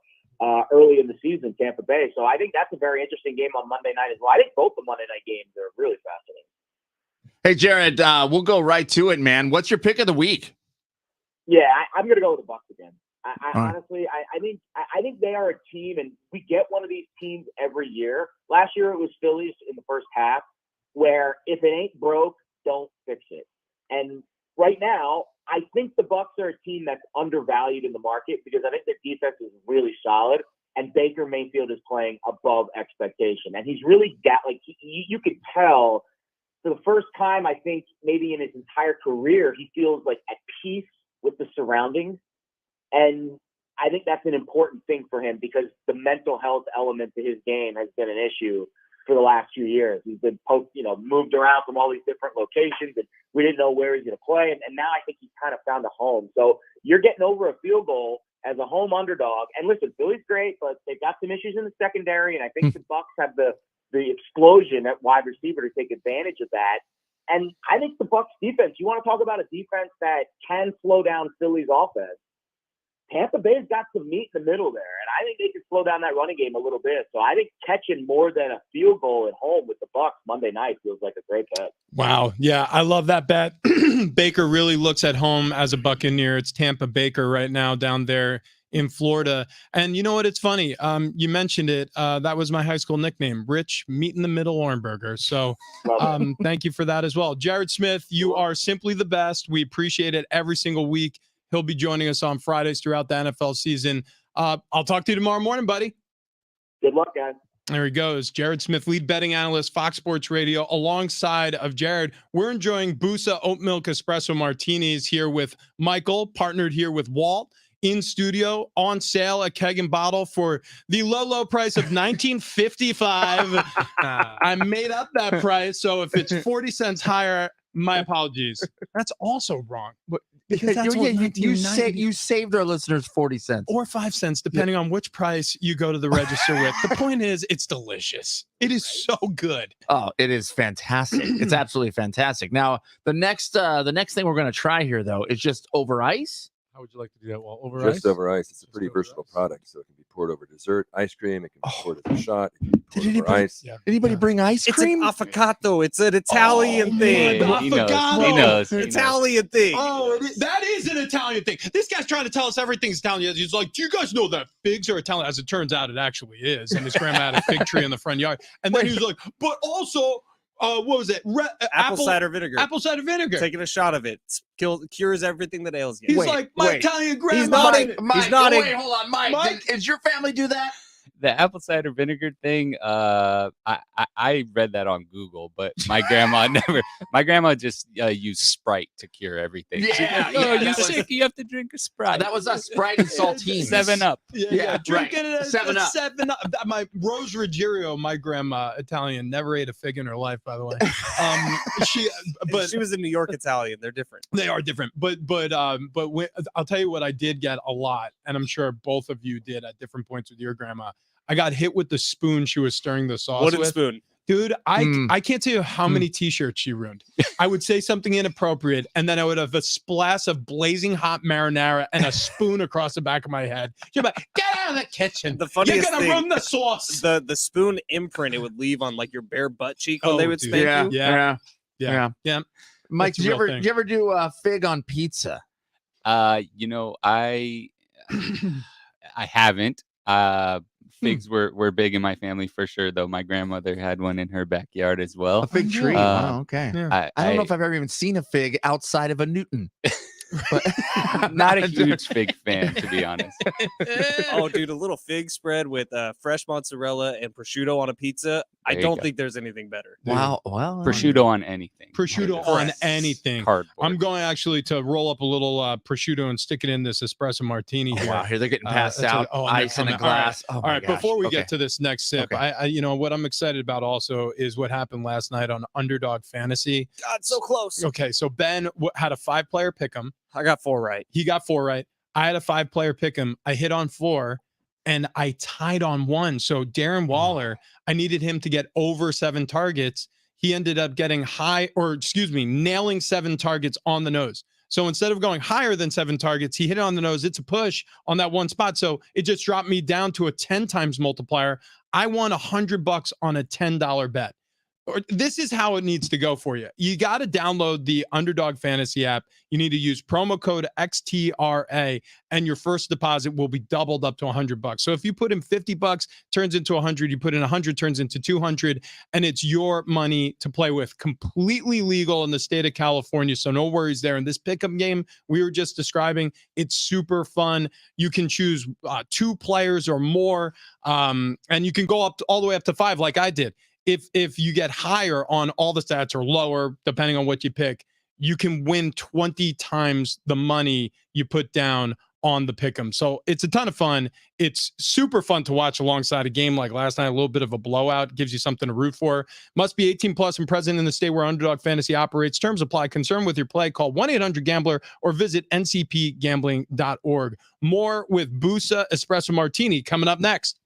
early in the season, Tampa Bay. So I think that's a very interesting game on Monday night as well. I think both the Monday night games are really fascinating. Hey, Jared, we'll go right to it, man. What's your pick of the week? Yeah, I'm going to go with the Bucks again. Honestly, I think they are a team, and we get one of these teams every year. Last year it was Phillies in the first half, where if it ain't broke, don't fix it. And right now, I think the Bucks are a team that's undervalued in the market because I think their defense is really solid, and Baker Mayfield is playing above expectation. And he's really got, you could tell for the first time, I think maybe in his entire career, he feels like at peace with the surroundings. And I think that's an important thing for him because the mental health element to his game has been an issue for the last few years. He's been moved around from all these different locations, and we didn't know where he's going to play. And now I think he's kind of found a home. So you're getting over a field goal as a home underdog. And listen, Philly's great, but they've got some issues in the secondary, and I think the Bucks have the explosion at wide receiver to take advantage of that. And I think the Bucks defense, you want to talk about a defense that can slow down Philly's offense. Tampa Bay's got some meat in the middle there, and I think they can slow down that running game a little bit. So I think catching more than a field goal at home with the Bucs Monday night feels like a great bet. Wow. Yeah, I love that bet. Baker really looks at home as a Buccaneer. It's Tampa Baker right now down there in Florida. And you know what? It's funny. You mentioned it. That was my high school nickname, Rich Meat in the Middle Ornberger. So thank you for that as well. Jared Smith, you are simply the best. We appreciate it every single week. He'll be joining us on Fridays throughout the NFL season. I'll talk to you tomorrow morning, buddy. Good luck, guys. There he goes. Jared Smith, lead betting analyst, Fox Sports Radio. Alongside of Jared, we're enjoying Busa Oat Milk Espresso Martinis here with Michael, partnered here with Walt, in studio, on sale at Keg and Bottle for the low price of $19.55. I made up that price, so if it's 40 cents higher, my apologies. That's also wrong. Because that's you saved our listeners 40 cents or 5 cents, depending on which price you go to the register with. The point is, it's delicious. It is so good. Oh, it is fantastic. It's absolutely fantastic. Now, the next thing we're going to try here, though, is just over ice. How would you like to do that? Well, over ice? Just over ice. It's a pretty versatile product, so it can be poured over dessert, ice cream. It can be poured as a shot. It can be poured over ice. Anybody bring ice cream? It's an affogato. It's an Italian thing. Yeah, He knows. Italian thing. Oh, that is an Italian thing. This guy's trying to tell us everything's Italian. He's like, do you guys know that figs are Italian? As it turns out, it actually is. And his grandma had a fig tree in the front yard. And then he was like, but also, what was it? Apple cider vinegar. Apple cider vinegar. Taking a shot of it cures everything that ails you. He's like, my Italian grandma. He's nodding. Mike, He's nodding. wait, hold on, Mike. Does your family do that? The apple cider vinegar thing, I read that on Google, but my grandma never. My grandma just used Sprite to cure everything. Yeah, you're sick. You have to drink a Sprite. That was a Sprite and saltines. 7-Up. Yeah, drinking right. it 7-Up. 7-Up. My Rose Ruggiero, my grandma, Italian, never ate a fig in her life, by the way. She was a New York Italian. They're different. They are different, but when, I'll tell you what I did get a lot, and I'm sure both of you did at different points with your grandma. I got hit with the spoon she was stirring the sauce Wooden with. spoon. Dude, I can't tell you how many t-shirts she ruined. I would say something inappropriate, and then I would have a splash of blazing hot marinara and a spoon across the back of my head. You're like, get out of the kitchen. The funniest You're gonna thing, ruin the sauce. The spoon imprint it would leave on like your bare butt cheek when they would dude. spank you. Yeah. Mike, That's a did you real thing. ever do fig on pizza? I haven't. Figs were big in my family for sure, though. My grandmother had one in her backyard as well. A fig tree. Wow, okay. Yeah. I don't know if I've ever even seen a fig outside of a Newton. But not a huge fig fan, to be honest. Oh, dude, a little fig spread with fresh mozzarella and prosciutto on a pizza. I don't think there's anything better. Wow. Well, prosciutto on anything. Prosciutto on anything. Cardboard. I'm going actually to roll up a little prosciutto and stick it in this espresso martini here. Wow, here they're getting passed out. And Ice in a glass. All right, before we get to this next sip, I what I'm excited about also is what happened last night on Underdog Fantasy. God, so close. Okay, so Ben had a 5-player pick'em. I got 4 right. He got 4 right. I had a 5-player pick'em. I hit on 4, and I tied on 1. So Darren Waller, I needed him to get over 7 targets. He ended up getting nailing 7 targets on the nose. So instead of going higher than 7 targets, he hit it on the nose. It's a push on that one spot. So it just dropped me down to a 10 times multiplier. I won $100 on a $10 bet. This is how it needs to go for you. You got to download the Underdog Fantasy app. You need to use promo code XTRA, and your first deposit will be doubled up to $100. So if you put in $50, turns into 100. You put in 100, turns into 200, and it's your money to play with. Completely legal in the state of California, so no worries there. And this pickup game we were just describing, it's super fun. You can choose 2 players or more, and you can go up all the way up to 5, like I did. If you get higher on all the stats or lower, depending on what you pick, you can win 20 times the money you put down on the pick'em. So it's a ton of fun. It's super fun to watch alongside a game like last night, a little bit of a blowout, gives you something to root for. Must be 18 plus and present in the state where Underdog Fantasy operates. Terms apply. Concerned with your play, call 1-800-GAMBLER or visit ncpgambling.org. More with Busa Espresso Martini coming up next.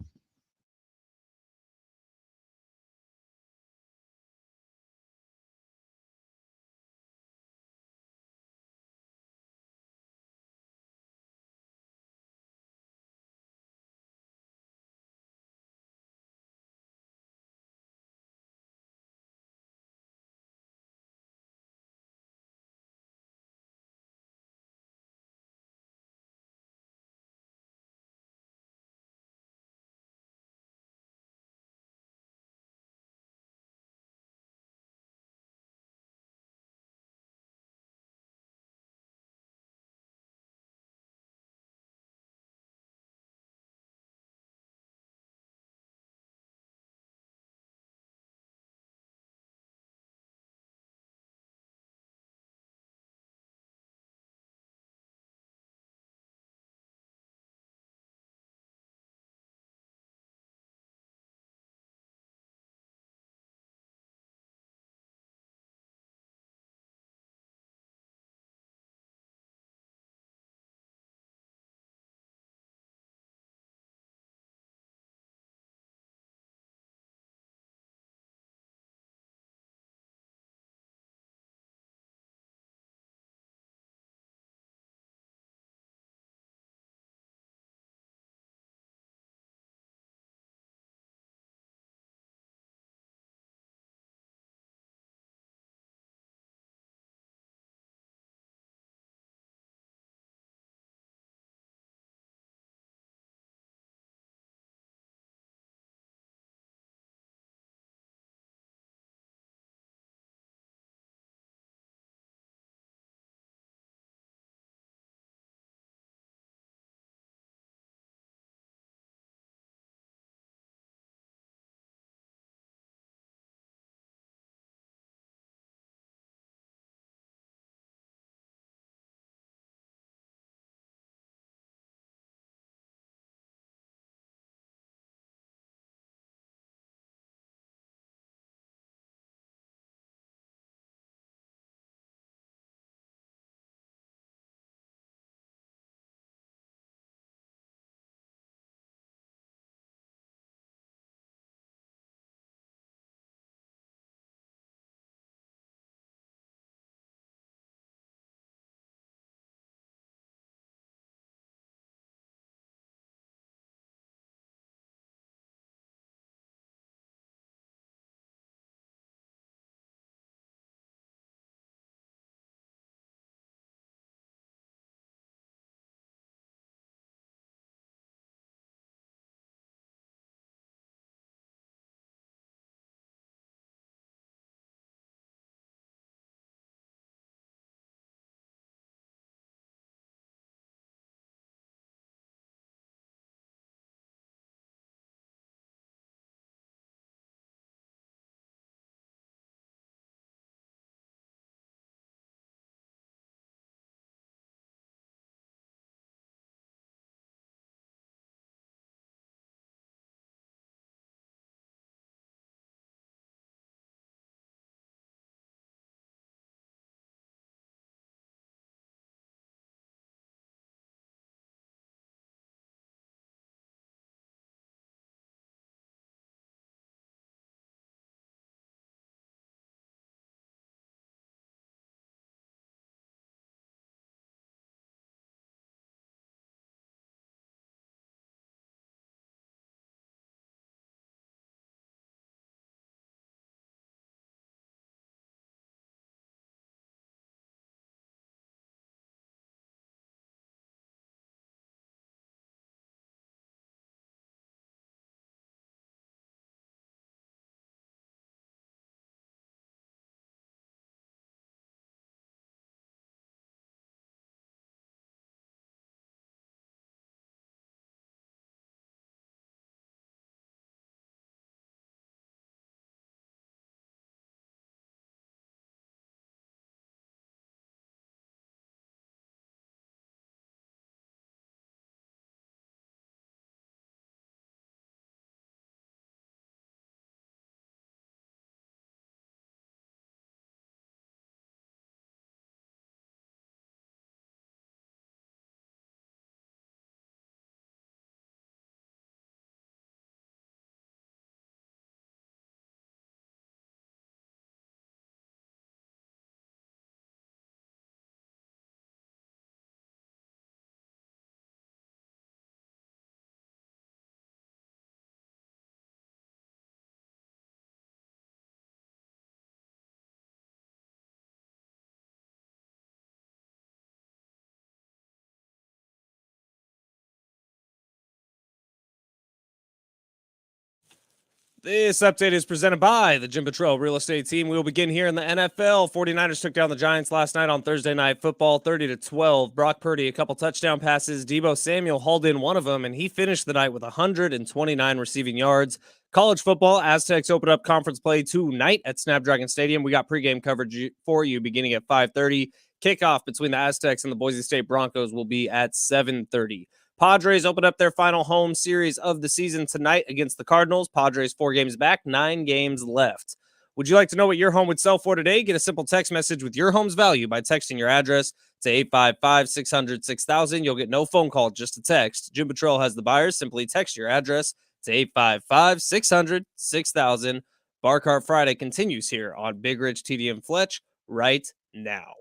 This update is presented by the Jim Patrol Real Estate Team. We will begin here in the NFL. 49ers took down the Giants last night on Thursday Night Football, 30-12. Brock Purdy, a couple touchdown passes. Deebo Samuel hauled in one of them, and he finished the night with 129 receiving yards. College football, Aztecs open up conference play tonight at Snapdragon Stadium. We got pregame coverage for you beginning at 5:30. Kickoff between the Aztecs and the Boise State Broncos will be at 7:30. Padres open up their final home series of the season tonight against the Cardinals. Padres 4 games back, 9 games left. Would you like to know what your home would sell for today? Get a simple text message with your home's value by texting your address to 855-600-6000. You'll get no phone call, just a text. Jim Patrol has the buyers. Simply text your address to 855-600-6000. Bar Cart Friday continues here on Big Rich, TD, and Fletch right now.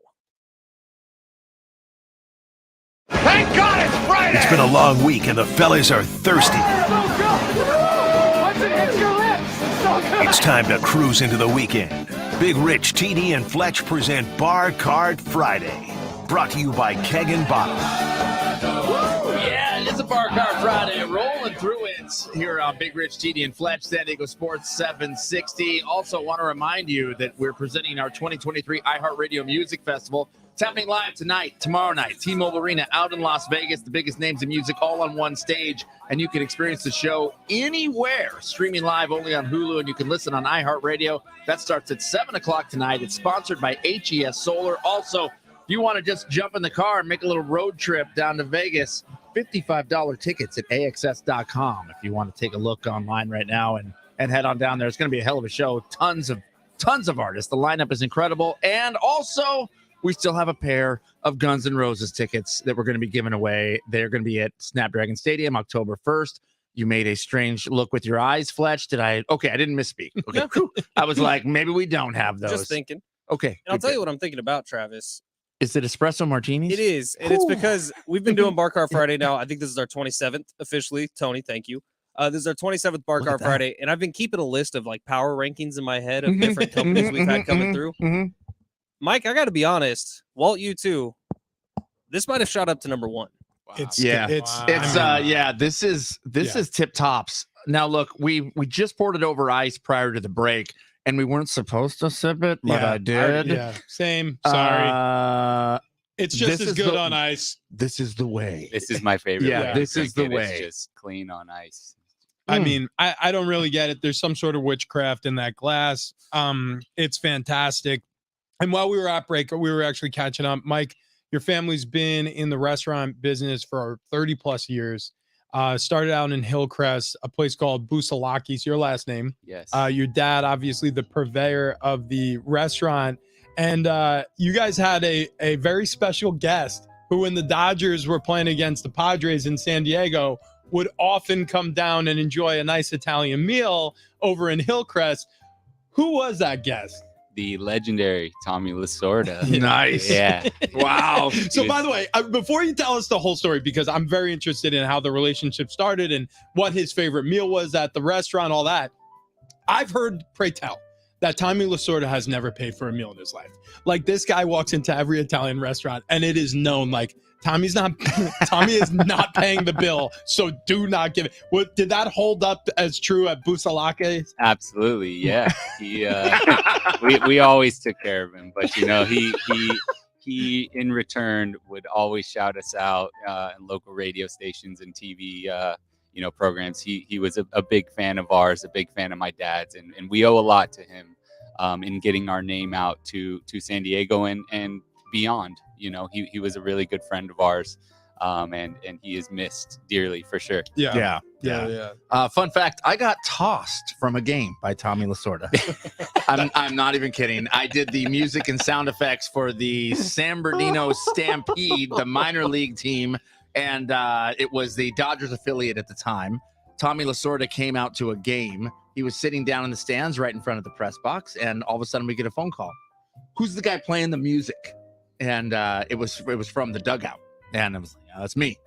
Thank God it's Friday! It's been a long week and the fellas are thirsty. Once it hits your lips, it's so good. It's time to cruise into the weekend. Big Rich, TD, and Fletch present Bar Card Friday. Brought to you by Keg and Bottle. Yeah, it's a Bar Card Friday. Rolling through it here on Big Rich, TD, and Fletch, San Diego Sports 760. Also want to remind you that we're presenting our 2023 iHeartRadio Music Festival. It's happening live tonight, tomorrow night, T-Mobile Arena out in Las Vegas, the biggest names in music all on one stage, and you can experience the show anywhere, streaming live only on Hulu, and you can listen on iHeartRadio. That starts at 7 o'clock tonight. It's sponsored by HES Solar. Also, if you want to just jump in the car and make a little road trip down to Vegas, $55 tickets at AXS.com if you want to take a look online right now and head on down there. It's going to be a hell of a show. Tons of artists. The lineup is incredible. And also, we still have a pair of Guns N' Roses tickets that we're going to be giving away. They're going to be at Snapdragon Stadium October 1st. You made a strange look with your eyes, Fletch. Okay, I didn't misspeak. Okay, I was like, maybe we don't have those. Just thinking. Okay. And I'll tell you what I'm thinking about, Travis. Is it espresso martinis? It is. And it's because we've been doing Bar Car Friday now. I think this is our 27th officially. Tony, thank you. This is our 27th Bar Car Friday. And I've been keeping a list of like power rankings in my head of different companies we've had coming through. Mike, I got to be honest. Walt, you too. This might have shot up to number 1. Wow. This is tip tops. Now look, we just poured it over ice prior to the break, and we weren't supposed to sip it, but I did. Same. Sorry. It's just as good on ice. This is the way. This is my favorite. This is the way. It's just clean on ice. I mean, I don't really get it. There's some sort of witchcraft in that glass. It's fantastic. And while we were at break, we were actually catching up. Mike, your family's been in the restaurant business for 30 plus years. Started out in Hillcrest, a place called Busa your last name. Yes. Your dad, obviously the purveyor of the restaurant. And you guys had a very special guest who, when the Dodgers were playing against the Padres in San Diego, would often come down and enjoy a nice Italian meal over in Hillcrest. Who was that guest? The legendary Tommy Lasorda. Nice. Yeah. Wow. So, by the way, before you tell us the whole story, because I'm very interested in how the relationship started and what his favorite meal was at the restaurant, all that. I've heard, pray tell, that Tommy Lasorda has never paid for a meal in his life. Like, this guy walks into every Italian restaurant, and it is known, like, Tommy is not paying the bill, so do not give it. Did that hold up as true at Busa? Absolutely, yeah. He, we always took care of him, but he in return would always shout us out in local radio stations and TV programs. He was a big fan of ours, a big fan of my dad's, and we owe a lot to him in getting our name out to San Diego and beyond. He was a really good friend of ours, and he is missed dearly for sure. Yeah. Fun fact: I got tossed from a game by Tommy Lasorda. I'm not even kidding. I did the music and sound effects for the San Bernardino Stampede, the minor league team, and it was the Dodgers affiliate at the time. Tommy Lasorda came out to a game. He was sitting down in the stands right in front of the press box, and all of a sudden we get a phone call. Who's the guy playing the music? And it was from the dugout. And I was like, oh, that's me.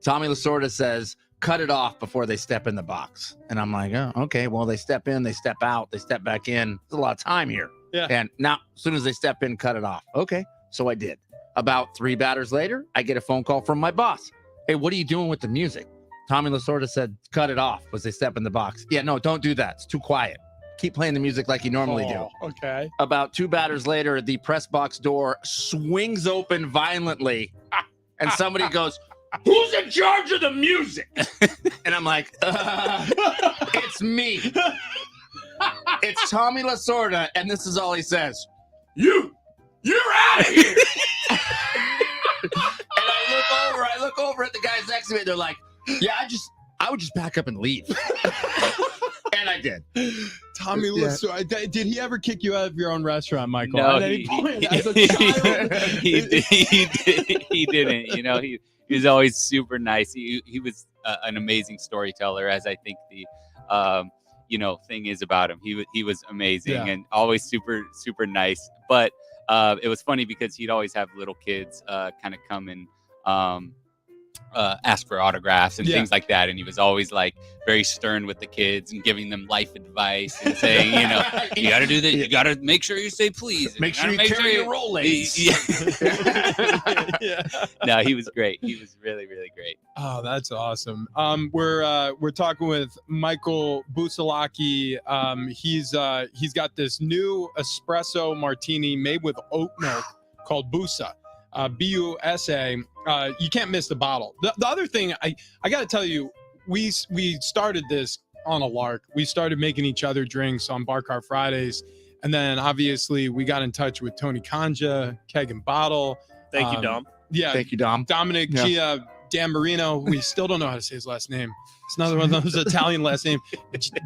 Tommy Lasorda says, cut it off before they step in the box. And I'm like, oh, okay. Well, they step in, they step out, they step back in. There's a lot of time here. Yeah. And now, as soon as they step in, cut it off. Okay. So I did. About 3 batters later, I get a phone call from my boss. Hey, what are you doing with the music? Tommy Lasorda said, cut it off as they step in the box. Yeah, no, don't do that. It's too quiet. Keep playing the music like you normally do. Okay. About 2 batters later, the press box door swings open violently, and somebody goes, "Who's in charge of the music?" And I'm like, it's me. It's Tommy Lasorda, and this is all he says. You're out of here. And I look over at the guys next to me, and they're like, yeah, I would just pack up and leave. And I did. Tommy Lasorda, did he ever kick you out of your own restaurant, Michael? No, At any point as a child? he didn't. You know, he was always super nice. He was an amazing storyteller, as I think the thing is about him. He was amazing and always super nice. But it was funny because he'd always have little kids kind of come and ask for autographs and things like that, and he was always like very stern with the kids and giving them life advice and saying, you got to do this, you got to make sure you say please, make sure you carry your Rolex. No, he was great. He was really great. Oh, that's awesome. We're talking with Michael Busalaki. He's got this new espresso martini made with oat milk called Busa. Busa. You can't miss the bottle. The other thing I got to tell you, we started this on a lark. We started making each other drinks on Bar Cart Fridays, and then obviously we got in touch with Tony Kanja, Keg and Bottle. Thank you, Dom. Yeah, thank you, Dom. Dominic Gia Dan Marino. We still don't know how to say his last name. It's another one of those Italian last name.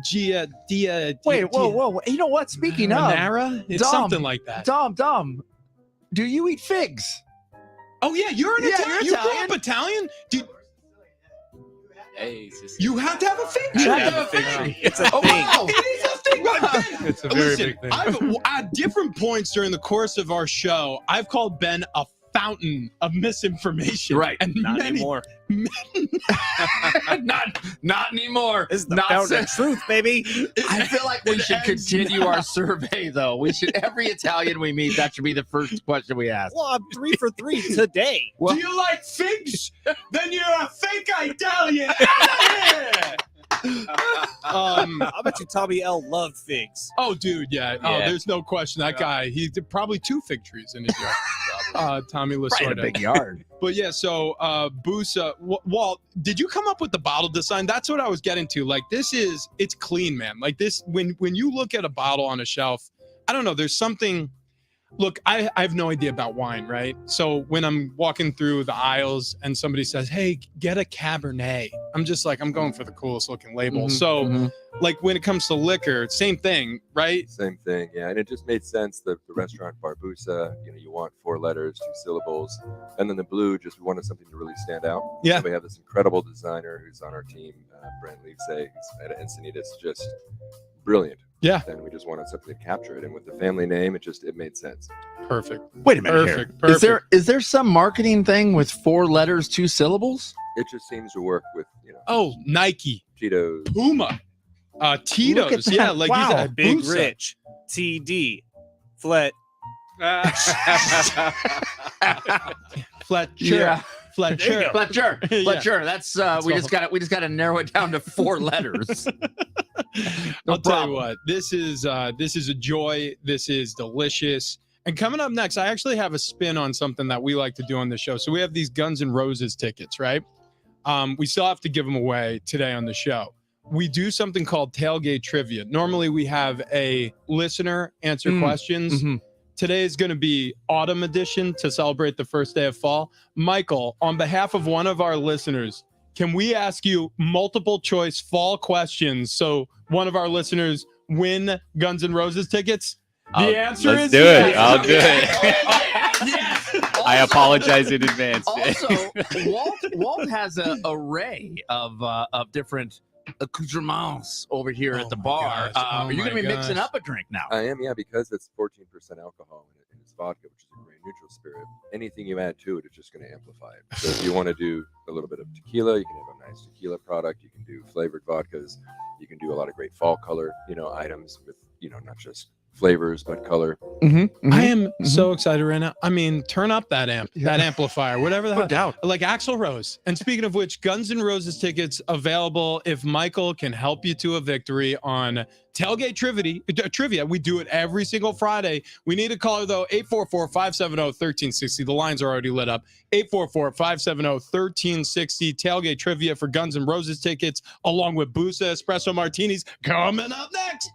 Gia Dia. Wait, whoa! You know what? Speaking of Manara, it's something like that. Dom, do you eat figs? Oh yeah, you're an Italian. You grew up Italian, dude. Hey, you have to have a fig tree. You have to have a fig tree. It's a thing. Wow. It is a thing. It's a very big thing. At different points during the course of our show, I've called Ben a fountain of misinformation. Right. And not anymore. Not anymore. This is the fountain of truth, baby. I feel like we should continue our survey, though. We should, every Italian we meet, that should be the first question we ask. Well, I'm 3 for 3 today. Do you like figs? Then you're a fake Italian. I bet you Tommy L loved figs. Oh, dude, yeah. Oh, there's no question. That guy, he did probably 2 fig trees in his yard. Tommy Lasorda. Right in a big yard. But yeah, so Busa, Walt, did you come up with the bottle design? That's what I was getting to. Like, it's clean, man. Like this, when you look at a bottle on a shelf, I don't know, there's something. Look, I have no idea about wine, right? So when I'm walking through the aisles and somebody says, hey, get a Cabernet, I'm just like, I'm going for the coolest looking label. Like when it comes to liquor, same thing, right? Same thing, yeah. And it just made sense that the restaurant Barbusa, you want 4 letters, 2 syllables. And then the blue, we wanted something to really stand out. Yeah. So we have this incredible designer who's on our team, Brent Leafsay, who's at Encinitas, just brilliant. Yeah. And we just wanted something to capture it. And with the family name, it made sense. Perfect. Wait a minute. Perfect. Is there some marketing thing with 4 letters, 2 syllables? It just seems to work with, Oh, Nike. Cheetos. Puma. Tito's. Yeah, like wow. you said, Big Busa. Rich. TD. Flet. Fletcher. Yeah. Fletcher. Fletcher. That's we just got to narrow it down to 4 letters. I'll tell you what, this is a joy. This is delicious. And coming up next, I actually have a spin on something that we like to do on the show. So we have these Guns N' Roses tickets, right? We still have to give them away today on the show. We do something called tailgate trivia. Normally we have a listener answer questions. Today is going to be autumn edition to celebrate the first day of fall. Michael, on behalf of one of our listeners, can we ask you multiple choice fall questions so one of our listeners win Guns N' Roses tickets? The answer is do it. yes. I'll do it. I apologize in advance. Also, Walt has an array of different accoutrements over here at the bar. Are you going to be mixing up a drink now? I am, yeah, because it's 14% alcohol in its vodka, which is a grain neutral spirit. Anything you add to it, it's just going to amplify it. So if you want to do a little bit of tequila, you can have a nice tequila product. You can do flavored vodkas. You can do a lot of great fall color, items with, not just flavors but color. I am so excited right now. I mean, turn up that amp, that amplifier, whatever the hell. No doubt. Like Axl Rose. And speaking of which, Guns N' Roses tickets available if Michael can help you to a victory on Tailgate Trivia. We do it every single Friday. We need a caller, though, 844-570-1360. The lines are already lit up. 844-570-1360. Tailgate Trivia for Guns N' Roses tickets, along with Busa Espresso Martinis. Coming up next.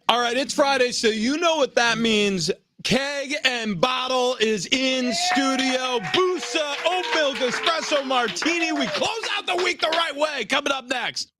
All right, it's Friday, so you know what that means. Keg and Bottle is in studio. Busa Oat Milk Espresso Martini. We close out the week the right way. Coming up next.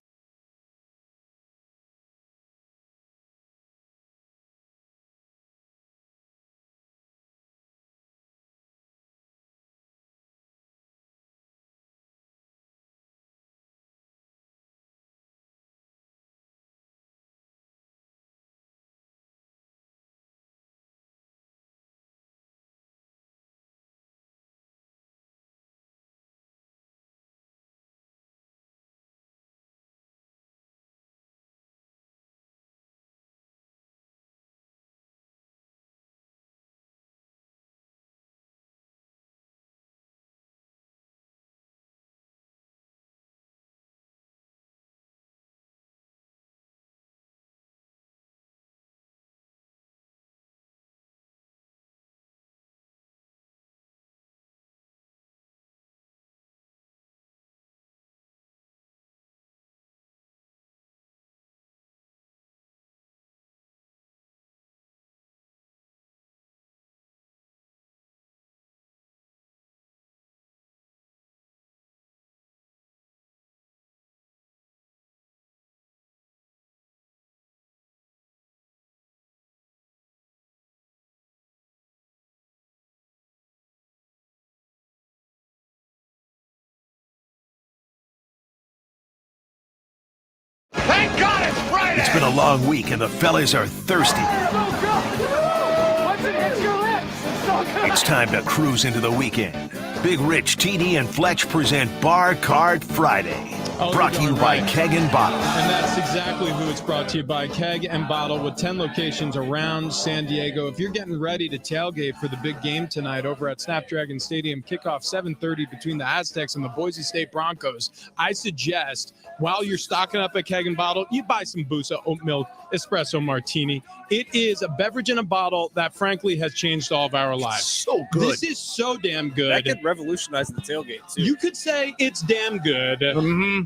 Thank God it's Friday! It's been a long week and the fellas are thirsty. Once it hits your lips, it's so good. It's time to cruise into the weekend. Big Rich, TD, and Fletch present Bar Card Friday. Brought to you by Keg and Bottle. And that's exactly who it's brought to you by, Keg and Bottle, with 10 locations around San Diego. If you're getting ready to tailgate for the big game tonight over at Snapdragon Stadium, kickoff 7:30 between the Aztecs and the Boise State Broncos, I suggest while you're stocking up at Keg and Bottle, you buy some Busa Oat Milk Espresso Martini. It is a beverage in a bottle that, frankly, has changed all of our lives. So good. This is so damn good. That could revolutionize the tailgate, too. You could say it's damn good,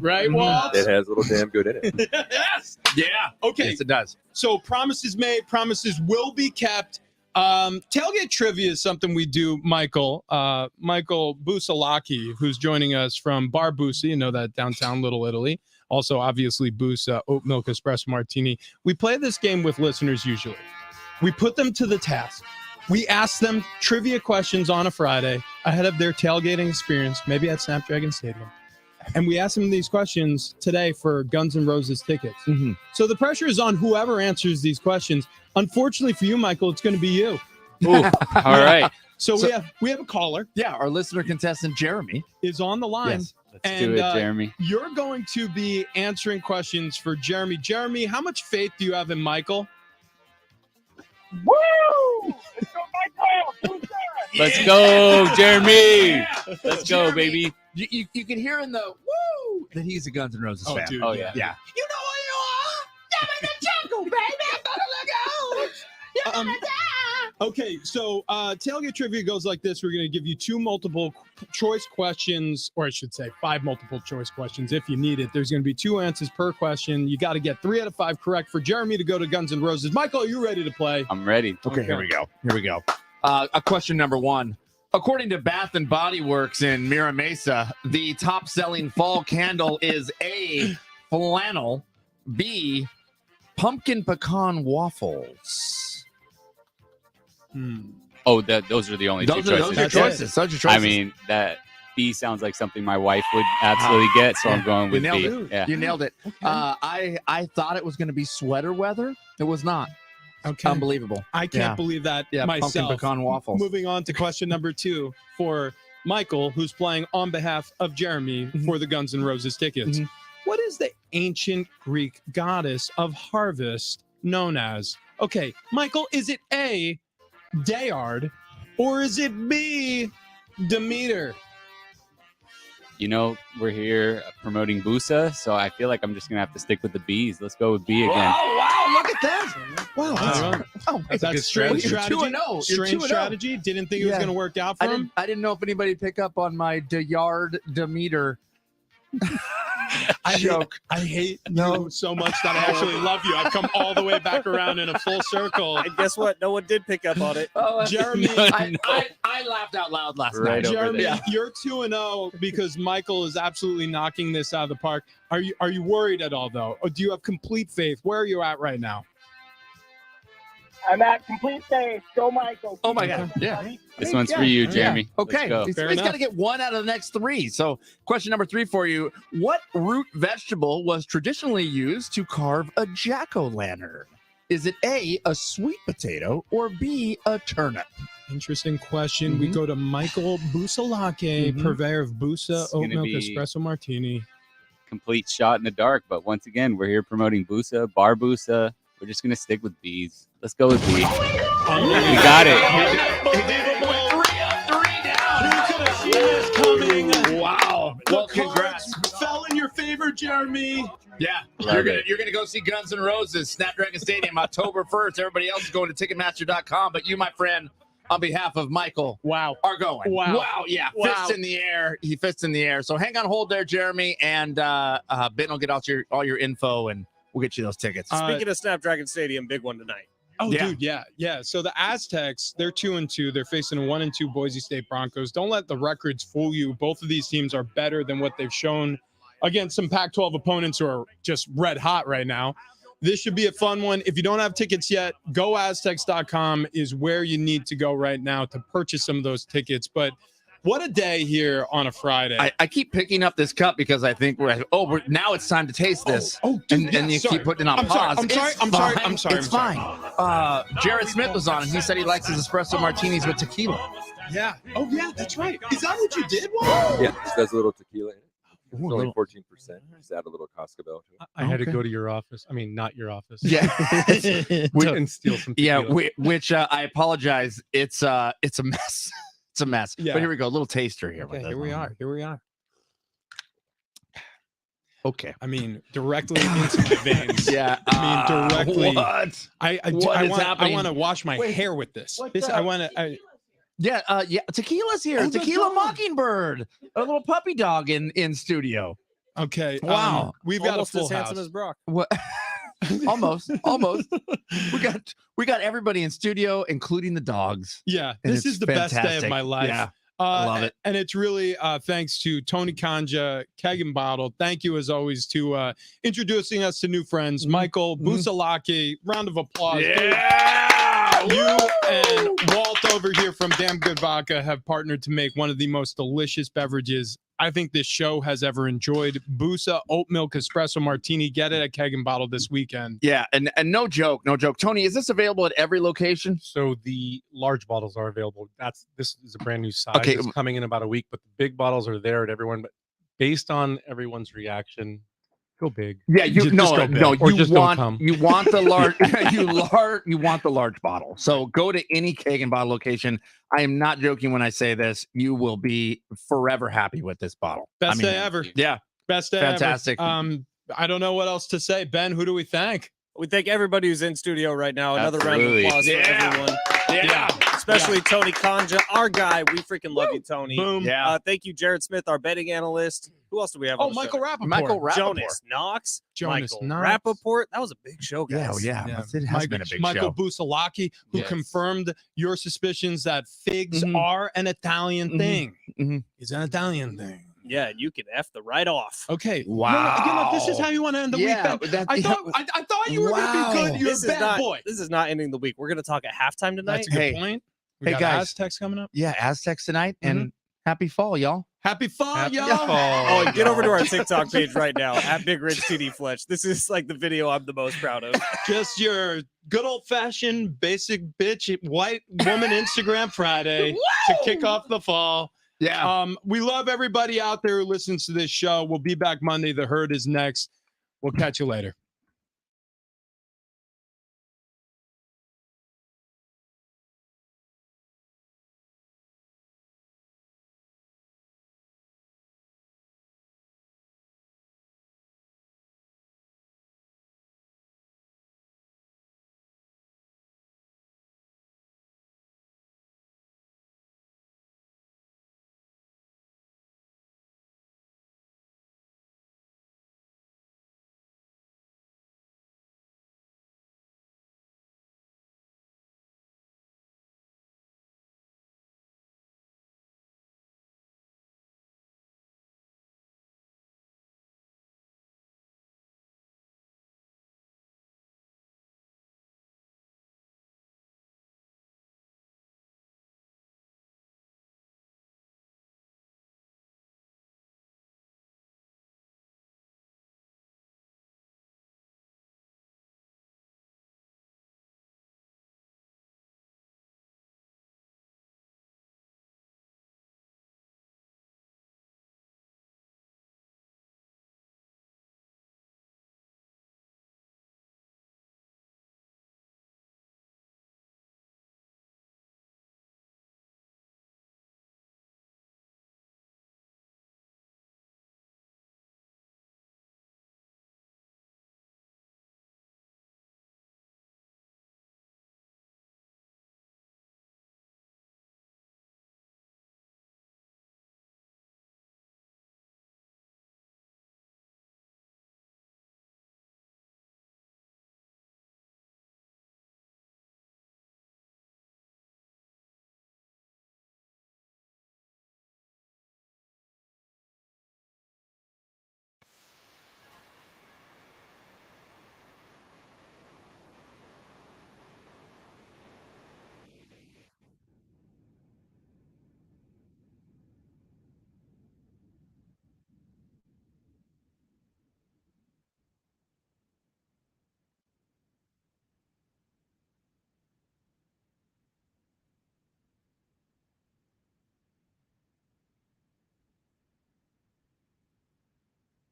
right, Walt? It has a little damn good in it. Yes. Yeah. Okay. Yes, it does. So promises made, promises will be kept. Tailgate trivia is something we do, Michael. Michael Busalaki, who's joining us from Bar Busa, you know that, downtown Little Italy. Also, obviously, Busa Oat Milk Espresso Martini. We play this game with listeners usually. We put them to the task. We ask them trivia questions on a Friday ahead of their tailgating experience, maybe at Snapdragon Stadium. And we ask them these questions today for Guns N' Roses tickets. So the pressure is on whoever answers these questions. Unfortunately for you, Michael, it's going to be you. Ooh, all right. So we have a caller. Yeah, our listener contestant, Jeremy, is on the line. Yes. Let's do it, Jeremy. You're going to be answering questions for Jeremy. Jeremy, how much faith do you have in Michael? Woo! Let's go, Michael! Let's go, Jeremy. Yeah. Let's go, baby. You can hear in the woo that he's a Guns N' Roses fan. Dude, Oh, yeah. Yeah. You know what you are? Down in the jungle, baby. I'm gonna look out. You're gonna die. Okay, so tailgate trivia goes like this. We're going to give you 2 multiple choice questions, or I should say 5 multiple choice questions if you need it. There's going to be 2 answers per question. You got to get 3 out of 5 correct for Jeremy to go to Guns N' Roses. Michael, are you ready to play? I'm ready. Okay, here we go. Question number 1. According to Bath and Body Works in Mira Mesa, the top-selling fall candle is A, flannel, B, pumpkin pecan waffles. Oh, those are the only two choices. Those are choices. I mean, that B sounds like something my wife would absolutely get, so I'm going with B. Yeah. You nailed it. Okay. I thought it was going to be sweater weather. It was not. Okay. Unbelievable. I can't believe that myself. Pumpkin pecan waffles. Moving on to question number 2 for Michael, who's playing on behalf of Jeremy for the Guns N' Roses tickets. What is the ancient Greek goddess of harvest known as? Okay, Michael, is it A, Dayard, or is it B, Demeter? You know, we're here promoting Busa, so I feel like I'm just going to have to stick with the B's. Let's go with B again. Oh, wow. Look at that. Wow. That's a strange strategy. You're 2-0. Strange strategy. Didn't think it was going to work out for him. I didn't know if anybody picked up on my Dayard Demeter joke. I hate you so much that I actually love you. I've come all the way back around in a full circle. And guess what? No one did pick up on it. Jeremy, I laughed out loud last night. Jeremy, you're 2-0 because Michael is absolutely knocking this out of the park. Are you worried at all, though? Or do you have complete faith? Where are you at right now? I'm at complete faith. Go, Michael. Oh, my God. Yeah. This one's for you, Jeremy. Okay. Let's go. He's got to get 1 out of the next 3. So question number 3 for you. What root vegetable was traditionally used to carve a jack-o'-lantern? Is it A, a sweet potato, or B, a turnip? Interesting question. We go to Michael Busalake, purveyor of Busa Oat Milk Espresso Martini. Complete shot in the dark, but once again, we're here promoting Busa, Bar Busa. We're just going to stick with B's. Let's go with B. We got it. He did it. 3 up, 3 down. Who could have seen this coming? Wow. Well, congrats. Fell in your favor, Jeremy. Yeah, you're gonna go see Guns N' Roses, Snapdragon Stadium, October 1st. Everybody else is going to Ticketmaster.com, but you, my friend, on behalf of Michael, are going. Wow, yeah, fists in the air. He fists in the air. So hang on hold there, Jeremy, and Ben will get all your info, and we'll get you those tickets. Speaking of Snapdragon Stadium, big one tonight. Oh, dude, yeah. So the Aztecs, they're 2-2. They're facing a 1-2 Boise State Broncos. Don't let the records fool you. Both of these teams are better than what they've shown against some Pac-12 opponents who are just red hot right now. This should be a fun one. If you don't have tickets yet, GoAztecs.com is where you need to go right now to purchase some of those tickets. But What a day here on a Friday. I keep picking up this cup because I think now it's time to taste this. Dude, and you keep putting it on pause. I'm sorry. It's fine. Jared Smith was on, and he said he likes his espresso martinis with tequila. Yeah. Oh, yeah, that's right. Is that what you did? Yeah, just does a little tequila in it. It's only 14%. Just add a little Cascabel to it. I had to go to your office. I mean, not your office. Yeah. And steal some tequila. Yeah, which I apologize. It's a mess. It's a mess. Yeah. But here we go. A little taster here. Okay, here we are. Okay. I mean, directly into my veins. Yeah. I mean, directly. What? I want to wash my hair with this. I want to. Yeah. Tequila's here. Oh, Tequila Mockingbird. A little puppy dog in studio. Okay. Wow. We've got Almost a full as house. handsome as Brock. What? almost. We got everybody in studio, including the dogs. Yeah, And this it's is the best day of fantastic. my life. Yeah. Love it. And it's really thanks to Tony Kanja, Keg and Bottle. Thank you, as always, to introducing us to new friends. Michael Busalaki. Round of applause. Yeah. You and Walt over here from Damn Good Vodka have partnered to make one of the most delicious beverages I think this show has ever enjoyed. Busa Oat Milk Espresso Martini. Get it at Keg and Bottle this weekend. Yeah, and no joke. Tony, is this available at every location? So the large bottles are available. This is a brand new size. Okay. It's coming in about a week, but the big bottles are there at everyone. But based on everyone's reaction, go big. Yeah, Just go big. Or just don't come. you want the large you want the large bottle. So go to any Keg and Bottle location. I am not joking when I say this. You will be forever happy with this bottle. Best day ever. Yeah. Best day Fantastic. ever. I don't know what else to say. Ben, who do we thank? We thank everybody who's in studio right now. Another Absolutely. round of applause for everyone. Yeah. Especially Tony Kanja, our guy. We freaking love you, Tony. Boom. Yeah. Thank you, Jared Smith, our betting analyst. Who else do we have? Oh, on the Michael show? Rapaport. Michael Rapaport. Jonas Knox. Jonas Michael Knox. Rapaport. That was a big show, guys. Yeah. It has been a big Michael show. Busalaki, who Yes. confirmed your suspicions that figs are an Italian thing. It's an Italian thing. Yeah, you can F the right off. Okay. Wow. This is how you want to end the Yeah, week. that- I thought you were going to be good. You're This a is bad not, boy. This is not ending the week. We're going to talk at halftime tonight. That's a good Hey. point. We Hey, got guys. Aztecs coming up. Yeah, Aztecs tonight and happy fall, y'all. Happy fall, Happy y'all. fall. Oh, and get over to our TikTok page right now at Big Rich TD Fletch. This is like the video I'm the most proud of. Just your good old fashioned basic bitch white woman Instagram Friday to kick off the fall. Yeah. We love everybody out there who listens to this show. We'll be back Monday. The Herd is next. We'll catch you later.